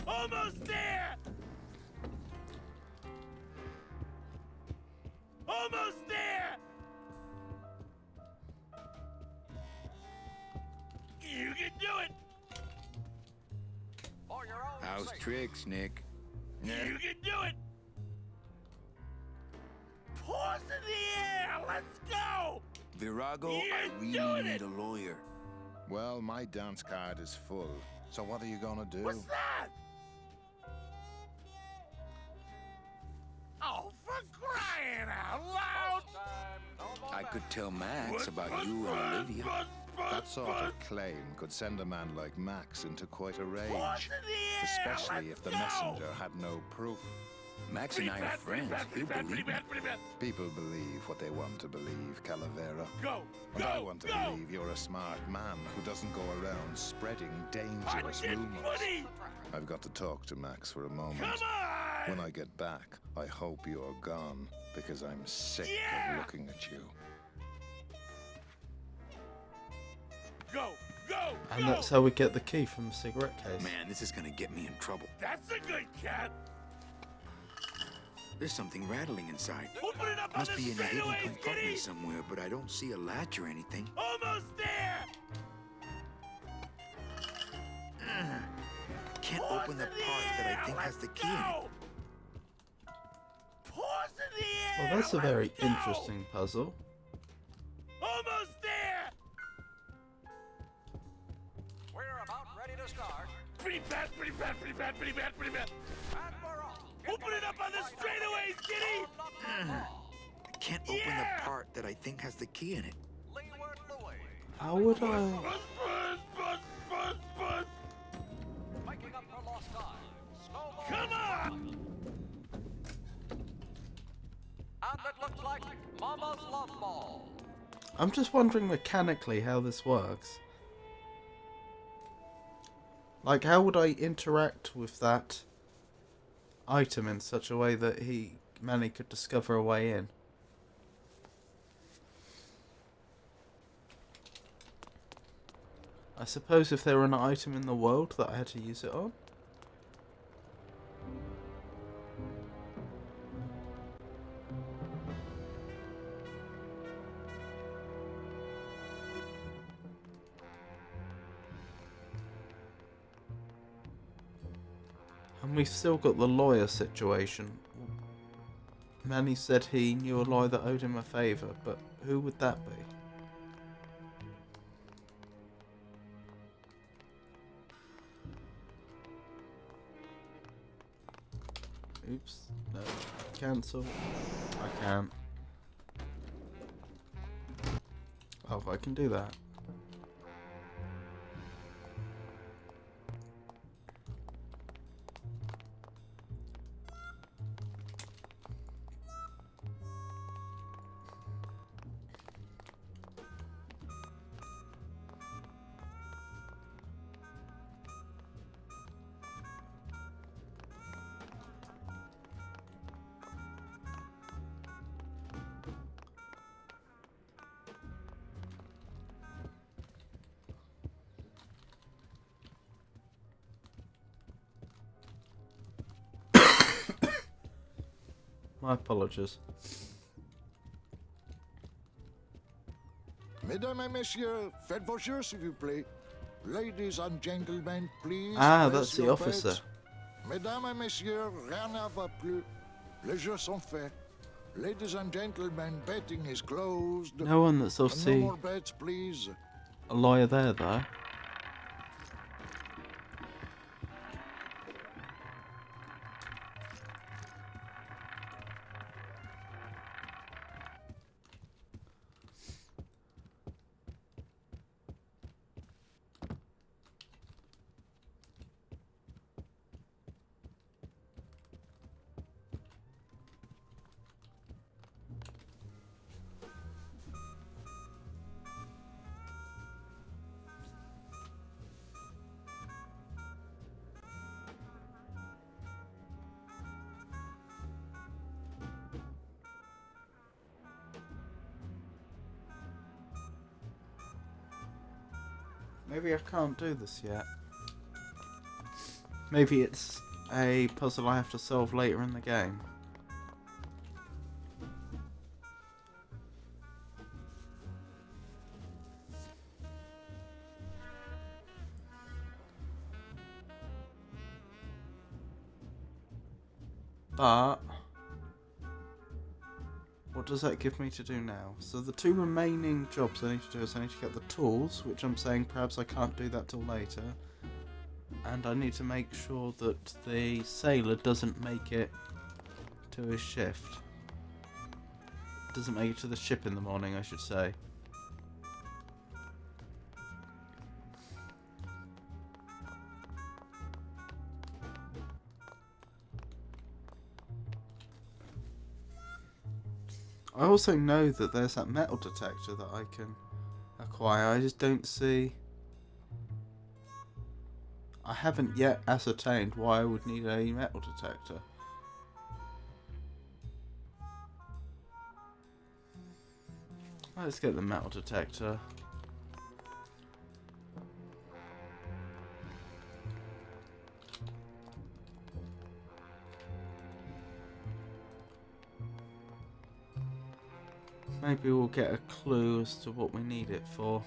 Almost there! Almost there! You can do it! For your own How's sake. tricks, Nick? You can do it! Paws in the air! Let's go! Virago, I You're doing really need it! a lawyer. Well, my dance card is full. So what are you gonna do? What's that? Oh, for crying out loud! I could tell Max about you and Olivia. That sort of claim could send a man like Max into quite a rage. Especially if the messenger had no proof. Max and I are friends. He'll believe me. People believe what they want to believe, Calavera. Go! And I want to believe you're a smart man who doesn't go around spreading dangerous rumors. I've got to talk to Max for a moment. When I get back, I hope you're gone, because I'm sick of looking at you. Go! Go! And that's how we get the key from the cigarette case. Man, this is gonna get me in trouble. That's a good cat! There's something rattling inside. Open it up Must on the be in a hidden straightaways, compartment Kitty! somewhere, but I don't see a latch or anything. Almost there! Can't open the part that I think has the key in it. Paws in the air! Well, that's a very interesting puzzle. Almost there! We're about ready to start. Pretty bad, pretty bad, pretty bad, pretty bad, pretty bad. And we're off. Open it up on the straightaways, Kitty! I can't open the part that I think has the key in it. Leeward Louis. How would I... Buzz, buzz, buzz, buzz, buzz! Making up for lost time. Snowball. Come on! And it looks like Mama's Love Ball. I'm just wondering mechanically how this works. Like, how would I interact with that item in such a way that Manny could discover a way in? I suppose if there were an item in the world that I had to use it on. And we've still got the lawyer situation. Manny said he knew a lawyer that owed him a favour, but who would that be? Oops. No. Cancel. I can't. Oh, I can do that. My apologies. Mesdames et messieurs, faites vos jeux s'il vous plaît. Ladies and gentlemen, please. Ah, place that's the your officer. bets. Mesdames et messieurs, rien ne va plus. Les jeux sont faits. Ladies and gentlemen, betting is closed. No one that's No obviously more bets, please. a lawyer there, though. Maybe I can't do this yet. Maybe it's a puzzle I have to solve later in the game. But what does that give me to do now? So the two remaining jobs I need to do is I need to get the tools, which I'm saying perhaps I can't do that till later. And I need to make sure that the sailor doesn't make it to his shift. Doesn't make it to the ship in the morning, I should say. I also know that there's that metal detector that I can acquire. I just don't see... I haven't yet ascertained why I would need a metal detector. Let's get the metal detector. Maybe we'll get a clue as to what we need it for.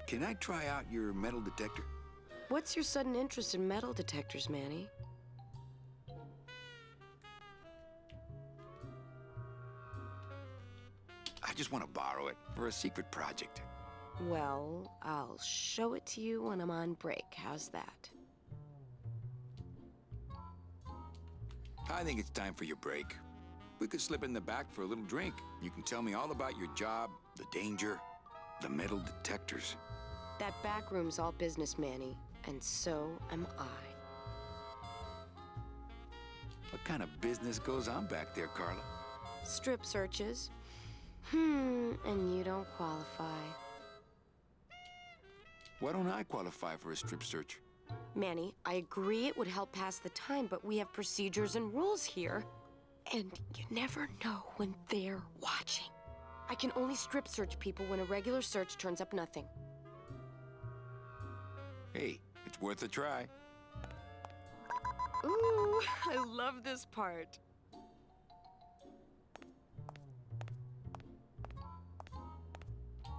Can I try out your metal detector? What's your sudden interest in metal detectors, Manny? I just want to borrow it for a secret project. Well, I'll show it to you when I'm on break. How's that? I think it's time for your break. We could slip in the back for a little drink. You can tell me all about your job, the danger, the metal detectors. That back room's all business, Manny, and so am I. What kind of business goes on back there, Carla? Strip searches. And you don't qualify. Why don't I qualify for a strip search? Manny, I agree it would help pass the time, but we have procedures and rules here. And you never know when they're watching. I can only strip search people when a regular search turns up nothing. Hey, it's worth a try. Ooh, I love this part.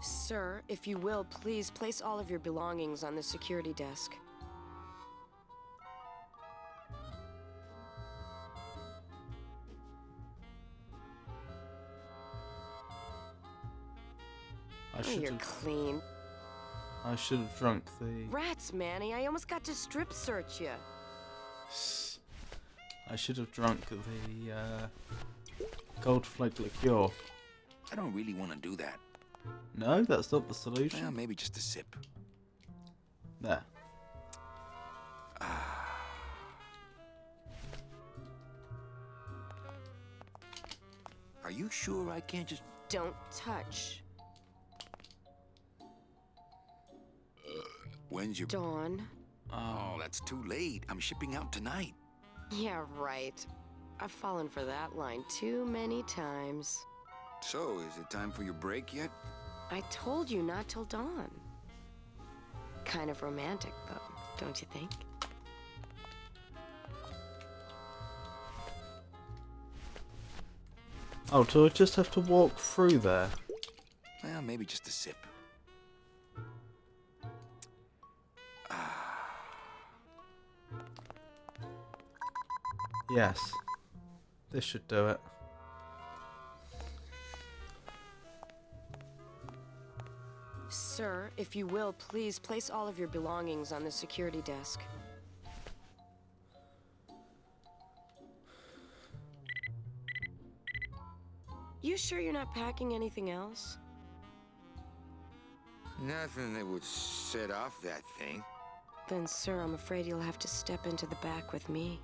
Sir, if you will, please place all of your belongings on the security desk. You're clean. I should have drunk the... Rats, Manny, I almost got to strip search you. I should have drunk the gold flake liqueur. I don't really want to do that. No, that's not the solution. Well, maybe just a sip. There. Are you sure I can't just... Don't touch. When's your... Dawn. Oh, that's too late. I'm shipping out tonight. Yeah, right. I've fallen for that line too many times. So, is it time for your break yet? I told you not till dawn. Kind of romantic, though, don't you think? Oh, do I just have to walk through there? Well, maybe just a sip. Yes. This should do it. Sir, if you will, please place all of your belongings on the security desk. You sure you're not packing anything else? Nothing that would set off that thing. Then, sir, I'm afraid you'll have to step into the back with me.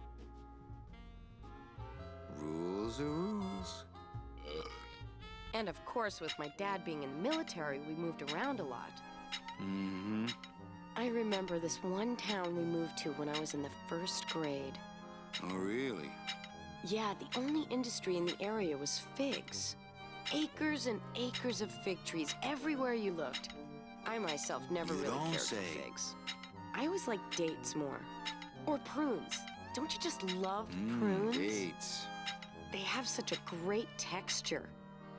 Rules are rules. And of course, with my dad being in the military, we moved around a lot. Mm-hmm. I remember this one town we moved to when I was in the 1st grade. Oh, really? Yeah, the only industry in the area was figs. Acres and acres of fig trees everywhere you looked. I myself never really cared for figs. I always liked dates more. Or prunes. Don't you just love prunes? Dates. They have such a great texture.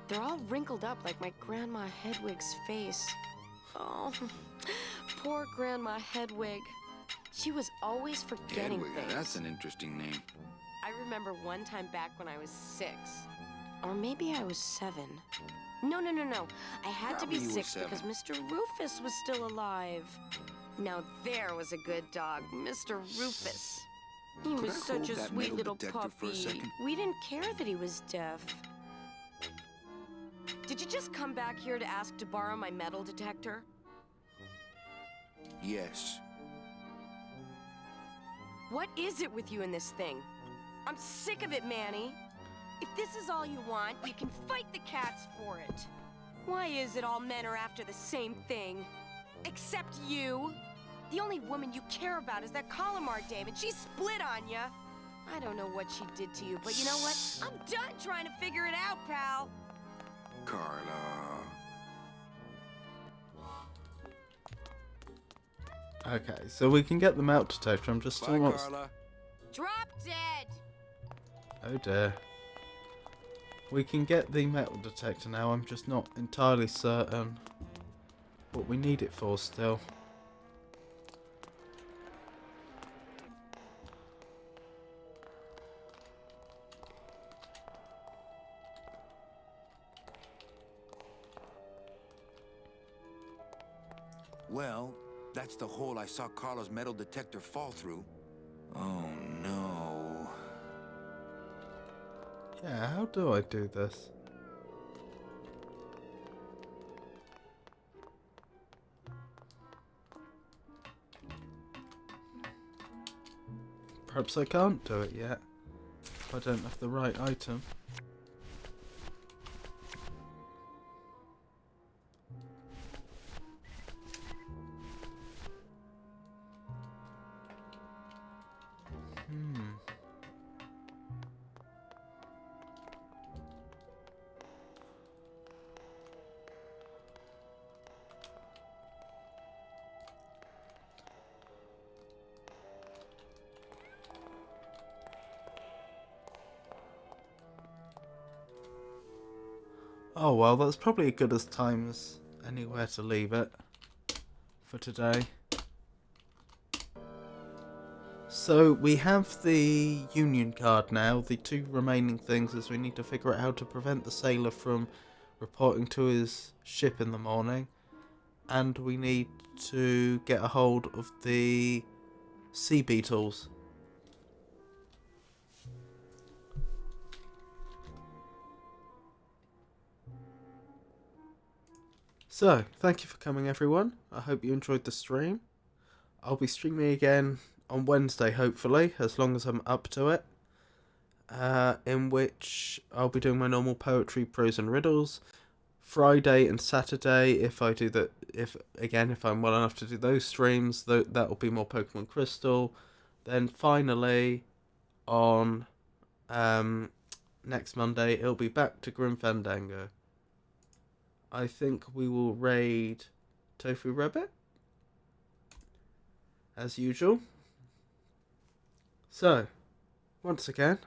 They're all wrinkled up like my Grandma Hedwig's face. Oh, poor Grandma Hedwig. She was always forgetting Hedwig, things. that's an interesting name. I remember one time back when I was 6. Or maybe I was 7. No. I had Probably to be you were 6 7. because Mr. Rufus was still alive. Now there was a good dog, Mr. Rufus. He Could was I such hold a that sweet metal little detector for a puppy. second? We didn't care that he was deaf. Did you just come back here to ask to borrow my metal detector? Yes. What is it with you in this thing? I'm sick of it, Manny. If this is all you want, you can fight the cats for it. Why is it all men are after the same thing? Except you. The only woman you care about is that Calamar dame, and she split on ya. I don't know what she did to you, but you know what? I'm done trying to figure it out, pal. Carla. Okay, so we can get the melt detector. I'm just still Bye, not... Carla. Drop dead. Oh dear. We can get the metal detector now. I'm just not entirely certain what we need it for still. Well, that's the hole I saw Carla's metal detector fall through. Oh, no. Yeah, how do I do this? Perhaps I can't do it yet. If I don't have the right item. Oh well, that's probably as good as time as anywhere to leave it for today. So we have the Union card now. The 2 remaining things is we need to figure out how to prevent the sailor from reporting to his ship in the morning, and we need to get a hold of the sea beetles. So, thank you for coming everyone. I hope you enjoyed the stream. I'll be streaming again on Wednesday hopefully, as long as I'm up to it. In which I'll be doing my normal poetry, prose and riddles. Friday and Saturday, if I'm well enough to do those streams, that will be more Pokemon Crystal. Then finally, on next Monday, it'll be back to Grim Fandango. I think we will raid Tofu Rabbit, as usual. So, once again,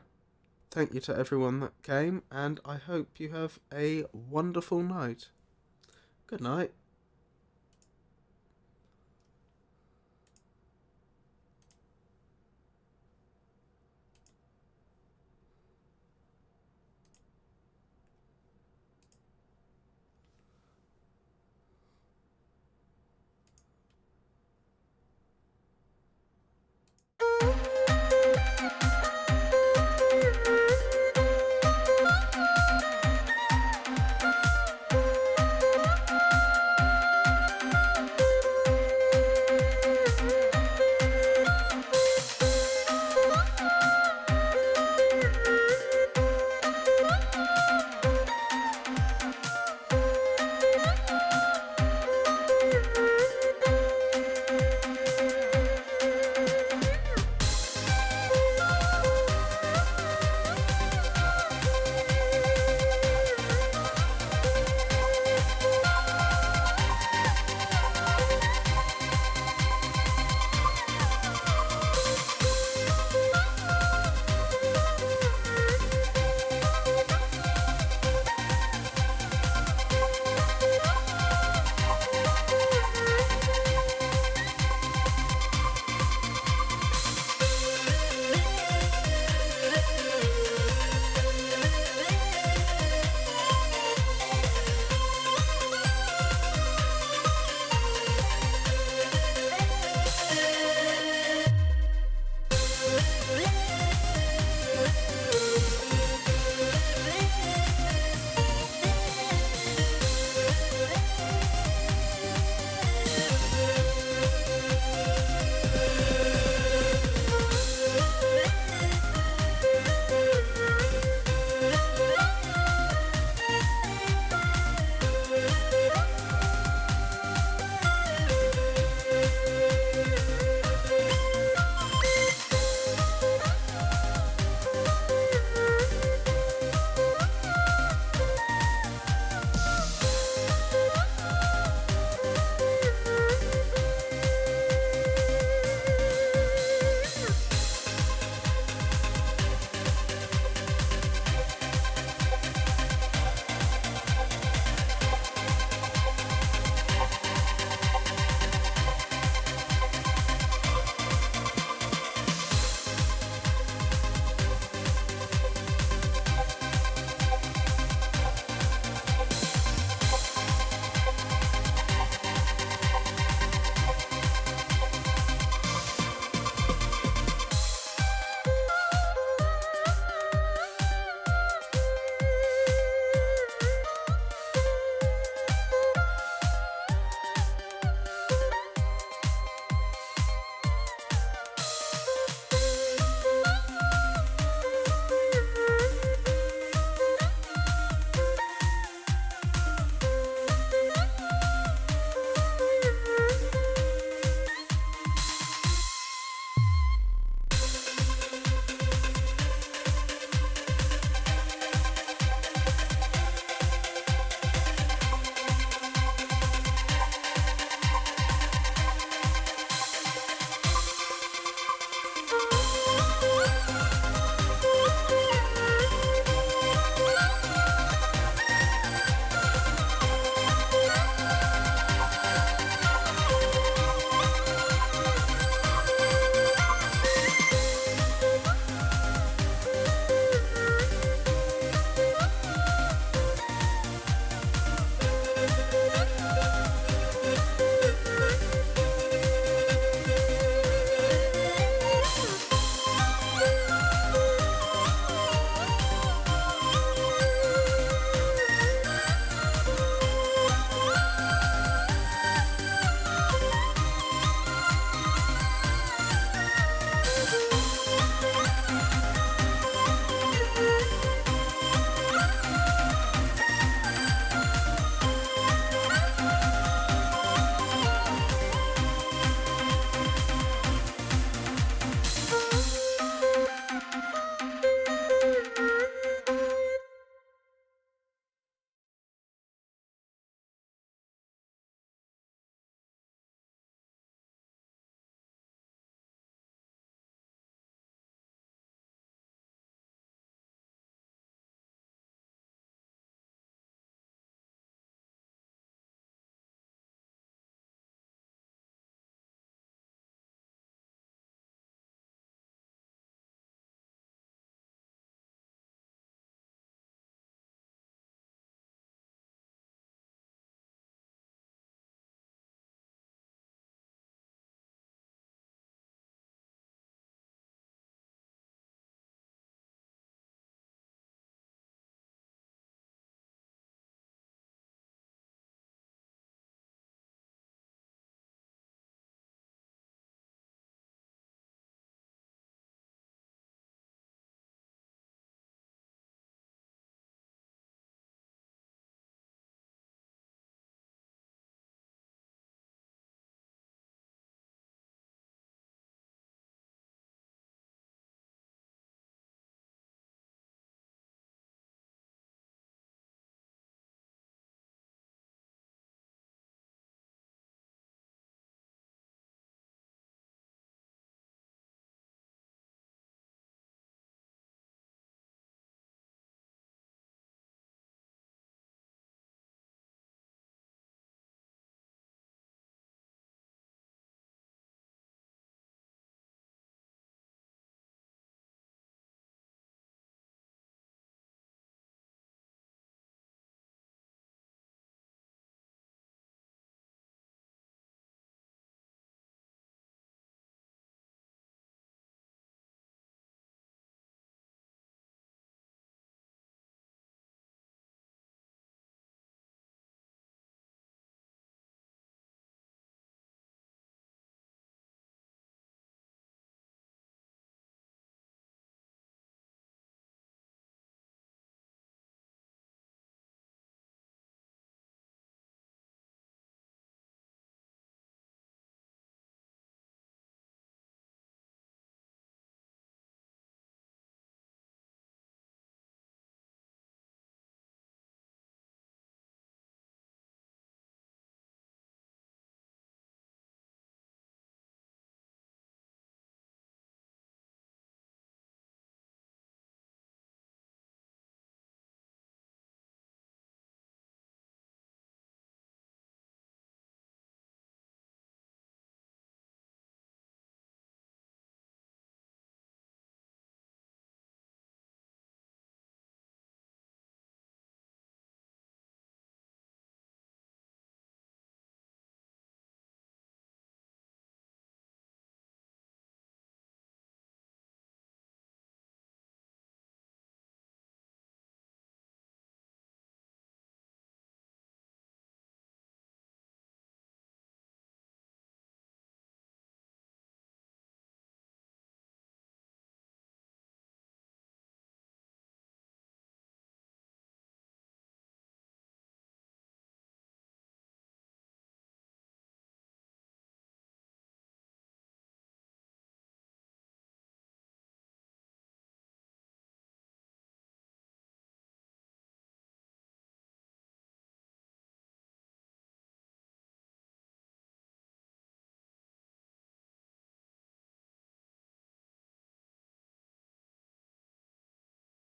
thank you to everyone that came, and I hope you have a wonderful night. Good night.